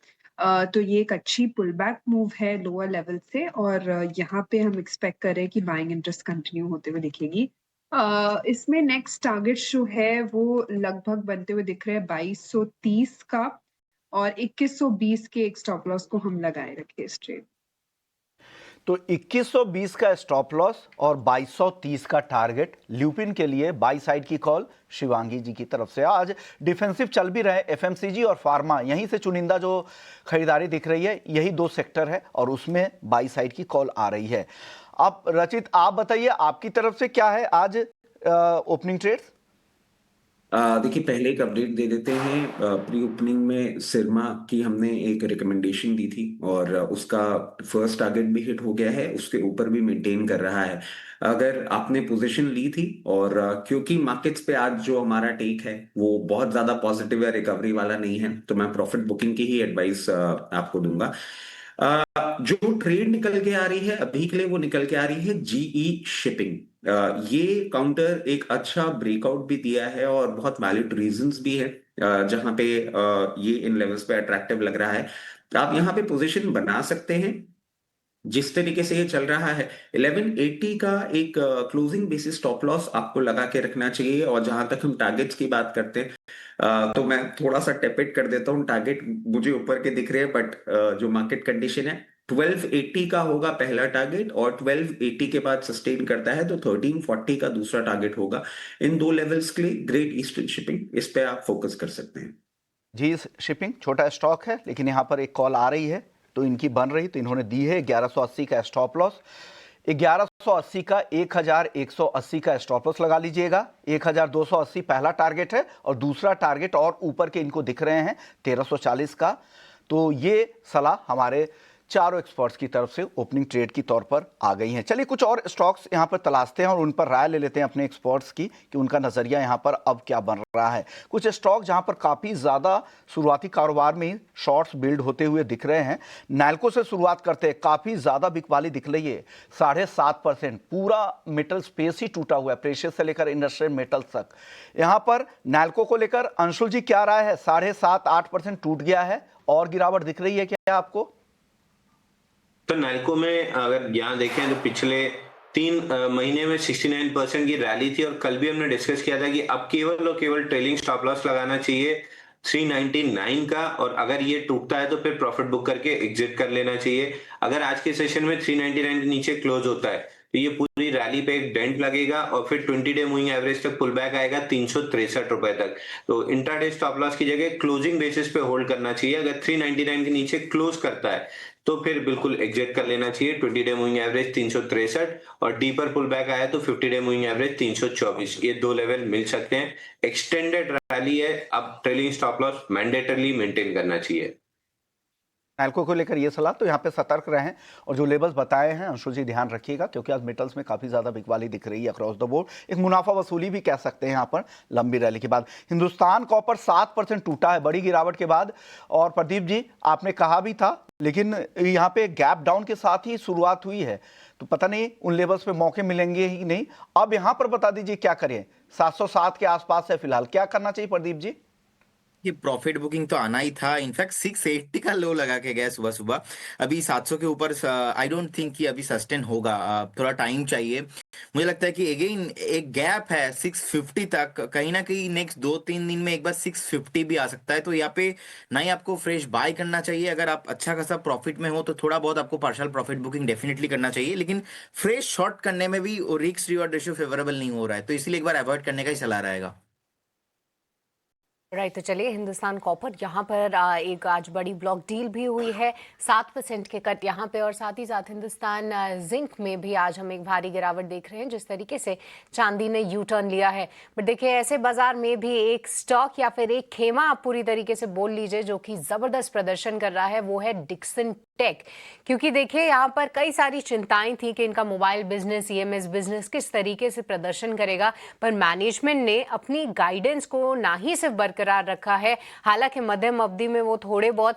तो ये एक अच्छी पुल बैक मूव है लोअर लेवल से। और यहाँ पे हम एक्सपेक्ट कर रहे हैं कि बाइंग इंटरेस्ट कंटिन्यू होते हुए दिखेगी। इसमें नेक्स्ट टारगेट जो है वो लगभग बनते हुए दिख रहे हैं 2230 का, और 2120 के एक स्टॉप लॉस को हम लगाए रखे इस ट्रेड। तो 2120 का स्टॉप लॉस और 2230 का टारगेट ल्यूपिन के लिए बाई साइड की कॉल शिवांगी जी की तरफ से। आज डिफेंसिव चल भी रहे, एफएमसीजी और फार्मा यहीं से चुनिंदा जो खरीदारी दिख रही है, यही दो सेक्टर है और उसमें बाई साइड की कॉल आ रही है। अब रचित, आप बताइए आपकी तरफ से क्या है आज ओपनिंग ट्रेड्स? देखिए, पहले एक अपडेट दे देते हैं। प्री ओपनिंग में सिरमा की हमने एक रिकमेंडेशन दी थी और उसका फर्स्ट टारगेट भी हिट हो गया है, उसके ऊपर भी मेंटेन कर रहा है। अगर आपने पोजीशन ली थी और क्योंकि मार्केट्स पे आज जो हमारा टेक है वो बहुत ज्यादा पॉजिटिव या रिकवरी वाला नहीं है, तो मैं प्रॉफिट बुकिंग की ही एडवाइस आपको दूंगा। जो ट्रेड निकल के आ रही है अभी के लिए, वो निकल के आ रही है जीई शिपिंग। ये काउंटर एक अच्छा ब्रेकआउट भी दिया है और बहुत वैलिड रीजंस भी है जहां पे ये इन लेवल्स पे अट्रैक्टिव लग रहा है। आप यहाँ पे पोजीशन बना सकते हैं। जिस तरीके से ये चल रहा है 1180 का एक क्लोजिंग बेसिस स्टॉप लॉस आपको लगा के रखना चाहिए। और जहां तक हम टारगेट्स की बात करते हैं तो मैं थोड़ा सा टेपेट कर देता हूँ। टारगेट मुझे ऊपर के दिख रहे हैं, बट जो मार्केट कंडीशन है 1280 का होगा पहला टारगेट, और 1280 के बाद सस्टेन करता है तो 1340 का दूसरा टारगेट होगा। इन दो लेवल्स के लिए ग्रेट ईस्टर्न शिपिंग, इस पे आप फोकस कर सकते हैं। जी शिपिंग छोटा स्टॉक है, लेकिन यहाँ पर एक कॉल आ रही है तो इनकी बन रही, तो इन्होंने दी है 1180 का स्टॉप लॉस। 1180 का 1180 का स्टॉप लॉस लगा लीजिएगा। 1280 पहला टारगेट है और दूसरा टारगेट और ऊपर के इनको दिख रहे हैं 1340 का। तो ये सलाह हमारे चारों एक्सपर्ट्स की तरफ से ओपनिंग ट्रेड की तौर पर आ गई हैं। चलिए कुछ और स्टॉक्स यहाँ पर तलाशते हैं और उन पर राय ले लेते हैं अपने एक्सपर्ट्स की कि उनका नज़रिया यहाँ पर अब क्या बन रहा है। कुछ स्टॉक जहाँ पर काफ़ी ज़्यादा शुरुआती कारोबार में शॉर्ट्स बिल्ड होते हुए दिख रहे हैं। नैल्को से शुरुआत करते हैं, काफ़ी ज़्यादा बिकवाली दिख रही है, 7.5%। पूरा मेटल स्पेस ही टूटा हुआ है, प्रेशियस से लेकर इंडस्ट्रियल मेटल तक। यहाँ पर नैल्को को लेकर अंशुल जी क्या राय है? 7.5-8% टूट गया है और गिरावट दिख रही है क्या आपको? तो नैल्को में अगर यहाँ देखें तो पिछले 3 महीने में 69% की रैली थी, और कल भी हमने डिस्कस किया था कि अब केवल और केवल ट्रेलिंग स्टॉप लॉस लगाना चाहिए 399 का, और अगर ये टूटता है तो फिर प्रॉफिट बुक करके एग्जिट कर लेना चाहिए। अगर आज के सेशन में 399 के नीचे क्लोज होता है तो ये पूरी रैली पे एक डेंट लगेगा और फिर 20 डे मूविंग एवरेज तक पुल बैक आएगा 363 रुपए तक। तो इंट्राडे स्टॉप लॉस की जगह क्लोजिंग बेसिस पे होल्ड करना चाहिए। अगर 399 के नीचे क्लोज करता है तो फिर बिल्कुल एग्जिट कर लेना चाहिए। 20 डे मूविंग एवरेज 363 और डीपर पुल बैक आया तो 50 डे मूविंग एवरेज 324, ये दो लेवल मिल सकते हैं। एक्सटेंडेड रैली है, अब trailing stop loss mandatorily maintain करना चाहिए। नैल्को को लेकर ये सलाह, तो यहाँ पे सतर्क रहें और जो लेवल्स बताए हैं अंशुल जी ध्यान रखिएगा, क्योंकि आज मेटल्स में काफ़ी ज़्यादा बिकवाली दिख रही है अक्रॉस द बोर्ड। एक मुनाफा वसूली भी कह सकते हैं यहाँ पर लंबी रैली के बाद। हिंदुस्तान कॉपर 7% टूटा है बड़ी गिरावट के बाद। और प्रदीप जी आपने कहा भी था, लेकिन यहाँ पे गैप डाउन के साथ ही शुरुआत हुई है, तो पता नहीं उन लेवल्स पे मौके मिलेंगे ही नहीं। अब यहाँ पर बता दीजिए क्या करें? 707 के आसपास है फिलहाल, क्या करना चाहिए प्रदीप जी? ये प्रॉफिट बुकिंग तो आना ही था। इनफैक्ट 680 का लो लगा के गया सुबह सुबह, अभी 700 के ऊपर आई डोंट थिंक कि अभी सस्टेन होगा, थोड़ा टाइम चाहिए। मुझे लगता है कि अगेन एक गैप है 650 तक, कहीं ना कहीं नेक्स्ट 2-3 दिन में एक बार 650 भी आ सकता है। तो यहाँ पे ना ही आपको फ्रेश बाय करना चाहिए। अगर आप अच्छा खासा प्रॉफिट में हो तो थोड़ा बहुत आपको पार्शियल प्रॉफिट बुकिंग डेफिनेटली करना चाहिए, लेकिन फ्रेश शॉर्ट करने में भी रिस्क रिवॉर्ड रेशियो फेवरेबल नहीं हो रहा है, तो इसलिए एक बार अवॉइड करने का ही सलाह रहेगा। राइट, तो चलिए हिंदुस्तान कॉपर यहाँ पर एक आज बड़ी ब्लॉक डील भी हुई है, 7% के कट यहाँ पे, और साथ ही साथ हिंदुस्तान जिंक में भी आज हम एक भारी गिरावट देख रहे हैं जिस तरीके से चांदी ने यू टर्न लिया है। बट देखिए ऐसे बाजार में भी एक स्टॉक या फिर एक खेमा आप पूरी तरीके से बोल लीजिए जो कि जबरदस्त प्रदर्शन कर रहा है, वो है डिक्सन टेक। क्योंकि देखिए यहाँ पर कई सारी चिंताएं थी कि इनका मोबाइल बिजनेस, ईएमएस बिजनेस किस तरीके से प्रदर्शन करेगा, पर मैनेजमेंट ने अपनी गाइडेंस को ना ही सिर्फ बरकरार रखा है, हालांकि मध्यम अवधि में वो थोड़े बहुत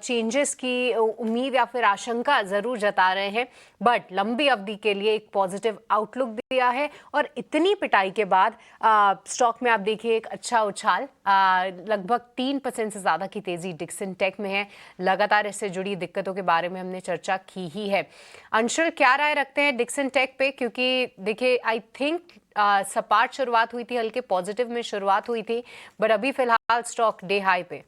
चेंजेस की उम्मीद या फिर आशंका जरूर जता रहे हैं, बट लंबी अवधि के लिए एक पॉजिटिव आउटलुक दिया है। और इतनी पिटाई के बाद स्टॉक में आप देखिए एक अच्छा उछाल, लगभग 3% से ज्यादा की तेजी डिक्सन टेक में है। लगातार इससे जुड़ी दिक्कतों के बारे में हमने चर्चा की ही है। अंशुल क्या राय रखते हैं डिक्सन टेक पे? क्योंकि देखिए आई थिंक सपाट शुरुआत हुई थी, हल्के पॉजिटिव में शुरुआत हुई थी, बट अभी फिलहाल स्टॉक डे हाई पे।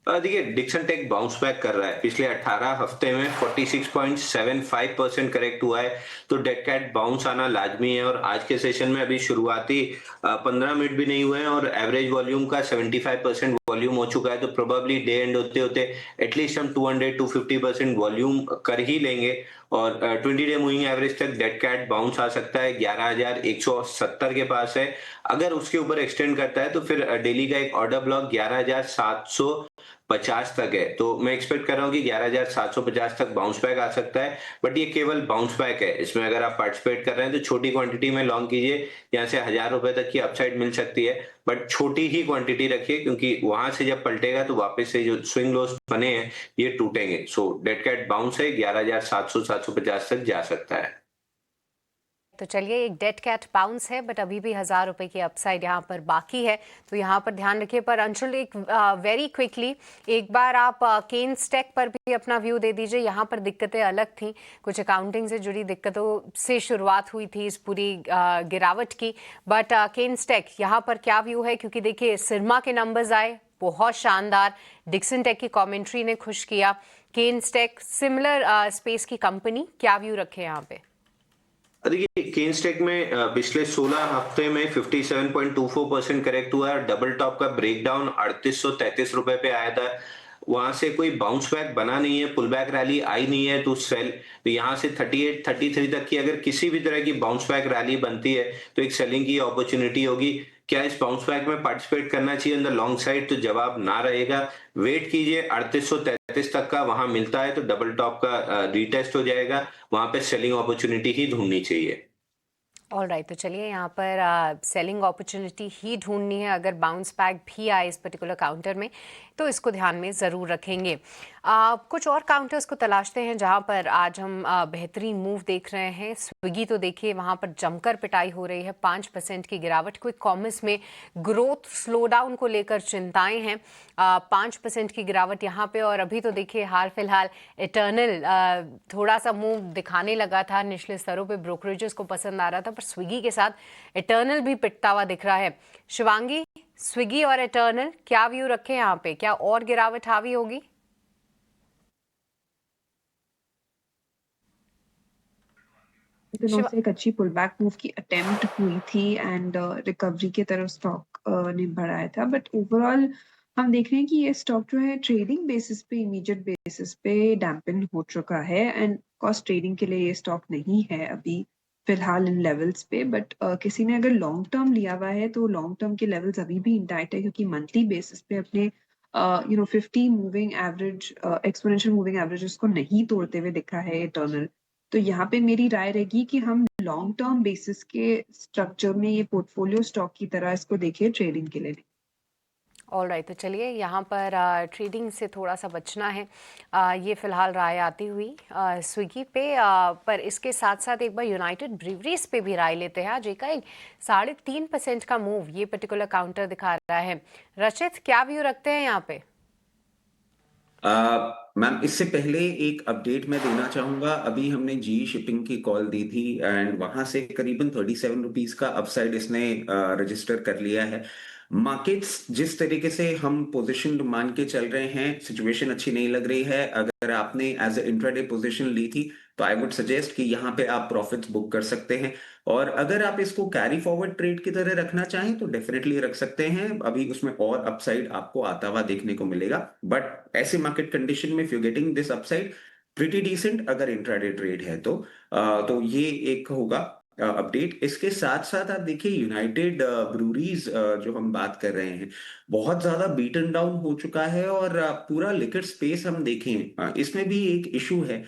देखिए डिक्सन टेक बाउंस बैक कर रहा है। पिछले 18 हफ्ते में 46.75% करेक्ट हुआ है, तो डेड कैट बाउंस आना लाजमी है। और आज के सेशन में अभी शुरुआती 15 मिनट भी नहीं हुए हैं और एवरेज वॉल्यूम का 75% वॉल्यूम हो चुका है, तो प्रोबेबली डे एंड होते होते एटलीस्ट हम 200-250% वॉल्यूम कर ही लेंगे। और 20 डे मूविंग एवरेज तक डेड कैट बाउंस आ सकता है, 11,170 के पास है। अगर उसके ऊपर एक्सटेंड करता है तो फिर डेली का एक ऑर्डर ब्लॉक 11,750 तक है। तो मैं एक्सपेक्ट कर रहा हूँ कि 11,750 तक बाउंस बैक आ सकता है, बट ये केवल बाउंस बैक है। इसमें अगर आप पार्टिसिपेट कर रहे हैं तो छोटी क्वांटिटी में लॉन्ग कीजिए, यहाँ से 1,000 रुपए तक की अपसाइड मिल सकती है, बट छोटी ही क्वांटिटी रखिए, क्योंकि वहां से जब पलटेगा तो वापस से जो स्विंग लोस बने हैं ये टूटेंगे। सो डेड कैट बाउंस है, 11,700-750 तक जा सकता है। तो चलिए, एक डेड कैट बाउंस है बट अभी भी 1000 रुपए की अपसाइड यहाँ पर बाकी है, तो यहाँ पर ध्यान रखिए। पर अंशुल, एक वेरी क्विकली एक बार आप केन स्टैक पर भी अपना व्यू दे दीजिए। यहाँ पर दिक्कतें अलग थी, कुछ अकाउंटिंग से जुड़ी दिक्कतों से शुरुआत हुई थी इस पूरी गिरावट की, बट केन स्टैक यहाँ पर क्या व्यू है? क्योंकि देखिए, सिरमा के नंबर्स आए बहुत शानदार, डिक्सन टेक की कमेंट्री ने खुश किया, केन स्टैक सिमिलर स्पेस की कंपनी, क्या व्यू रखे यहाँ पे? देखिए, केन स्टैक में पिछले 16 हफ्ते में 57.24% करेक्ट हुआ है। डबल टॉप का ब्रेकडाउन 3833 रुपए पे आया था, वहां से कोई बाउंस बैक बना नहीं है, पुल बैक रैली आई नहीं है, तो सेल, तो यहाँ से 38-33 तक की अगर किसी भी तरह की बाउंस बैक रैली बनती है तो एक सेलिंग की अपॉर्चुनिटी होगी। क्या इस बाउंस बैक में पार्टिसिपेट करना चाहिए ऑन द लॉन्ग साइड? तो जवाब ना रहेगा, वेट कीजिए 3833 तक का, वहां मिलता है तो डबल टॉप का रीटेस्ट हो जाएगा, वहां पे सेलिंग अपॉर्चुनिटी ही ढूंढनी चाहिए। ऑल राइट, तो चलिए, यहाँ पर सेलिंग अपॉर्चुनिटी ही ढूंढनी है। अगर बाउंस बैक भी आए इस पर्टिकुलर काउंटर में तो इसको ध्यान में ज़रूर रखेंगे। कुछ और काउंटर्स को तलाशते हैं जहाँ पर आज हम बेहतरीन मूव देख रहे हैं। स्विगी तो देखिए, वहाँ पर जमकर पिटाई हो रही है, 5% की गिरावट। क्विक कॉमर्स में ग्रोथ स्लोडाउन को लेकर चिंताएं हैं, 5% की गिरावट यहाँ पे। और अभी तो देखिए, हाल फिलहाल इटर्नल थोड़ा सा मूव दिखाने लगा था, निचले स्तरों पे ब्रोकरेजेस को पसंद आ रहा था, पर स्विगी के साथ इटर्नल भी पिटता हुआ दिख रहा है। शिवांगी, स्विगी और इटर्नल क्या व्यू रखे यहाँ पे? क्या और गिरावट हावी होगी? दिनों से एक अच्छी पुल बैक मूव की अटेम्प्ट हुई थी एंड रिकवरी की तरफ स्टॉक ने बढ़ाया था, बट ओवरऑल हम देख रहे हैं कि ये स्टॉक जो है ट्रेडिंग बेसिस पे, इमीडिएट बेसिस पे डैम्पन हो चुका है एंड कॉस्ट ट्रेडिंग के लिए ये स्टॉक नहीं है अभी फिलहाल इन लेवल्स पे। बट किसी ने अगर लॉन्ग टर्म लिया हुआ है तो लॉन्ग टर्म के लेवल्स अभी भी इंटैक्ट है, क्योंकि मंथली बेसिस पे अपने 50 moving average, exponential moving averages को नहीं तोड़ते हुए दिखा है इटर्नल। तो यहाँ पे मेरी राय रहेगी कि हम लॉन्ग टर्म बेसिस के स्ट्रक्चर में ये पोर्टफोलियो स्टॉक की तरह इसको देखिए, ट्रेडिंग के लिए नहीं। ऑल राइट, तो चलिए, यहाँ पर ट्रेडिंग से थोड़ा सा बचना है। ये फिलहाल राय आती हुई स्विगी पे, पर इसके साथ साथ एक बार यूनाइटेड ब्रीवरीज पे भी राय लेते हैं। आज एक 3.5% का मूव ये पर्टिकुलर काउंटर दिखा रहा है। रचित, क्या व्यू रखते हैं यहाँ पे? मैम, इससे पहले एक अपडेट मैं देना चाहूंगा। अभी हमने जी शिपिंग की कॉल दी थी एंड वहां से करीबन 37 रुपीज का अपसाइड इसने रजिस्टर कर लिया है। मार्केट्स जिस तरीके से हम पोजीशन मान के चल रहे हैं, सिचुएशन अच्छी नहीं लग रही है। अगर आपने एज ए इंट्राडे पोजीशन ली थी तो आई वुड सजेस्ट कि यहाँ पे आप प्रॉफिट्स बुक कर सकते हैं, और अगर आप इसको कैरी फॉरवर्ड ट्रेड की तरह रखना चाहें तो डेफिनेटली रख सकते हैं। अभी उसमें और अपसाइड आपको आता हुआ देखने को मिलेगा, बट ऐसे मार्केट कंडीशन में if you getting this upside pretty decent अगर इंट्राडे ट्रेड है तो ये एक होगा अपडेट। इसके साथ साथ आप देखिए, यूनाइटेड ब्रूरीज जो हम बात कर रहे हैं, बहुत ज्यादा बीटन डाउन हो चुका है, और पूरा लिक्विड स्पेस हम देखें इसमें भी एक इशू है।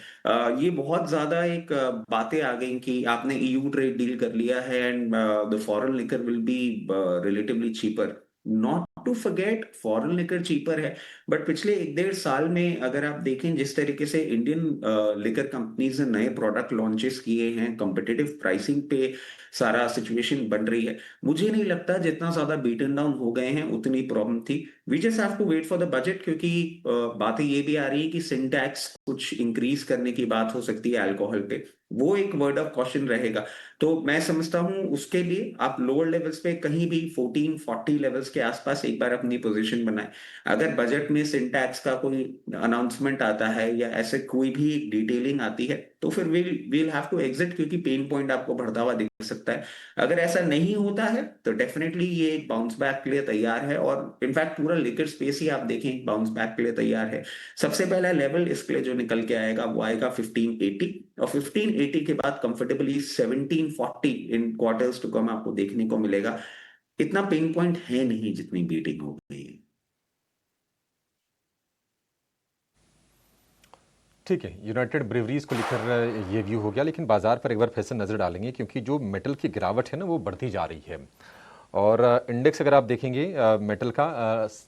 ये बहुत ज्यादा एक बातें आ गई कि आपने ईयू ट्रेड डील कर लिया है and the foreign liquor will be relatively cheaper. Not to forget, foreign liquor cheaper है, बट पिछले 1-1.5 साल में अगर आप देखें जिस तरीके से इंडियन लिकर कंपनीज ने नए प्रोडक्ट लॉन्चेस किए हैं, कॉम्पिटिटिव प्राइसिंग पे सारा सिचुएशन बन रही है, मुझे नहीं लगता जितना ज्यादा बीटन डाउन हो गए हैं उतनी प्रॉब्लम थी। We just have to wait for the budget, क्योंकि बातें ये भी आ रही है कि सिंटैक्स कुछ इंक्रीज करने की बात हो सकती है अल्कोहल पे, वो एक वर्ड ऑफ कॉशन रहेगा। तो मैं समझता हूं उसके लिए आप लोअर लेवल्स पे कहीं भी 1440 लेवल्स के आसपास एक बार अपनी पोजीशन बनाएं। अगर बजट में सिंटैक्स का कोई अनाउंसमेंट आता है या ऐसे कोई भी डिटेलिंग आती है तो फिर we'll have to exit, क्योंकि पेन पॉइंट आपको बढ़ता हुआ दिख सकता है। अगर ऐसा नहीं होता है तो डेफिनेटली ये एक बाउंस बैक के लिए तैयार है, और इनफैक्ट पूरा लिक्विड स्पेस ही आप देखें बाउंस बैक के लिए तैयार है। सबसे पहला लेवल इसके लिए जो निकल के आएगा वो आएगा 1580, और 1580 के बाद comfortably 1740 in quarters to come आपको देखने को मिलेगा। इतना पेन पॉइंट है नहीं जितनी बीटिंग हो गई है। ठीक है, यूनाइटेड ब्रेवरीज को लेकर ये व्यू हो गया, लेकिन बाजार पर एक बार फिर से नजर डालेंगे क्योंकि जो मेटल की गिरावट है ना वो बढ़ती जा रही है, और इंडेक्स अगर आप देखेंगे मेटल का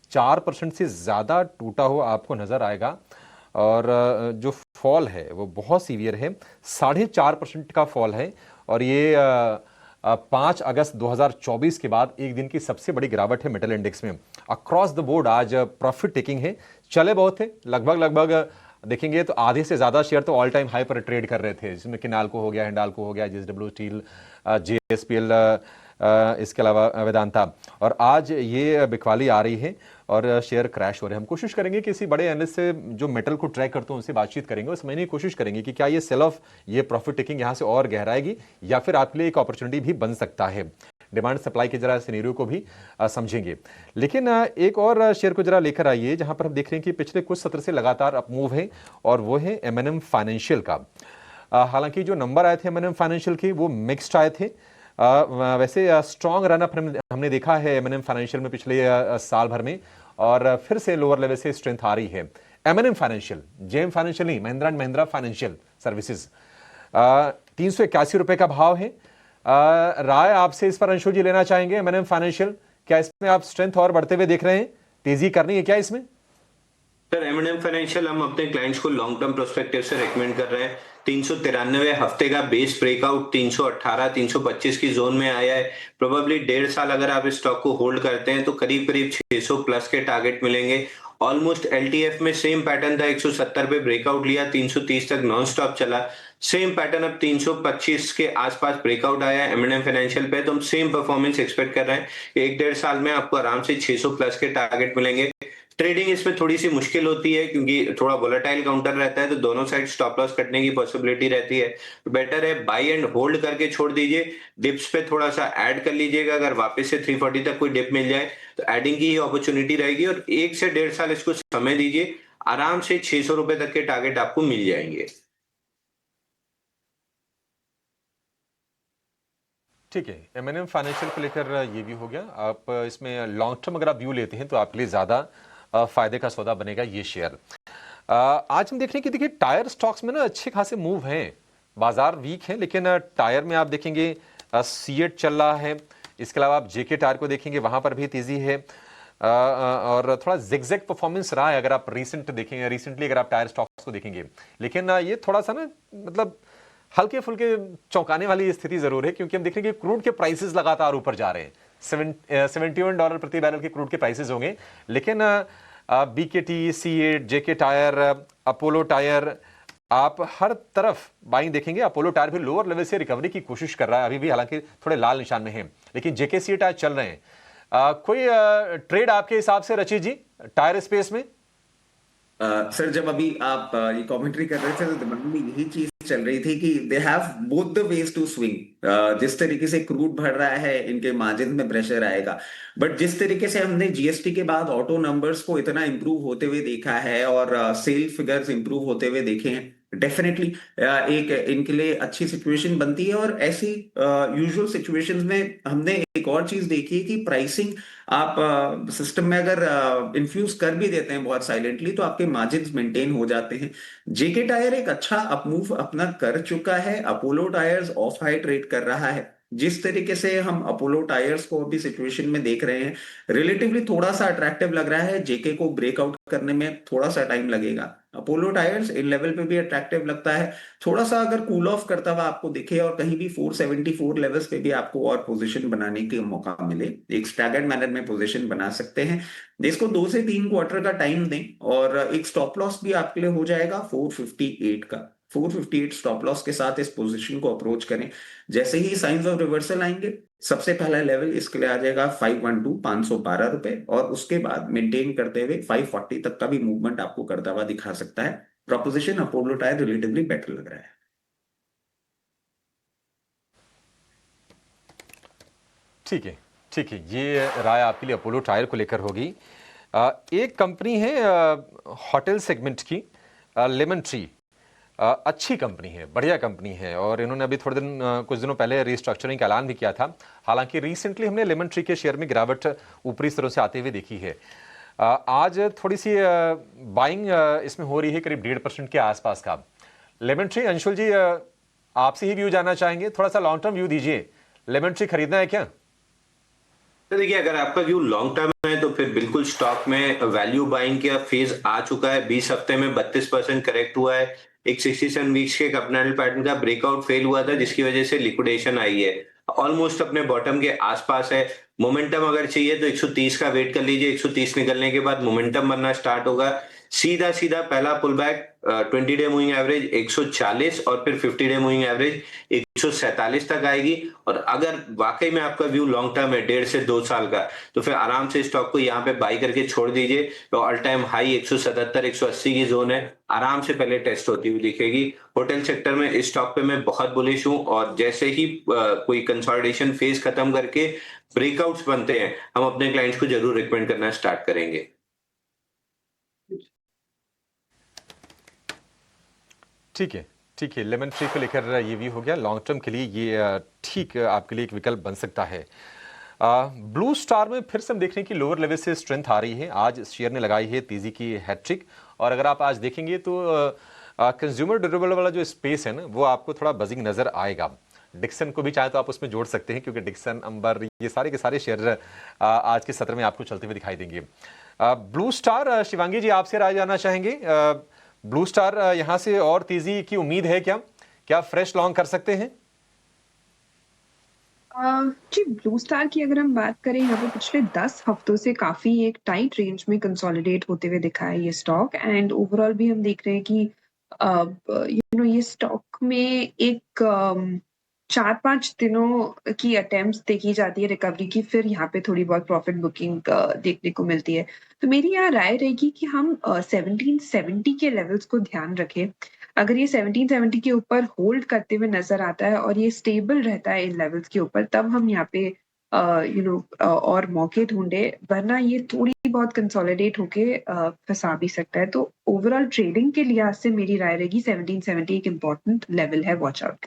4% से ज़्यादा टूटा हुआ आपको नज़र आएगा, और जो फॉल है वो बहुत सीवियर है, 4.5% का फॉल है, और ये 5 अगस्त 2024 के बाद एक दिन की सबसे बड़ी गिरावट है मेटल इंडेक्स में। अक्रॉस द बोर्ड आज प्रॉफिट टेकिंग है, चले बहुत थे, लगभग देखेंगे तो आधे से ज़्यादा शेयर तो ऑल टाइम हाई पर ट्रेड कर रहे थे, जिसमें किनालको हो गया, हिंडाल्को हो गया, जेएसडब्ल्यू स्टील, जेएसपीएल, इसके अलावा वेदांता। और आज ये बिकवाली आ रही है और शेयर क्रैश हो रहे हैं। हम कोशिश करेंगे किसी बड़े एनालिस्ट से जो मेटल को ट्रैक करते हैं उनसे बातचीत करेंगे और समझने की कोशिश करेंगे कि क्या ये सेल ऑफ, ये प्रॉफिट टेकिंग यहाँ से और गहराएगी या फिर आपके लिए एक अपॉर्चुनिटी भी बन सकता है। डिमांड सप्लाई के जरा सिनेरियो को भी समझेंगे। लेकिन एक और शेयर को जरा लेकर आइए जहां पर हम देख रहे हैं कि पिछले कुछ सत्र से लगातार अपमूव है और वो है एमएनएम फाइनेंशियल का। हालांकि जो नंबर आए थे एमएनएम फाइनेंशियल के वो मिक्स्ड आए थे। वैसे स्ट्रॉन्ग रनअप हमने देखा है एमएनएम फाइनेंशियल में पिछले साल भर में और फिर से लोअर लेवल से स्ट्रेंथ आ रही है। एमएनएम फाइनेंशियल, जेएम फाइनेंशियल नहीं, Mahindra and Mahindra financial services, 381 रुपए का भाव है। राय आपसे इस पर अंशु जी लेना चाहेंगे। एमएनएम फाइनेंशियल, क्या इसमें आप स्ट्रेंथ और बढ़ते हुए देख रहे हैं? तेजी करनी है क्या इसमें? सर एम&एम फाइनेंशियल हम अपने क्लाइंट्स को लॉन्ग टर्म प्रोस्पेक्टिव से रेकमेंड कर रहे हैं। 393 हफ्ते का बेस ब्रेकआउट 318 325 की जोन में आया है। प्रोबेबली 1.5 साल अगर आप इस स्टॉक को होल्ड करते हैं तो करीब करीब 600 प्लस के टारगेट मिलेंगे। ऑलमोस्ट एलटीएफ में सेम पैटर्न था, 170 पे ब्रेकआउट लिया, 330 तक नॉन स्टॉप चला। सेम पैटर्न अब 325 के आसपास ब्रेकआउट आया है एम&एम फाइनेंशियल पे, तो हम सेम परफॉर्मेंस एक्सपेक्ट कर रहे हैं कि 1.5 साल में आपको आराम से 600 प्लस के टारगेट मिलेंगे। ट्रेडिंग इसमें थोड़ी सी मुश्किल होती है क्योंकि थोड़ा वोलेटाइल काउंटर रहता है, तो दोनों साइड स्टॉप लॉस कटने की पॉसिबिलिटी रहती है। तो बेटर है बाई एंड होल्ड करके छोड़ दीजिए, डिप्स पे थोड़ा सा ऐड कर लीजिएगा। अगर वापस से 340 तक कोई डिप मिल जाए तो एडिंग की ही अपॉर्चुनिटी रहेगी और 1 से 1.5 साल इसको समय दीजिए, आराम से 600 रुपए तक के टारगेट आपको मिल जाएंगे। ठीक है, एमएनएम फाइनेंशियल को लेकर ये भी हो गया। आप इसमें लॉन्ग टर्म अगर आप व्यू लेते हैं तो आपके लिए ज़्यादा फायदे का सौदा बनेगा ये शेयर। आज हम देख रहे हैं कि देखिए टायर स्टॉक्स में ना अच्छे खासे मूव हैं, बाजार वीक है लेकिन टायर में आप देखेंगे सीएट चल रहा है। इसके अलावा आप जेके टायर को देखेंगे, वहाँ पर भी तेज़ी है और थोड़ा जिगजैग परफॉर्मेंस रहा है अगर आप रिसेंटली अगर आप टायर स्टॉक्स को देखेंगे। लेकिन ये थोड़ा सा ना मतलब हल्के फुल्के चौंकाने वाली स्थिति जरूर है क्योंकि हम देख रहे हैं कि क्रूड के प्राइसेस लगातार ऊपर जा रहे हैं। $71 प्रति बैरल के क्रूड के प्राइसेस होंगे, लेकिन बीकेटी, सीएट, जेके टायर, अपोलो टायर, आप हर तरफ बाइंग देखेंगे। अपोलो टायर भी लोअर लेवल से रिकवरी की कोशिश कर रहा है, अभी भी हालांकि थोड़े लाल निशान में है, लेकिन जेके सीएट टायर चल रहे हैं। कोई ट्रेड आपके हिसाब से रची जी टायर स्पेस में? सर जब अभी आप ये कमेंट्री कर रहे थे तो दिमाग में यही चीज चल रही थी कि they have both the ways to swing. जिस तरीके से क्रूड बढ़ रहा है इनके मार्जिन में प्रेशर आएगा, बट जिस तरीके से हमने जीएसटी के बाद ऑटो नंबर्स को इतना इंप्रूव होते हुए देखा है और सेल फिगर्स इंप्रूव होते हुए देखे हैं, डेफिनेटली एक इनके लिए अच्छी सिचुएशन बनती है। और ऐसी यूजुअल सिचुएशंस में हमने एक और चीज देखी है कि प्राइसिंग आप सिस्टम में अगर इन्फ्यूज कर भी देते हैं बहुत साइलेंटली तो आपके मार्जिन्स मेंटेन हो जाते हैं। जेके टायर एक अच्छा अपमूव अपना कर चुका है, Apollo tyres of high trade कर रहा है। जिस तरीके से हम अपोलो टायर्स को अभी सिचुएशन में देख रहे हैं, रिलेटिवली थोड़ा सा अट्रैक्टिव लग रहा है। जेके को ब्रेकआउट करने में थोड़ा सा टाइम लगेगा। अपोलो टायर्स इन लेवल पे भी अट्रैक्टिव लगता है। थोड़ा सा अगर कूल ऑफ करता हुआ आपको दिखे और कहीं भी 474 लेवल्स पे भी आपको और पोजीशन बनाने का मौका मिले, एक स्टैगर्ड मैनर में पोजीशन बना सकते हैं। इसको 2 से 3 क्वार्टर का टाइम दें और एक स्टॉप लॉस भी आपके लिए हो जाएगा 458 का। 458 स्टॉप लॉस के साथ इस पोजीशन को अप्रोच करें। जैसे ही साइंस ऑफ रिवर्सल आएंगे, सबसे पहला लेवल इसके लिए आ जाएगा 512 512 रुपए और उसके बाद मेंटेन करते हुए 540 तक का भी मूवमेंट आपको करता हुआ दिखा सकता है। Proposition Apollo tyre relatively better लग रहा है। ठीक है, ठीक है, ये राय आपके लिए अपोलो टायर को लेकर होगी। एक कंपनी है होटल सेगमेंट की, लेमन ट्री, अच्छी कंपनी है, बढ़िया कंपनी है और इन्होंने अभी कुछ दिनों पहले रिस्ट्रक्चरिंग का ऐलान भी किया था। हालांकि रिसेंटली हमने लेमन ट्री के शेयर में गिरावट ऊपरी स्तरों से आते हुए देखी है। आज थोड़ी सी बाइंग इसमें हो रही है करीब 1.5% के आसपास का। लेमन ट्री, अंशुल जी आपसे ही व्यू जानना चाहेंगे, थोड़ा सा लॉन्ग टर्म व्यू दीजिए। लेमन ट्री खरीदना है क्या? तो देखिए, अगर आपका व्यू लॉन्ग टर्म है तो फिर बिल्कुल स्टॉक में वैल्यू बाइंग का फेज आ चुका है। 20 हफ्ते में 32% करेक्ट हुआ है। एक 67 वीक्स के कप कैंडल पैटर्न का ब्रेकआउट फेल हुआ था, जिसकी वजह से लिक्विडेशन आई है। ऑलमोस्ट अपने बॉटम के आसपास है। मोमेंटम अगर चाहिए तो 130 का वेट कर लीजिए। 130 निकलने के बाद मोमेंटम बनना स्टार्ट होगा। सीधा सीधा पहला pull back 20 day moving average 140 और फिर 50 डे मूविंग एवरेज 147 तक आएगी। और अगर वाकई में आपका व्यू लॉन्ग टर्म है 1.5 से 2 साल का, तो फिर आराम से स्टॉक को यहाँ पे बाई करके छोड़ दीजिए। तो ऑल टाइम हाई 177 180 की जोन है, आराम से पहले टेस्ट होती हुई दिखेगी। होटल सेक्टर में इस स्टॉक पे मैं बहुत बुलिश हूँ, और जैसे ही कोई कंसोलिडेशन फेज खत्म करके ब्रेकआउट्स बनते हैं, हम अपने क्लाइंट्स को जरूर रिकमेंड करना स्टार्ट करेंगे। ठीक है, लेमन ट्री को लेकर ये भी हो गया। लॉन्ग टर्म के लिए ये ठीक आपके लिए एक विकल्प बन सकता है। ब्लू स्टार में फिर से हम देख रहे हैं कि लोअर लेवल से स्ट्रेंथ आ रही है। आज शेयर ने लगाई है तेजी की हैट्रिक, और अगर आप आज देखेंगे तो कंज्यूमर ड्यूरेबल वाला जो स्पेस है ना, वो आपको थोड़ा बजिंग नजर आएगा। डिक्सन को भी चाहे तो आप उसमें जोड़ सकते हैं, क्योंकि डिक्सन, अंबर, ये सारे के सारे शेयर आज के सत्र में आपको चलते हुए दिखाई देंगे। ब्लू स्टार, शिवांगी जी आपसे राय जानना चाहेंगे। ब्लू स्टार यहां से और तेजी की उम्मीद है क्या फ्रेश लॉन्ग कर सकते हैं? जी, ब्लू स्टार की अगर हम बात करें, यहाँ पे पिछले 10 हफ्तों से काफी एक टाइट रेंज में कंसोलिडेट होते हुए दिखा है ये स्टॉक। एंड ओवरऑल भी हम देख रहे हैं कि ये स्टॉक में एक 4-5 दिनों की अटेम्प्ट्स देखी जाती है रिकवरी की, फिर यहाँ पे थोड़ी बहुत प्रॉफिट बुकिंग देखने को मिलती है। तो मेरी यहाँ राय रहेगी कि हम 1770 के लेवल्स को ध्यान रखें। अगर ये 1770 के ऊपर होल्ड करते हुए नजर आता है और ये स्टेबल रहता है इन लेवल्स के ऊपर, तब हम यहाँ पे और मौके ढूंढे, वरना ये थोड़ी बहुत कंसोलिडेट होके फंसा भी सकता है। तो ओवरऑल ट्रेडिंग के लिहाज से मेरी राय रहेगी 1770 एक इम्पोर्टेंट लेवल है, वॉच आउट।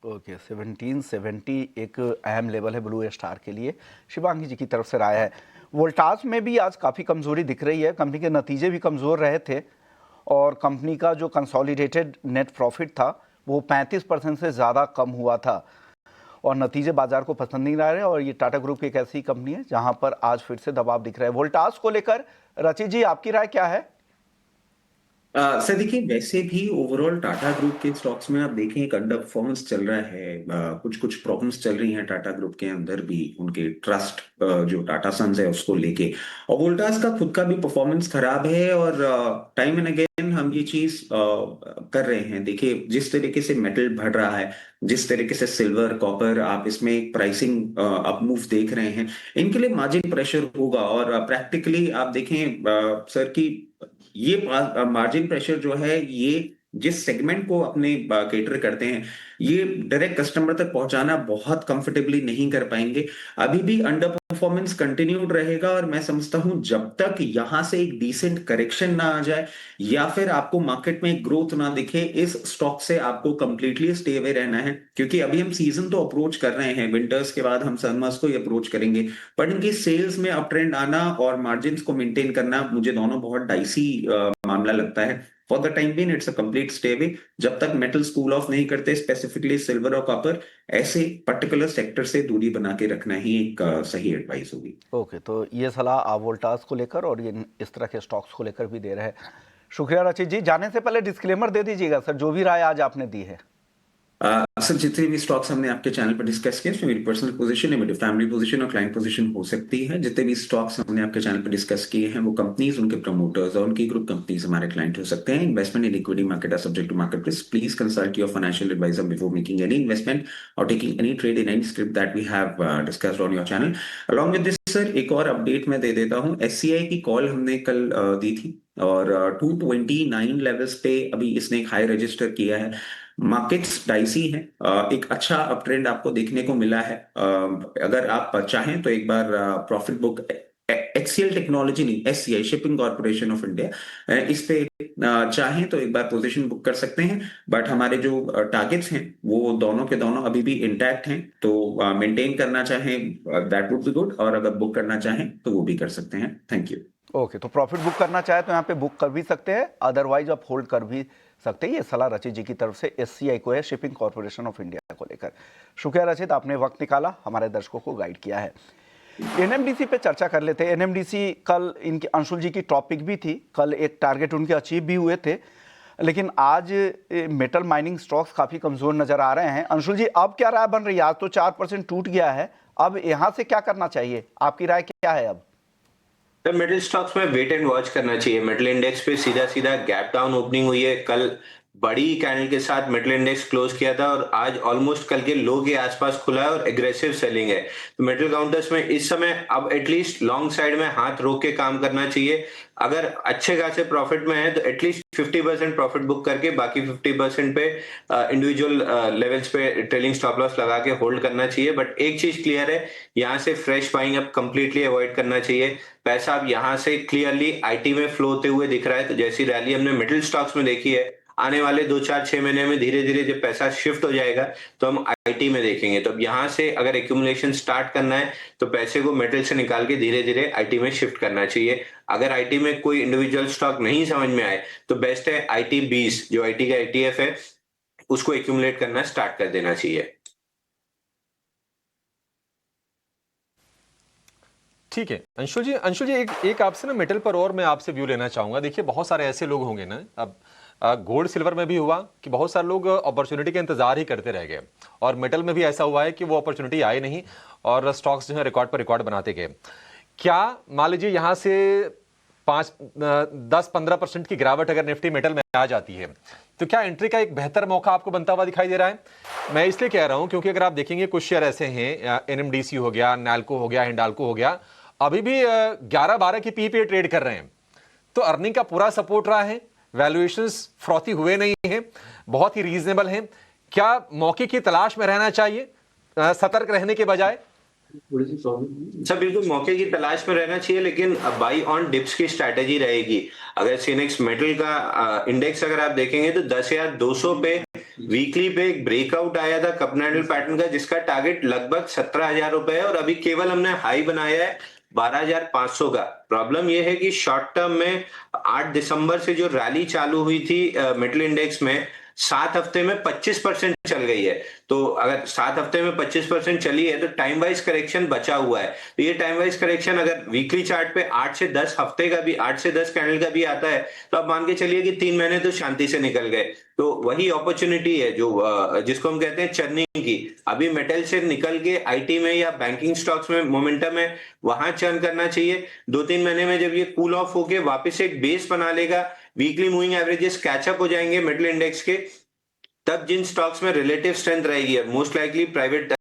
ओके, 1770 एक अहम लेवल है ब्लू स्टार के लिए। शिवांगी जी की तरफ से राय है। वोल्टास में भी आज काफ़ी कमजोरी दिख रही है। कंपनी के नतीजे भी कमज़ोर रहे थे, और कंपनी का जो कंसोलिडेटेड नेट प्रॉफिट था वो 35% से ज़्यादा कम हुआ था, और नतीजे बाजार को पसंद नहीं आ रहे। और ये टाटा ग्रुप की एक ऐसी कंपनी है जहां पर आज फिर से दबाव दिख रहा है। वोल्टास को लेकर रचित जी आपकी राय क्या है? सर देखिए, वैसे भी ओवरऑल टाटा ग्रुप के स्टॉक्स में आप देखें एक अंडर परफॉर्मेंस चल रहा है। कुछ प्रॉब्लम्स चल रही हैं टाटा ग्रुप के अंदर भी, उनके ट्रस्ट जो टाटा सन्स है उसको लेके, और वोल्टास का खुद का भी परफॉर्मेंस खराब है। और टाइम एंड अगेन हम ये चीज कर रहे हैं। देखिए, जिस तरीके से मेटल बढ़ रहा है, जिस तरीके से सिल्वर, कॉपर, आप इसमें एक प्राइसिंग अप मूव देख रहे हैं, इनके लिए मार्जिन प्रेशर होगा। और प्रैक्टिकली आप देखें सर कि ये मार्जिन प्रेशर जो है, ये जिस सेगमेंट को अपने केटर करते हैं, ये डायरेक्ट कस्टमर तक पहुंचाना बहुत कंफर्टेबली नहीं कर पाएंगे। अभी भी अंडर परफॉर्मेंस कंटिन्यूड रहेगा, और मैं समझता हूं जब तक यहां से एक डिसेंट करेक्शन ना आ जाए, या फिर आपको मार्केट में ग्रोथ ना दिखे, इस स्टॉक से आपको कंप्लीटली स्टे अवे रहना है। क्योंकि अभी हम सीजन तो अप्रोच कर रहे हैं, विंटर्स के बाद हम समर्स को ही अप्रोच करेंगे, पर इनकी सेल्स में अप ट्रेंड आना और मार्जिन को मेंटेन करना मुझे दोनों बहुत डाइसी मामला लगता है। For the time being it's a complete stay away. जब तक मेटल कूल ऑफ नहीं करते, स्पेसिफिकली सिल्वर और कॉपर, ऐसे पर्टिकुलर सेक्टर से दूरी बना के रखना ही एक सही एडवाइस होगी। ओके, तो ये सलाह आप वोल्टास को लेकर और ये इस तरह के स्टॉक्स को लेकर भी दे रहे हैं। शुक्रिया रचित जी। जाने से पहले डिस्क्लेमर दे दीजिएगा सर, जो भी राय आज आपने दी है। सर, जितने भी स्टॉक्स हमने आपके चैनल पर डिस्कस किए, इसमें मेरी पर्सनल पोजीशन है, मेरी फैमिली पोजीशन और क्लाइंट पोजीशन हो सकती है। जितने भी स्टॉक्स हमने आपके चैनल पर डिस्कस किए हैं, वो कंपनीज, उनके प्रमोटर्स और उनकी ग्रुप कंपनीज हमारे क्लाइंट हो सकते हैं। Investment in equity market are subject to market risk. Please consult your financial advisor before making any investment or taking any trade in any script that we have discussed on your channel. Along with this sir, एक और update मैं दे देता हूं। SCI की call हमने कल दी थी, और 229 लेवल्स पे अभी इसने एक हाई रजिस्टर किया है। मार्केट्स डाइसी हैं, एक अच्छा अप ट्रेंड आपको देखने को मिला है। अगर आप चाहें तो एक बार प्रॉफिट बुक HCL टेक्नोलॉजी नहीं, SCI shipping corporation of India, इस पे चाहें तो एक बार पोजीशन बुक कर सकते हैं। बट हमारे जो टारगेट्स हैं वो दोनों के दोनों अभी भी इंटैक्ट हैं, तो मेंटेन करना चाहें दैट वुड बी गुड, और अगर बुक करना चाहें तो वो भी कर सकते हैं। Thank you. ओके, तो प्रॉफिट बुक करना चाहे तो यहाँ पे बुक कर भी सकते हैं, अदरवाइज आप होल्ड कर भी सकते हैं। ये सलाह रचित जी की तरफ से SCI को है, शिपिंग कॉर्पोरेशन ऑफ इंडिया को लेकर। शुक्रिया रचित, आपने वक्त निकाला, हमारे दर्शकों को गाइड किया है। NMDC पे चर्चा कर लेते हैं। NMDC कल इनके अंशुल जी की टॉपिक भी थी, कल एक टारगेट उनके अचीव भी हुए थे। लेकिन आज मेटल माइनिंग स्टॉक्स काफी कमजोर नजर आ रहे हैं। अंशुल जी, अब क्या राय बन रही है? आज तो 4% टूट गया है, अब यहां से क्या करना चाहिए? आपकी राय क्या है अब? तो मेटल स्टॉक्स में वेट एंड वॉच करना चाहिए। मेटल इंडेक्स पे सीधा सीधा गैप डाउन ओपनिंग हुई है। कल बड़ी कैंडल के साथ मेटल इंडेक्स क्लोज किया था और आज ऑलमोस्ट कल के लो के आसपास खुला है और एग्रेसिव सेलिंग है। तो मेटल काउंटर्स में इस समय अब एटलीस्ट लॉन्ग साइड में हाथ रोक के काम करना चाहिए। अगर अच्छे खासे प्रॉफिट में है तो एटलीस्ट 50% प्रॉफिट बुक करके बाकी 50% पे इंडिविजुअल लेवल्स पे ट्रेलिंग स्टॉप लॉस लगा के होल्ड करना चाहिए। बट एक चीज क्लियर है, यहाँ से फ्रेश बाइंग अब कंप्लीटली अवॉइड करना चाहिए। पैसा अब यहाँ से क्लियरली आईटी में फ्लो होते हुए दिख रहा है। तो जैसी रैली हमने मेटल स्टॉक्स में देखी है, आने वाले 2-4-6 महीने में धीरे धीरे जब पैसा शिफ्ट हो जाएगा तो हम आईटी में देखेंगे। तो अब यहाँ से अगर एक्यूमुलेशन स्टार्ट करना है तो पैसे को मेटल से निकाल के धीरे धीरे आईटी में शिफ्ट करना चाहिए। अगर आईटी में कोई इंडिविजुअल स्टॉक नहीं समझ में आए तो बेस्ट है आईटी 20 जो आईटी का ETF है उसको एक्यूमुलेट करना स्टार्ट कर देना चाहिए। ठीक है अंशुल जी, एक आपसे ना मेटल पर और मैं आपसे व्यू लेना चाहूंगा। देखिए बहुत सारे ऐसे लोग होंगे ना, अब गोल्ड सिल्वर में भी हुआ कि बहुत सारे लोग अपॉर्चुनिटी का इंतजार ही करते रह गए, और मेटल में भी ऐसा हुआ है कि वो अपॉर्चुनिटी आई नहीं और स्टॉक्स जो है रिकॉर्ड पर रिकॉर्ड बनाते गए। क्या मान लीजिए यहाँ से 10-15% की गिरावट अगर निफ्टी मेटल में आ जाती है तो क्या एंट्री का एक बेहतर मौका आपको बनता हुआ दिखाई दे रहा है? मैं इसलिए कह रहा हूं क्योंकि अगर आप देखेंगे कुछ शेयर ऐसे हैं, NMDC हो गया, नैल्को हो गया, हिंडाल्को हो गया, अभी भी 11-12 की पी पे ट्रेड कर रहे हैं। तो अर्निंग का पूरा सपोर्ट रहा है, वैल्यूएशंस फ्रॉथी हुए नहीं हैं, बहुत ही रीजनेबल हैं। क्या मौके की तलाश में रहना चाहिए सतर्क रहने के बजाय? सर बिल्कुल मौके की तलाश में रहना चाहिए, लेकिन बाई ऑन डिप्स की स्ट्रैटेजी रहेगी। अगर सीनेक्स मेटल का इंडेक्स अगर आप देखेंगे तो 10,200 पे वीकली पे एक ब्रेकआउट आया था कप एंडल पैटर्न का, जिसका टारगेट लगभग 17,000 रुपए है और अभी केवल हमने हाई बनाया है 12,500 का। प्रॉब्लम यह है कि शॉर्ट टर्म में 8 दिसंबर से जो रैली चालू हुई थी मेटल इंडेक्स में 7 हफ्ते में 25% चल गई है। तो अगर 7 हफ्ते में 25% चली है तो टाइम वाइज करेक्शन बचा हुआ है। तो ये टाइम वाइज करेक्शन अगर वीकली चार्ट पे 8 से 10 हफ्ते का भी, 8 से 10 कैंडल का भी आता है तो आप मान के चलिए कि 3 महीने तो शांति से निकल गए। तो वही अपॉर्चुनिटी है जो जिसको हम कहते हैं चर्निंग की। अभी मेटल से निकल के आईटी में या बैंकिंग स्टॉक्स में मोमेंटम है, वहां चर्न करना चाहिए। 2-3 महीने में जब ये कूल ऑफ होके वापस एक बेस बना लेगा, वीकली मूविंग एवरेजेस कैचअप हो जाएंगे मेटल इंडेक्स के, तब जिन स्टॉक्स में रिलेटिव स्ट्रेंथ रहेगी, मोस्ट लाइकली प्राइवेट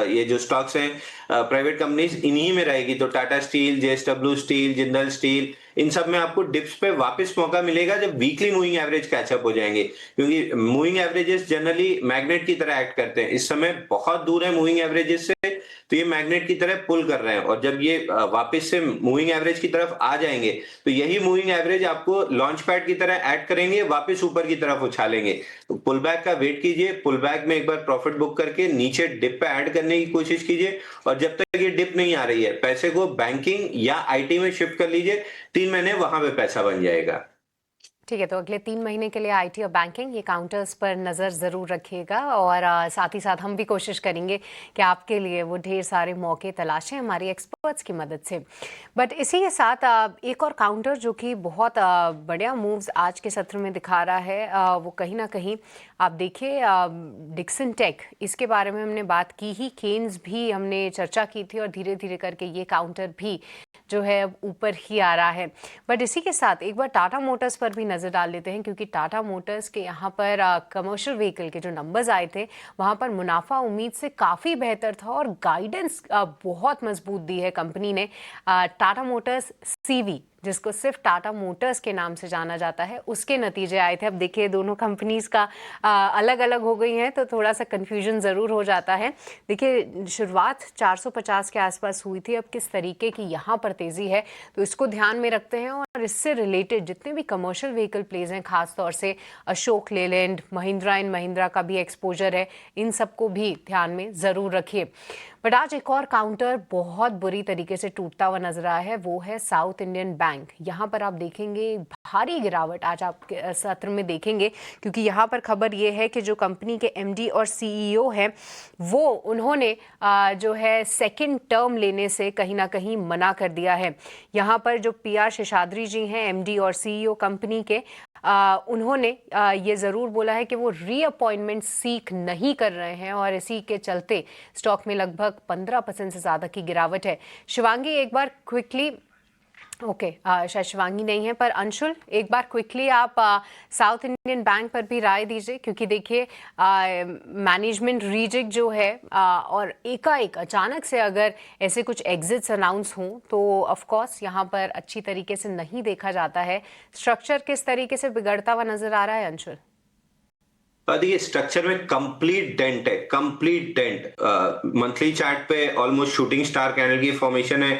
ये जो स्टॉक्स हैं प्राइवेट कंपनीज, इन्हीं में रहेगी। तो Tata Steel, JSW Steel, Jindal Steel, इन सब में आपको डिप्स पे वापस मौका मिलेगा जब वीकली मूविंग एवरेज कैचअप हो जाएंगे, क्योंकि मूविंग एवरेजेस जनरली मैग्नेट की तरह एक्ट करते हैं। इस समय बहुत दूर है मूविंग एवरेजेस से, तो ये मैग्नेट की तरह पुल कर रहे हैं, और जब ये वापस से मूविंग एवरेज की तरफ आ जाएंगे तो यही मूविंग एवरेज आपको लॉन्च पैड की तरह एक्ट करेंगे, वापस ऊपर की तरफ उछालेंगे। तो पुल बैक का वेट कीजिए, पुल बैक में एक बार प्रॉफिट बुक करके नीचे डिप पे ऐड करने की कोशिश कीजिए, और जब तक ये डिप नहीं आ रही है पैसे को बैंकिंग या आईटी में शिफ्ट कर लीजिए। 3 महीने वहां पे पैसा बन जाएगा। ठीक है, तो अगले 3 महीने के लिए आईटी और बैंकिंग ये काउंटर्स पर नज़र ज़रूर रखिएगा, और साथ ही साथ हम भी कोशिश करेंगे कि आपके लिए वो ढेर सारे मौके तलाशें हमारी एक्सपर्ट्स की मदद से। बट इसी के साथ एक और काउंटर जो कि बहुत बढ़िया मूव्स आज के सत्र में दिखा रहा है, वो कहीं ना कहीं आप देखिए डिक्सन टेक, इसके बारे में हमने बात की ही, केन्स भी हमने चर्चा की थी, और धीरे धीरे करके ये काउंटर भी जो है ऊपर ही आ रहा है। बट इसी के साथ एक बार टाटा मोटर्स पर भी नज़र डाल लेते हैं, क्योंकि टाटा मोटर्स के यहाँ पर कमर्शियल व्हीकल के जो नंबर्स आए थे वहाँ पर मुनाफा उम्मीद से काफ़ी बेहतर था, और गाइडेंस बहुत मजबूत दी है कंपनी ने। टाटा मोटर्स CV, जिसको सिर्फ टाटा मोटर्स के नाम से जाना जाता है, उसके नतीजे आए थे। अब देखिए दोनों कंपनीज का अलग अलग हो गई हैं तो थोड़ा सा कंफ्यूजन ज़रूर हो जाता है। देखिए शुरुआत 450 के आसपास हुई थी, अब किस तरीके की यहाँ पर तेज़ी है तो इसको ध्यान में रखते हैं, और इससे रिलेटेड जितने भी कमर्शियल व्हीकल प्लेज हैं, खासतौर से अशोक लेलैंड, महिंद्रा एंड महिंद्रा का भी एक्सपोजर है, इन सबको भी ध्यान में ज़रूर रखिए। बट आज एक और काउंटर बहुत बुरी तरीके से टूटता हुआ नजर आया है, वो है साउथ इंडियन बैंक। यहाँ पर आप देखेंगे भारी गिरावट आज आप सत्र में देखेंगे, क्योंकि यहाँ पर खबर ये है कि जो कंपनी के एमडी और सीईओ हैं वो उन्होंने जो है सेकंड टर्म लेने से कहीं ना कहीं मना कर दिया है। यहाँ पर जो पीआर शेषाद्री जी हैं एमडी और सीईओ कंपनी के, उन्होंने ये ज़रूर बोला है कि वो रीअपॉइंटमेंट सीक नहीं कर रहे हैं और इसी के चलते स्टॉक में लगभग 15% से ज़्यादा की गिरावट है। शिवांगी एक बार क्विकली, ओके शायद शिवांगी नहीं है, पर अंशुल एक बार क्विकली आप साउथ इंडियन बैंक पर भी राय दीजिए, क्योंकि देखिए मैनेजमेंट रीजिक जो है और एकाएक अचानक से अगर ऐसे कुछ एग्जिट्स अनाउंस हों तो ऑफ कोर्स यहाँ पर अच्छी तरीके से नहीं देखा जाता है। स्ट्रक्चर किस तरीके से बिगड़ता हुआ नजर आ रहा है अंशुल? देखिए स्ट्रक्चर में कंप्लीट डेंट है, कंप्लीट डेंट। मंथली चार्ट पे ऑलमोस्ट शूटिंग स्टार कैंडल की फॉर्मेशन है।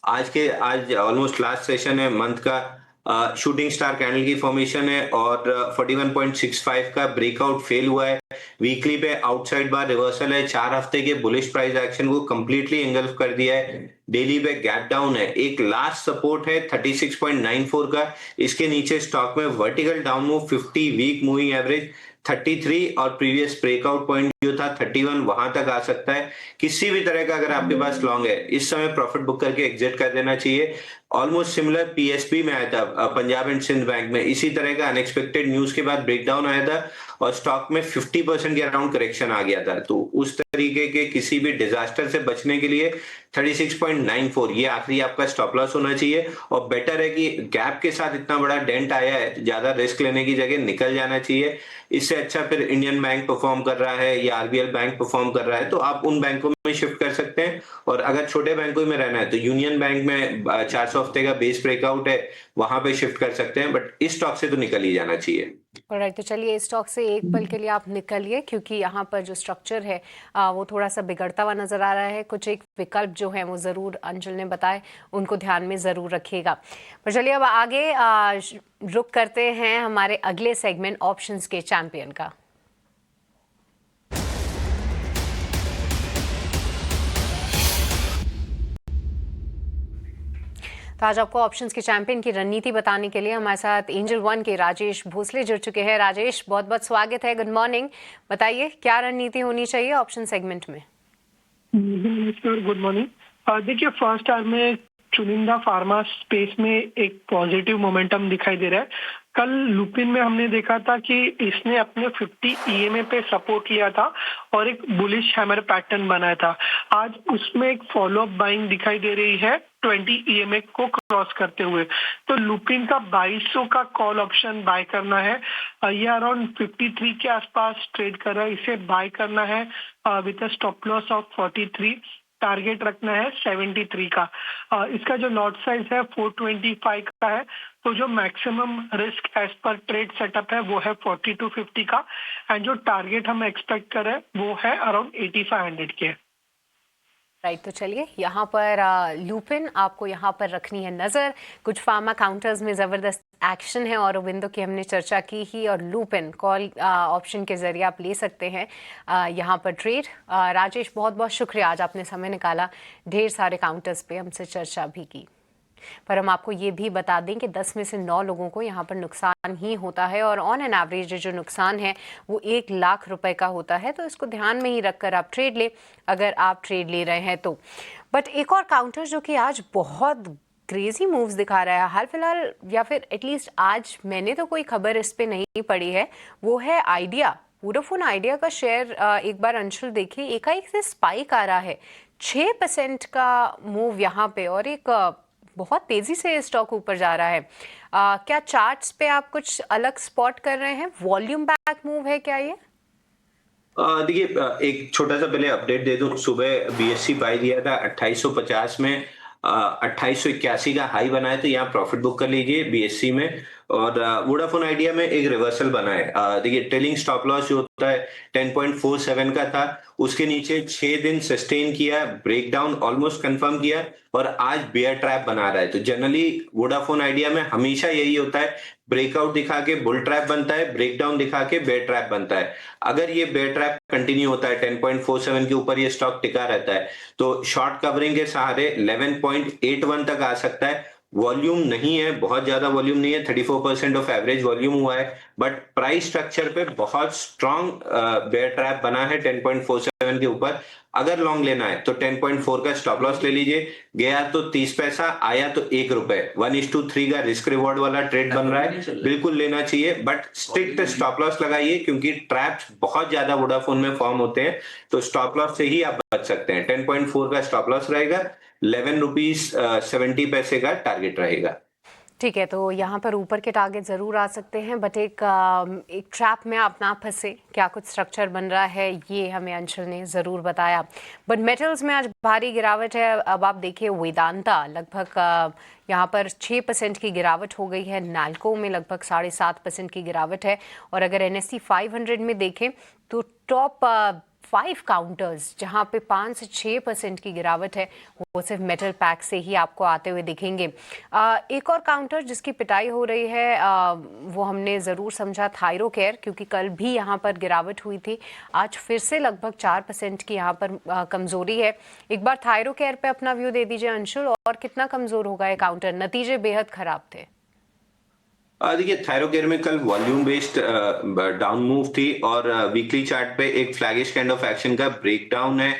आज ऑलमोस्ट लास्ट सेशन है मंथ का, शूटिंग स्टार कैंडल की फॉर्मेशन है और 41.65 का ब्रेकआउट फेल हुआ है। वीकली पे आउटसाइड बार रिवर्सल है, 4 हफ्ते के बुलिश प्राइस एक्शन को कंप्लीटली एंगल्फ कर दिया है। डेली पे गैप डाउन है, एक लास्ट सपोर्ट है 36.94 का, इसके नीचे स्टॉक में vertical down move 50 week moving average 33 और प्रीवियस ब्रेकआउट पॉइंट जो था 31 वहां तक आ सकता है। किसी भी तरह का अगर आपके पास लॉन्ग है इस समय प्रॉफिट बुक करके एग्जिट कर देना चाहिए। ऑलमोस्ट सिमिलर पीएसपी में आया था, पंजाब एंड सिंध बैंक में इसी तरह का अनएक्सपेक्टेड न्यूज के बाद ब्रेकडाउन आया था और स्टॉक में 50% के अराउंड करेक्शन आ गया था। तो उस तरीके के किसी भी डिजास्टर से बचने के लिए 36.94 ये आखिरी आपका स्टॉप लॉस होना चाहिए और बेटर है कि गैप के साथ इतना बड़ा डेंट आया है, ज्यादा रिस्क लेने की जगह निकल जाना चाहिए। इससे अच्छा फिर इंडियन बैंक परफॉर्म कर रहा है या आरबीएल बैंक परफॉर्म कर रहा है तो आप उन बैंकों में शिफ्ट कर सकते हैं। और अगर छोटे बैंकों में रहना है तो यूनियन बैंक में 400 हफ्ते का बेस ब्रेकआउट है, वहां पे शिफ्ट कर सकते हैं, बट इस स्टॉक से तो निकल ही जाना चाहिए। राइट, तो चलिए इस स्टॉक से एक पल के लिए आप निकलिए, क्योंकि यहाँ पर जो स्ट्रक्चर है वो थोड़ा सा बिगड़ता हुआ नजर आ रहा है। कुछ एक विकल्प जो है वो ज़रूर अंशुल ने बताए, उनको ध्यान में ज़रूर रखिएगा। पर चलिए अब आगे रुक करते हैं हमारे अगले सेगमेंट ऑप्शंस के चैंपियन का। तो आज आपको ऑप्शंस के चैंपियन की रणनीति बताने के लिए हमारे साथ एंजल वन के राजेश भोसले जुड़ चुके हैं। राजेश, बहुत बहुत स्वागत है, गुड मॉर्निंग। बताइए क्या रणनीति होनी चाहिए ऑप्शन सेगमेंट में? नमस्कार, गुड मॉर्निंग। देखिए फर्स्ट आवर में चुनिंदा फार्मा स्पेस में एक पॉजिटिव मोमेंटम दिखाई दे रहा है। कल लुपिन में हमने देखा था कि इसने अपने 50 EMA पे सपोर्ट लिया था और एक बुलिश हैमर पैटर्न बनाया था। आज उसमें एक फॉलोअप बाइंग दिखाई दे रही है 20 EMA को क्रॉस करते हुए। तो लुपिन का 2200 का कॉल ऑप्शन बाय करना है। ये अराउंड 53 के आसपास ट्रेड कर रहा है, इसे बाय करना है with a stop loss of 43। Target रखना है 73 का। इसका जो लॉट साइज है 425 का है, तो जो मैक्सिमम रिस्क एज पर ट्रेड सेटअप है वो है 40 to 50 का, एंड जो टारगेट हम एक्सपेक्ट कर रहे हैं वो है अराउंड 8500 के। राइट, तो चलिए यहाँ पर लुपिन आपको यहाँ पर रखनी है नज़र। कुछ फार्मा काउंटर्स में ज़बरदस्त एक्शन है और विंडो की हमने चर्चा की ही, और लुपिन कॉल ऑप्शन के ज़रिए आप ले सकते हैं यहाँ पर ट्रेड। राजेश, बहुत बहुत शुक्रिया, आज आपने समय निकाला, ढेर सारे काउंटर्स पे हमसे चर्चा भी की। पर हम आपको ये भी बता दें कि 10 में से 9 लोगों को यहाँ पर नुकसान ही होता है और ऑन एन एवरेज जो नुकसान है वो 1 लाख रुपए का होता है। तो इसको ध्यान में ही रखकर आप ट्रेड लें अगर आप ट्रेड ले रहे हैं तो। बट एक और काउंटर जो कि आज बहुत क्रेजी मूव्स दिखा रहा है हाल फिलहाल, या फिर एटलीस्ट आज मैंने तो कोई खबर इस पर नहीं पड़ी है, वो है आइडिया। वोडाफोन आइडिया का शेयर एक बार अंशुल देखिए, एकाएक से स्पाइक आ रहा है, 6% का मूव यहाँ पे और एक बहुत तेजी से स्टॉक ऊपर जा रहा है। क्या चार्ट्स पे आप कुछ अलग स्पॉट कर रहे हैं? वॉल्यूम बैक मूव है क्या ये? देखिए एक छोटा सा पहले अपडेट दे दूं। सुबह बीएससी बाय दिया था 2850 में, 2881 का हाई बनाया, तो यहाँ प्रॉफिट बुक कर लीजिए बीएससी में। और वोडाफोन आइडिया में एक रिवर्सल बना है। देखिए ट्रेलिंग स्टॉप लॉस जो होता है 10.47 का था, उसके नीचे 6 दिन सस्टेन किया, ब्रेकडाउन ऑलमोस्ट कंफर्म किया और आज बेयर ट्रैप बना रहा है। तो जनरली वोडाफोन आइडिया में हमेशा यही होता है, ब्रेकआउट दिखा के बुल ट्रैप बनता है, ब्रेकडाउन दिखा के बेयर ट्रैप बनता है। अगर ये बेयर ट्रैप कंटिन्यू होता है, 10.47 के ऊपर ये स्टॉक टिका रहता है, तो शॉर्ट कवरिंग के सहारे 11.81 तक आ सकता है। वॉल्यूम नहीं है, बहुत ज्यादा वॉल्यूम नहीं है, 34% ऑफ एवरेज वॉल्यूम हुआ है, बट प्राइस स्ट्रक्चर पे बहुत स्ट्रॉन्ग बेयर ट्रैप बना है 10.47 के ऊपर। अगर लॉन्ग लेना है तो 10.4 का स्टॉप लॉस ले लीजिए, गया तो 30 पैसा, आया तो 1 रुपए। 1:3 का रिस्क रिवॉर्ड वाला ट्रेड बन रहा है, बिल्कुल लेना चाहिए, बट स्ट्रिक्ट स्टॉप लॉस लगाइए क्योंकि ट्रैप्स बहुत ज्यादा वोडाफोन में फॉर्म होते हैं, तो स्टॉप लॉस से ही आप बच सकते हैं। 10.4 का स्टॉप लॉस रहेगा, 11 रुपीज 70 पैसे का टारगेट रहेगा। ठीक है, तो यहाँ पर ऊपर के टारगेट ज़रूर आ सकते हैं, बट एक ट्रैप में आप ना फंसे, क्या कुछ स्ट्रक्चर बन रहा है ये हमें अंशुल ने ज़रूर बताया। बट मेटल्स में आज भारी गिरावट है। अब आप देखिए वेदांता लगभग यहाँ पर 6% की गिरावट हो गई है, नाल्को में लगभग 7.5% की गिरावट है, और अगर NSE 500 में देखें तो टॉप 5 काउंटर्स जहां पे 5 से 6% की गिरावट है वो सिर्फ मेटल पैक से ही आपको आते हुए दिखेंगे। एक और काउंटर जिसकी पिटाई हो रही है वो हमने ज़रूर समझा थायरोकेयर, क्योंकि कल भी यहाँ पर गिरावट हुई थी, आज फिर से लगभग 4% की यहाँ पर कमज़ोरी है। एक बार थायरोकेयर पे अपना व्यू दे दीजिए अंशुल, और कितना कमज़ोर होगा ये काउंटर? नतीजे बेहद ख़राब थे। देखिए थायरोकेयर में कल वॉल्यूम बेस्ड डाउन मूव थी, और वीकली चार्ट पे एक फ्लैगिश काइंड ऑफ एक्शन का ब्रेकडाउन है,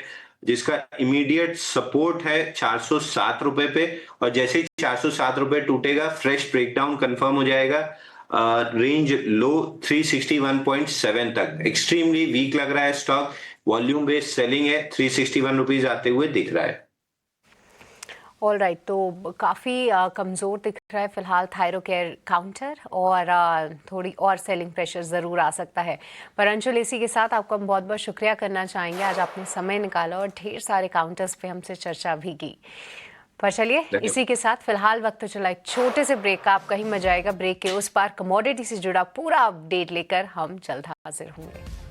जिसका इमीडिएट सपोर्ट है 407 रुपए पे, और जैसे ही 407 रुपए टूटेगा फ्रेश ब्रेकडाउन कंफर्म हो जाएगा। रेंज लो 361.7 तक, एक्सट्रीमली वीक लग रहा है स्टॉक, वॉल्यूम बेस्ड सेलिंग है, 361 रुपीज आते हुए दिख रहा है। ऑल राइट, तो काफ़ी कमज़ोर दिख रहा है फिलहाल थायरोकेयर काउंटर, और थोड़ी और सेलिंग प्रेशर ज़रूर आ सकता है। पर अंशुल, इसी के साथ आपको हम बहुत बहुत शुक्रिया करना चाहेंगे, आज आपने समय निकाला और ढेर सारे काउंटर्स पे हमसे चर्चा भी की। पर चलिए इसी के साथ फिलहाल वक्त तो चला एक छोटे से ब्रेक का, आप कहीं मजा आएगा, ब्रेक के उस पार कमोडिटी से जुड़ा पूरा अपडेट लेकर हम जल्द हाजिर होंगे।